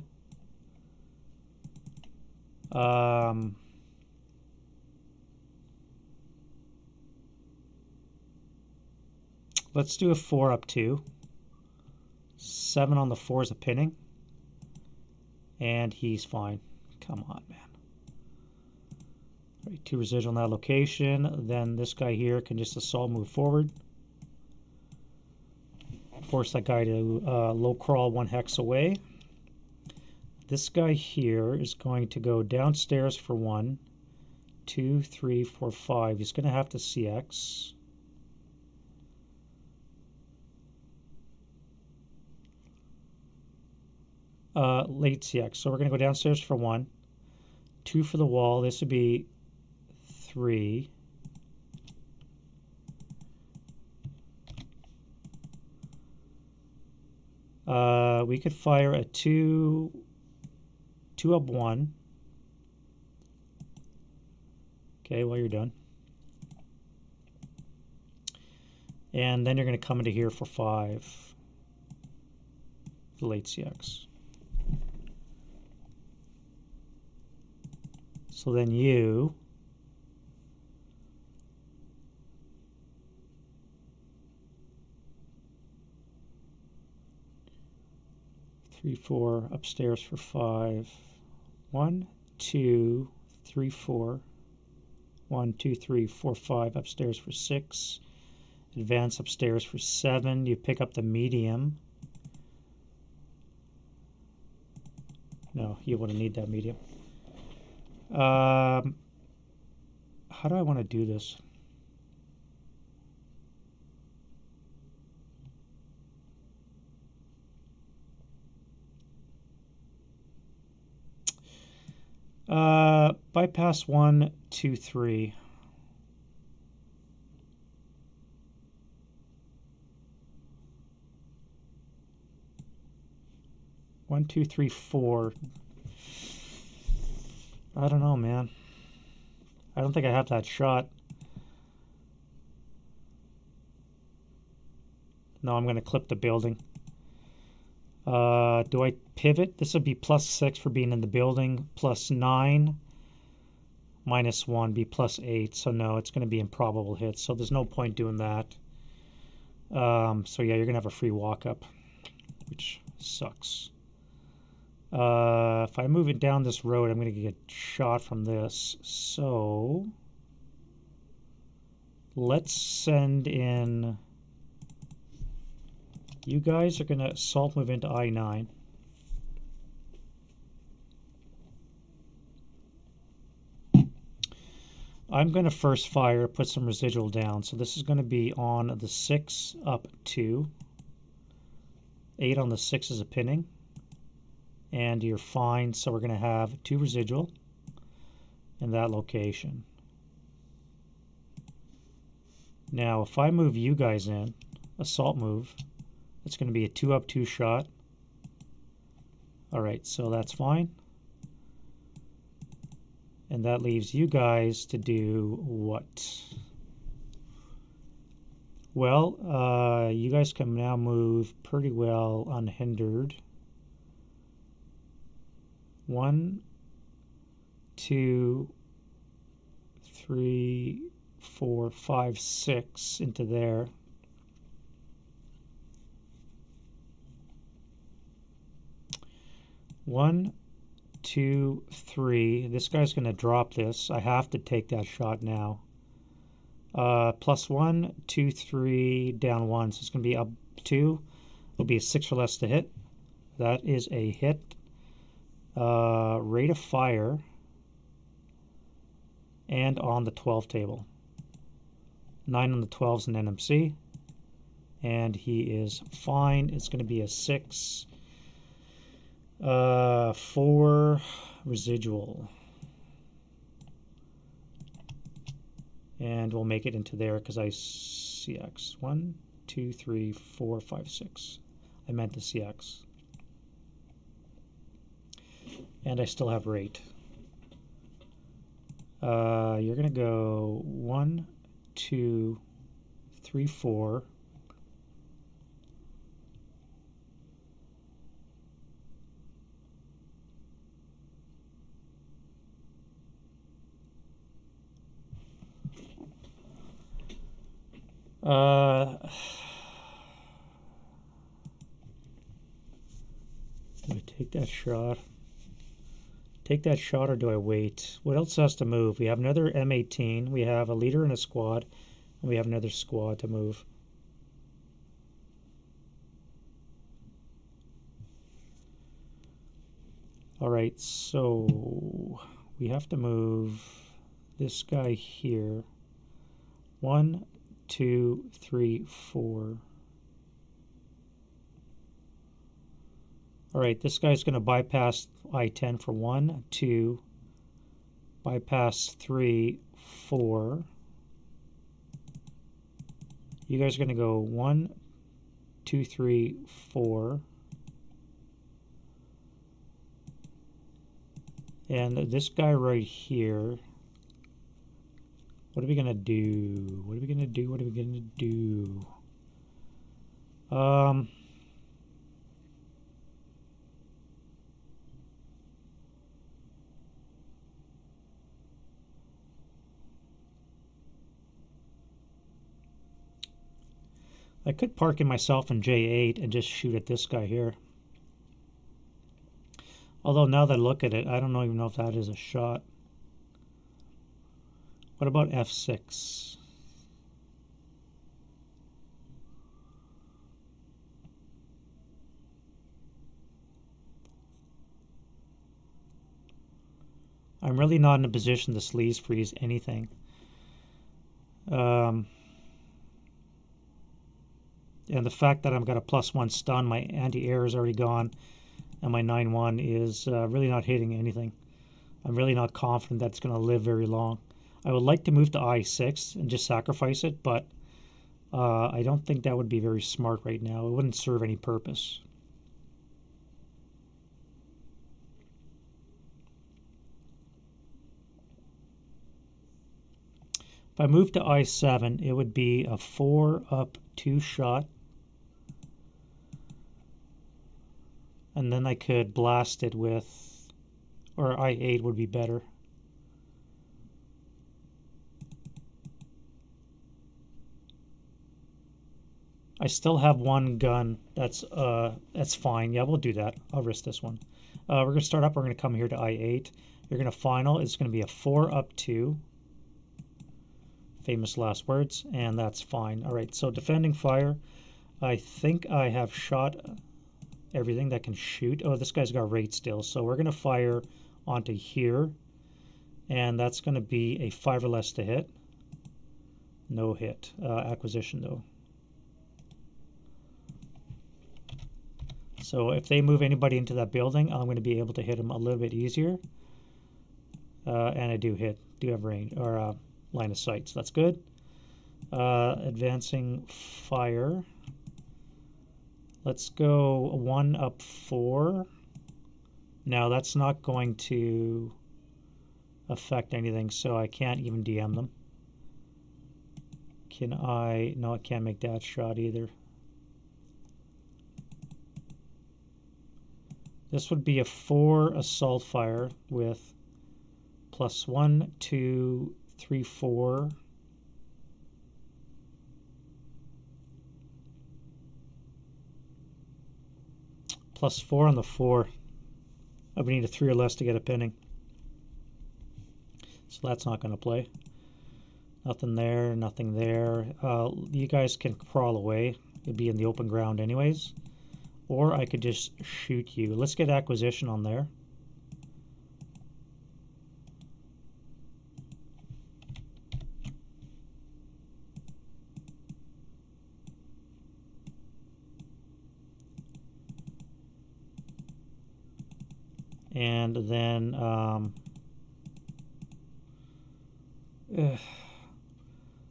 A: Let's do a 4 up 2. 7 on the 4 is a pinning. And he's fine. Come on, man. Right, 2 residual in that location. Then this guy here can just assault move forward. Force that guy to low crawl 1 hex away. This guy here is going to go downstairs for 1, 2, 3, 4, 5. He's going to have to CX. Late CX. So we're going to go downstairs for 1, 2 for the wall. This would be 3. We could fire a 2 up 1. Okay, well, you're done. And then you're going to come into here for 5. The late CX. So then you 3, 4 upstairs for 5. 1, 2, 3, 4. 1, 2, 3, 4, 5 upstairs for 6. Advance upstairs for 7. You pick up the medium. No, you wouldn't need that medium. How do I want to do this? Bypass 1, 2, 3. One, two, three, 4. I don't know, man. I don't think I have that shot. No, I'm going to clip the building. Do I pivot? This would be +6 for being in the building, +9, -1, be +8. So no, it's going to be improbable hits. So there's no point doing that. So yeah, you're going to have a free walk up, which sucks. If I move it down this road, I'm going to get shot from this. So let's send in. You guys are going to assault move into I-9. I'm going to first fire, put some residual down. So this is going to be on the 6 up 2. 8 on the 6 is a pinning. And you're fine. So we're going to have 2 residual in that location. Now, if I move you guys in, assault move, it's going to be a 2 up 2 shot. All right, so that's fine. And that leaves you guys to do what? Well, you guys can now move pretty well unhindered. 1, 2, 3, 4, 5, 6 into there. One, 2, 3. This guy's going to drop this. I have to take that shot now. +1, 2, 3, down 1. So it's going to be up 2. It'll be a 6 or less to hit. That is a hit. Rate of fire, and on the 12 table. 9 on the 12 is an NMC, and he is fine. It's going to be a 6, 4 residual. And we'll make it into there because I CX. 1, 2, 3, 4, 5, 6. I meant the CX. And I still have rate. You're going to go 1, 2, 3, 4. Do I take that shot? Take that shot or do I wait? What else has to move? We have another M18. We have a leader in a squad. And we have another squad to move. Alright, so we have to move this guy here. 1, 2, 3, 4. Alright, this guy's going to bypass I-10 for 1, 2, bypass 3, 4. You guys are going to go 1, 2, 3, 4. And this guy right here, what are we going to do? What are we going to do? What are we going to do? I could park in myself in J8 and just shoot at this guy here. Although now that I look at it, I don't even know if that is a shot. What about F6? I'm really not in a position to sleaze freeze anything. And the fact that I've got a +1 stun, my anti-air is already gone, and my 9-1 is really not hitting anything. I'm really not confident that it's going to live very long. I would like to move to I6 and just sacrifice it, but I don't think that would be very smart right now. It wouldn't serve any purpose. If I move to I7, it would be a 4 up 2 shot. And then I could blast it with, or I8 would be better. I still have one gun. That's fine. Yeah, we'll do that. I'll risk this one. We're going to start up. We're going to come here to I8. You're going to final. It's going to be a 4 up 2. Famous last words, and that's fine. All right, so defending fire. I think I have shot everything that can shoot. Oh, this guy's got rate still, so we're going to fire onto here, and that's going to be a 5 or less to hit. No hit. Acquisition, though. So if they move anybody into that building, I'm going to be able to hit them a little bit easier. And I do have range, or line of sight, so that's good. Advancing fire. Let's go 1 up 4. Now that's not going to affect anything, so I can't even DM them. Can I? No, I can't make that shot either. This would be a 4 assault fire with +1, 2, 3, 4. +4 on the 4. I would need a 3 or less to get a pinning. So that's not going to play. Nothing there, nothing there. You guys can crawl away. It'd be in the open ground anyways. Or I could just shoot you. Let's get acquisition on there. And then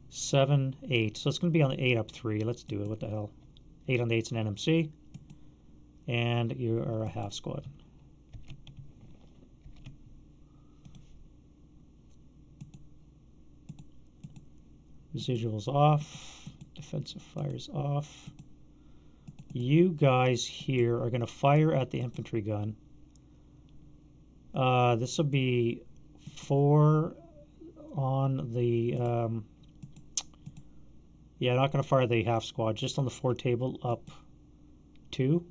A: 7, 8. So it's going to be on the 8 up 3. Let's do it. What the hell? 8 on the 8's an NMC. And you are a half squad. Residuals off. Defensive fires off. You guys here are going to fire at the infantry gun. This will be 4 on the... yeah, not going to fire the half squad, just on the 4 table up 2.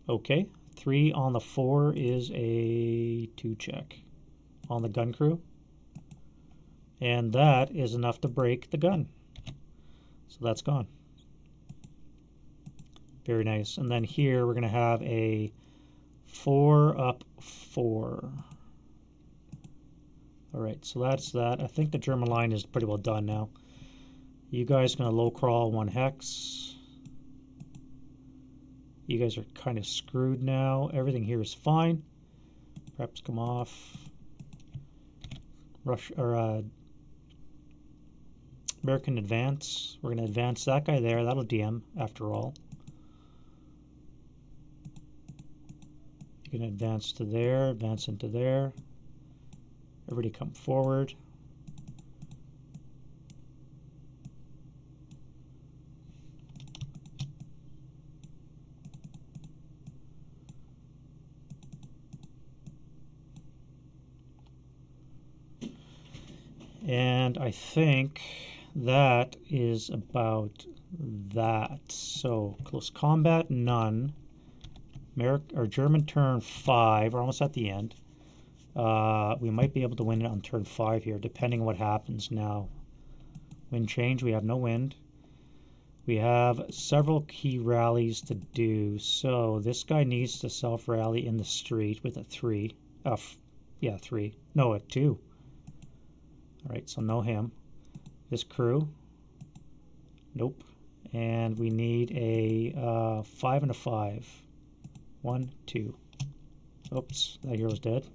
A: Okay, 3 on the 4 is a 2 check on the gun crew. And that is enough to break the gun. So that's gone. Very nice. And then here we're going to have a 4 up 4. All right, so that's that. I think the German line is pretty well done now. You guys are going to low crawl 1 hex. You guys are kind of screwed now. Everything here is fine. Preps come off. Rush or American advance. We're going to advance that guy there. That'll DM after all. You can advance to there, advance into there. Everybody come forward. And I think that is about that. So close combat, none. German turn 5. We're almost at the end. We might be able to win it on turn 5 here, depending on what happens now. Wind change, we have no wind. We have several key rallies to do. So this guy needs to self-rally in the street with a 3. Yeah, 3. No, a 2. All right, so no him. This crew. Nope. And we need a 5 and a 5. 1, 2. Oops, that hero's dead.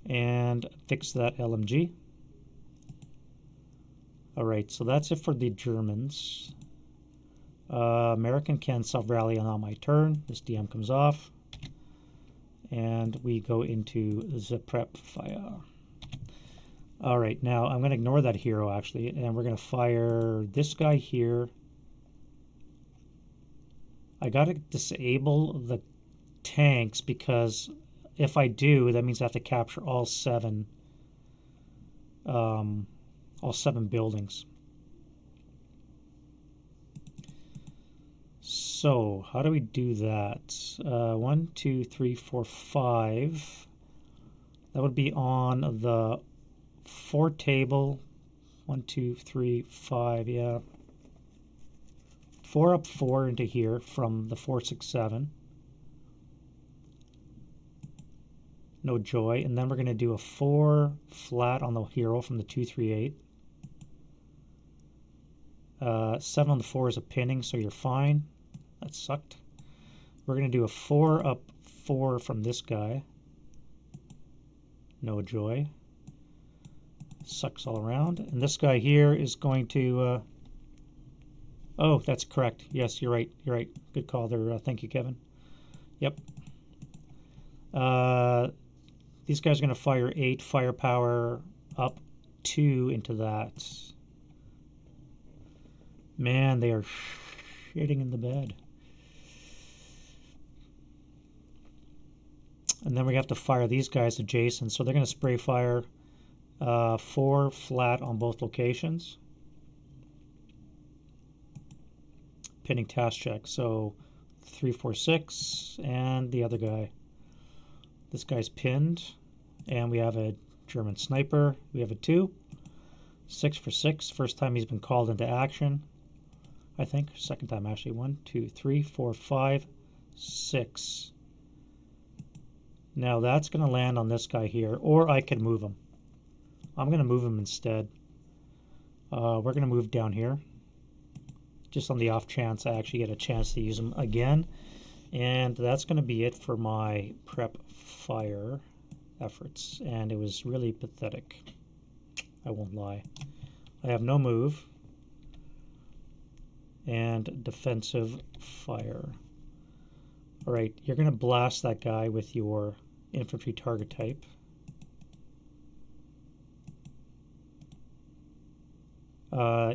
A: And fix that LMG. All right, so that's it for the Germans. American can self-rally on my turn. This DM comes off. And we go into the prep fire. All right, now I'm going to ignore that hero, actually, and we're going to fire this guy here. I got to disable the tanks because if I do, that means I have to capture all 7 buildings. So how do we do that? 1, 2, 3, 4, 5. That would be on the 4 table. 1, 2, 3, 5. Yeah. 4 up 4 into here from the 4, 6, 7. No joy. And then we're going to do a 4 flat on the hero from the 2, 3, 8. 7 on the 4 is a pinning, so you're fine. That sucked. We're going to do a 4 up 4 from this guy. No joy. Sucks all around. And this guy here is going to... oh, that's correct. Yes, you're right. You're right. Good call there. Thank you, Kevin. Yep. These guys are going to fire 8 firepower up 2 into that. Man, they are shitting in the bed. And then we have to fire these guys adjacent. So they're going to spray fire 4 flat on both locations. Pinning task check. So 3, 4, 6, and the other guy. This guy's pinned, and we have a German sniper. We have a 2. 6 for 6. First time he's been called into action, I think. Second time, actually. 1, 2, 3, 4, 5, 6. Now that's going to land on this guy here, or I can move him. I'm going to move him instead. We're going to move down here. just on the off chance I actually get a chance to use them again. And that's going to be it for my prep fire efforts. And it was really pathetic. I won't lie. I have no move and defensive fire. All right, you're going to blast that guy with your infantry target type.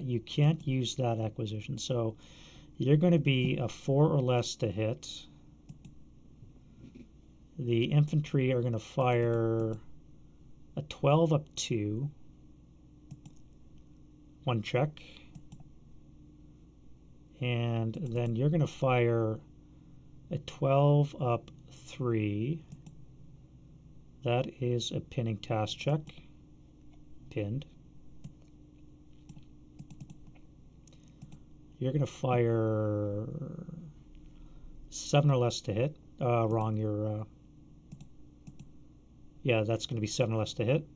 A: You can't use that acquisition, so you're going to be a 4 or less to hit. The infantry are going to fire a 12 up 2, 1 check, and then you're going to fire a 12 up 3. That is a pinning task check. Pinned. You're going to fire 7 or less to hit. Wrong, you're... yeah, that's going to be 7 or less to hit.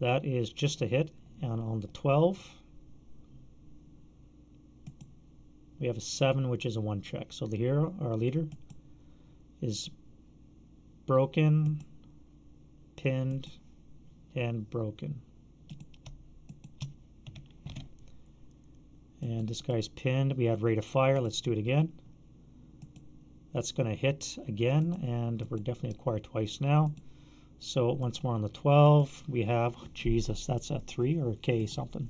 A: That is just a hit. And on the 12, we have a 7, which is a 1 check. So the hero, our leader, is broken, pinned, and broken. And this guy's pinned. We have rate of fire. Let's do it again. That's going to hit again, and we're definitely acquired twice now. So once more on the 12, we have, Jesus, that's a 3 or a K something.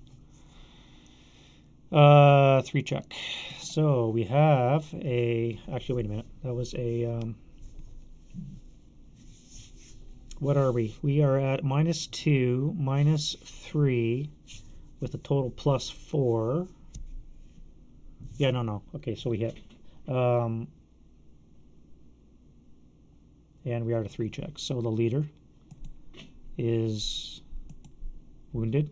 A: 3 check. So we have a, actually, wait a minute. That was a, what are we? We are at -2, -3, with a total +4. Yeah, no. Okay, so we hit. And we are at a 3 check. So the leader is wounded.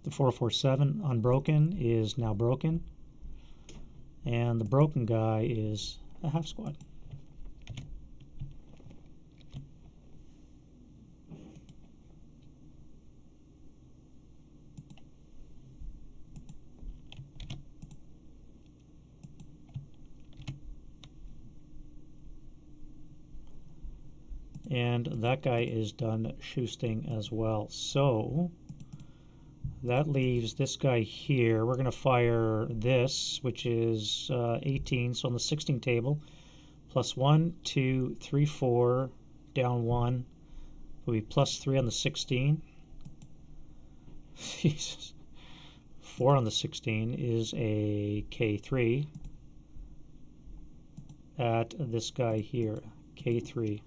A: The 447 unbroken is now broken. And the broken guy is a half squad. And that guy is done shoosting as well. So that leaves this guy here. We're going to fire this, which is 18. So on the 16 table, +1, 2, 3, 4, down 1. Will be +3 on the 16. Jesus. 4 on the 16 is a K3 at this guy here, K3.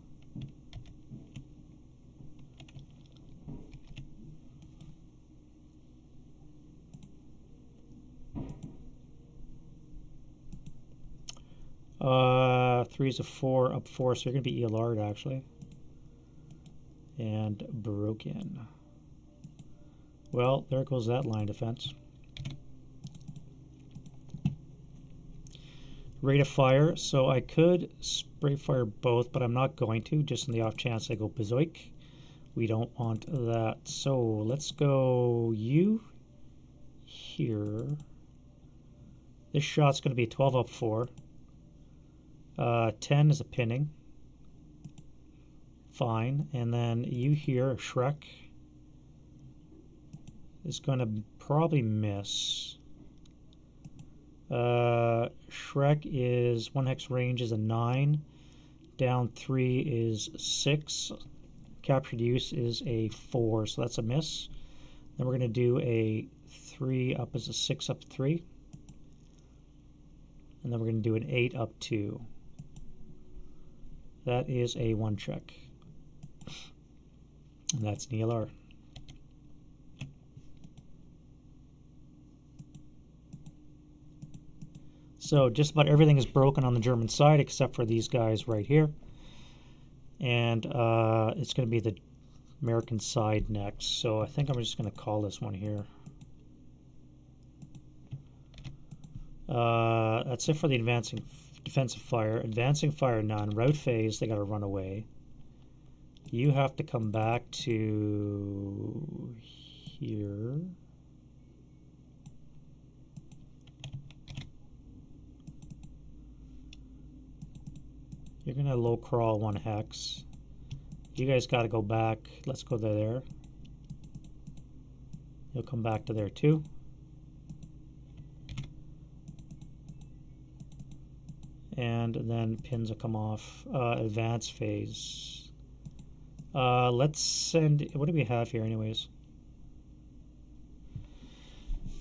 A: Three is a 4 up 4, so you're going to be ELR'd actually. And broken. Well, there goes that line defense. Rate of fire, so I could spray fire both, but I'm not going to, just in the off chance I go Bazoik. We don't want that. So let's go you here. This shot's going to be 12 up 4. 10 is a pinning. Fine. And then you here, Shrek, is going to probably miss. Shrek is 1 hex range is a 9. Down 3 is 6. Captured use is a 4, so that's a miss. Then we're going to do a 3 up as a 6 up 3. And then we're going to do an 8 up 2. That is a 1 check. And that's an ELR. So just about everything is broken on the German side except for these guys right here. And it's going to be the American side next. So I think I'm just going to call this one here. That's it for the advancing defensive fire. Advancing fire, none. Route phase, they got to run away. You have to come back to here. You're going to low crawl 1 hex. You guys got to go back. Let's go to there. You'll come back to there too. And then pins will come off. Advance phase. Let's send... What do we have here anyways?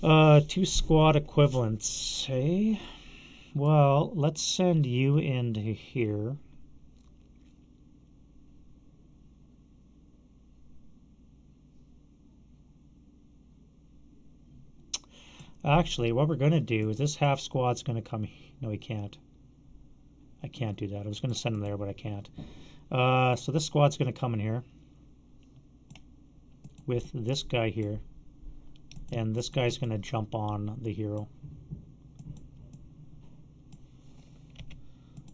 A: 2 squad equivalents. Hey? Well, let's send you into here. Actually, what we're going to do is this half squad's going to come... No, we can't. I can't do that. I was going to send them there, but I can't. So this squad's going to come in here with this guy here. And this guy's going to jump on the hero.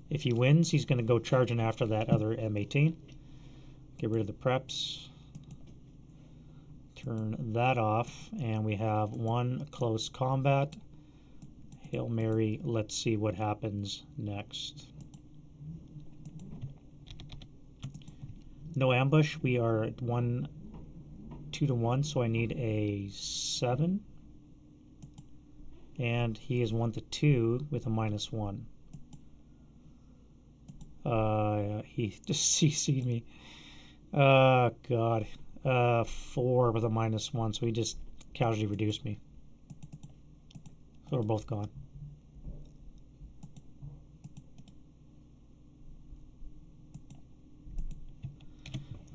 A: If he wins, he's going to go charging after that other M18. Get rid of the preps. Turn that off. And we have 1 close combat. Hail Mary. Let's see what happens next. No ambush. We are at 2-1, so I need a 7. And he is 1-2 with a -1. He just CC'd me. God. 4 with a -1, so he just casually reduced me. So we're both gone.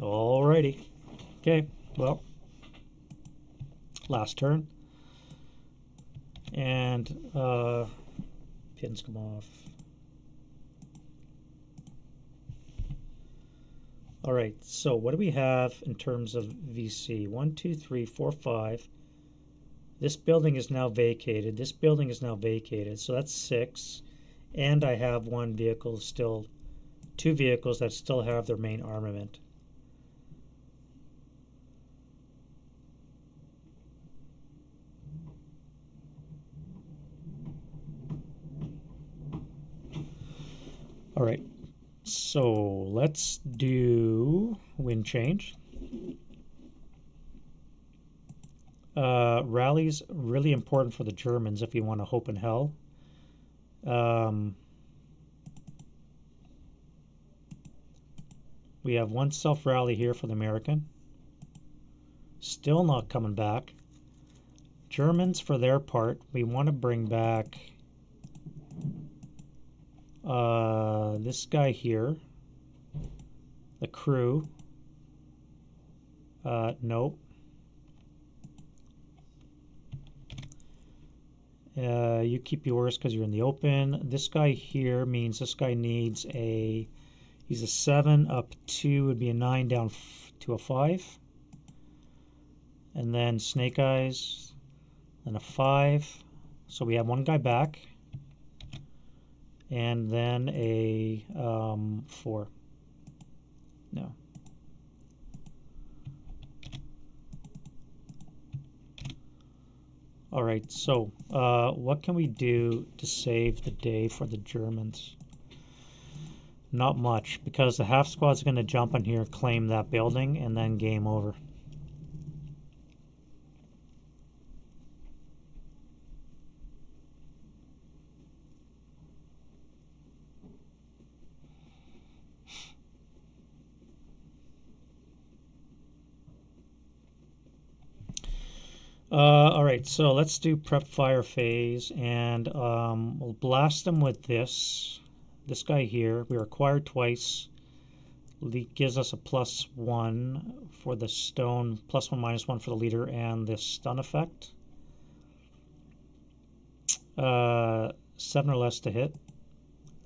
A: Alrighty. Okay, well, last turn. And pins come off. Alright, so what do we have in terms of VC? 1, 2, 3, 4, 5. This building is now vacated. This building is now vacated. So that's 6. And I have 1 vehicle still, 2 vehicles that still have their main armament. All right, so let's do wind change. Rally's really important for the Germans if you want to hope in hell. We have 1 self-rally here for the American. Still not coming back. Germans, for their part, we want to bring back this guy here. The crew. Nope. You keep yours because you're in the open. This guy here means this guy needs a... He's a 7 up 2 would be a 9 down to a 5. And then Snake Eyes. And a 5. So we have 1 guy back. And then a 4. No. All right, so what can we do to save the day for the Germans? Not much, because the half squad's going to jump in here, claim that building, and then game over. All right, so let's do prep fire phase, and we'll blast them with this guy here. We are acquired twice. Gives us a +1 for the stone, +1 -1 for the leader, and this stun effect. 7 or less to hit.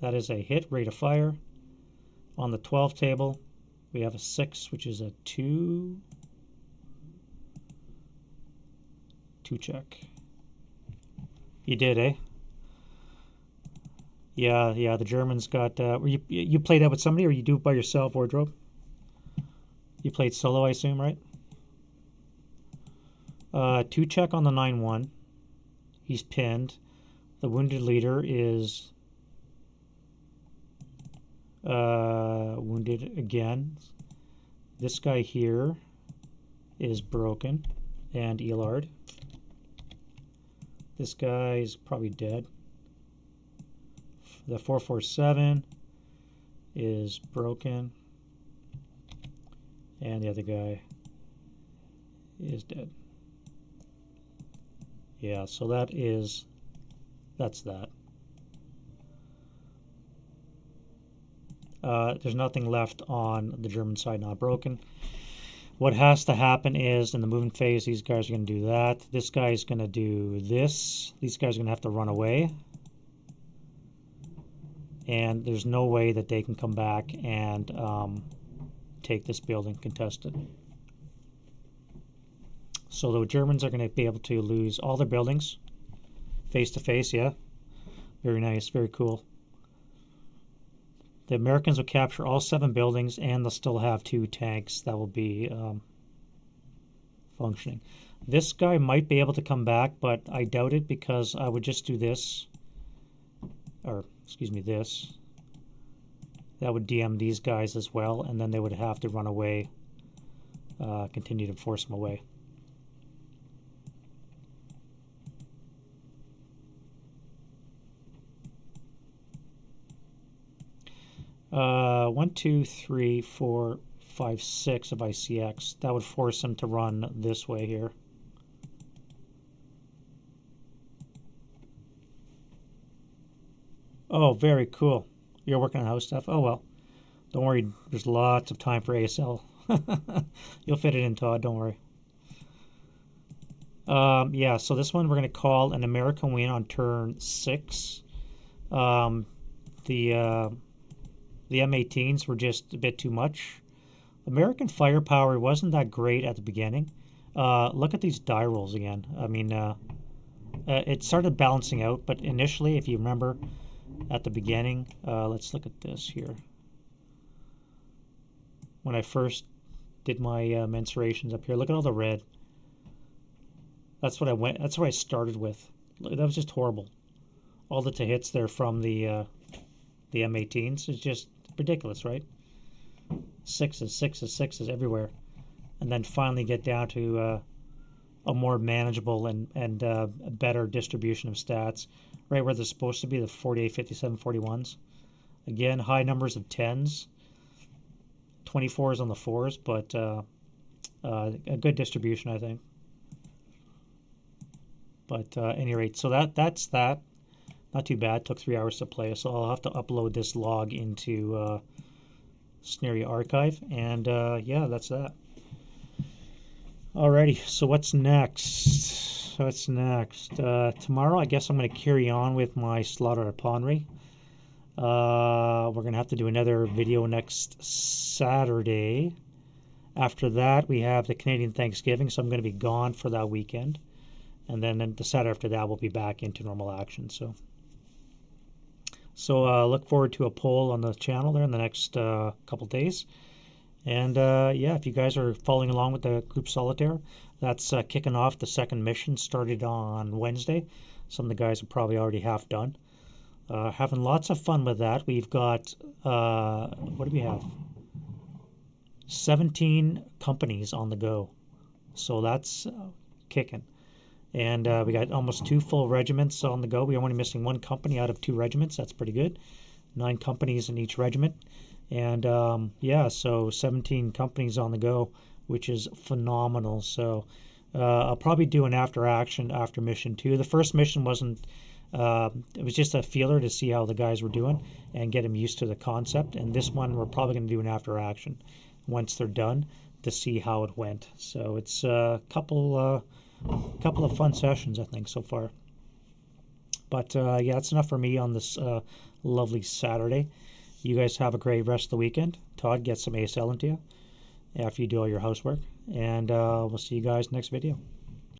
A: That is a hit, rate of fire. On the 12 table, we have a 6, which is a 2 check. You did, eh? Yeah, the Germans got... you played that with somebody, or you do it by yourself, Wardrobe? You played solo, I assume, right? 2 check on the 9-1. He's pinned. The wounded leader is wounded again. This guy here is broken and Elard. This guy is probably dead. The 447 is broken, and the other guy is dead. Yeah, so that's that. There's nothing left on the German side not broken. What has to happen is in the movement phase, these guys are going to do that. This guy is going to do this. These guys are going to have to run away. And there's no way that they can come back and take this building, contest it. So the Germans are going to be able to lose all their buildings face to face. Yeah, very nice, very cool. The Americans will capture all 7 buildings, and they'll still have 2 tanks that will be functioning. This guy might be able to come back, but I doubt it, because I would just do this, or excuse me, this. That would DM these guys as well, and then they would have to run away, continue to force them away. One, two, three, 4, 5, 6 of ICX. That would force them to run this way here. Oh, very cool. You're working on house stuff? Oh, well. Don't worry. There's lots of time for ASL. You'll fit it in, Todd. Don't worry. Yeah, so this one we're going to call an American win on turn 6. The M18s were just a bit too much. American firepower wasn't that great at the beginning. Look at these die rolls again. I mean, it started balancing out, but initially, if you remember, at the beginning, let's look at this here. When I first did my mensurations up here, look at all the red. That's what I went. That's what I started with. That was just horrible. All the hits there from the M18s is just ridiculous, right? 6s, 6s, 6s everywhere, and then finally get down to a more manageable and a better distribution of stats, right where they're supposed to be, the 48, 57, 41s. Again, high numbers of 10s, 24s on the 4s, but a good distribution, I think. But at any rate, so that's that. Not too bad. Took 3 hours to play, so I'll have to upload this log into Scenario Archive, and yeah, that's that. Alrighty, so what's next? What's next? Tomorrow, I guess I'm going to carry on with my Slaughter at Ponry. We're going to have to do another video next Saturday. After that, we have the Canadian Thanksgiving, so I'm going to be gone for that weekend. And then the Saturday after that, we'll be back into normal action. So look forward to a poll on the channel there in the next couple days. And yeah, if you guys are following along with the group solitaire, that's kicking off. The second mission started on Wednesday. Some of the guys are probably already half done. Having lots of fun with that. We've got, what do we have? 17 companies on the go. So that's kicking. And we got almost 2 full regiments on the go. We're only missing 1 company out of 2 regiments. That's pretty good. 9 companies in each regiment. And yeah, so 17 companies on the go, which is phenomenal. So I'll probably do an after action after mission 2. The first mission wasn't, it was just a feeler to see how the guys were doing and get them used to the concept. And this one, we're probably going to do an after action once they're done to see how it went. So it's a couple of fun sessions, I think, so far. But yeah, that's enough for me on this lovely Saturday. You guys have a great rest of the weekend. Todd, get some ASL into you after you do all your housework. And we'll see you guys next video.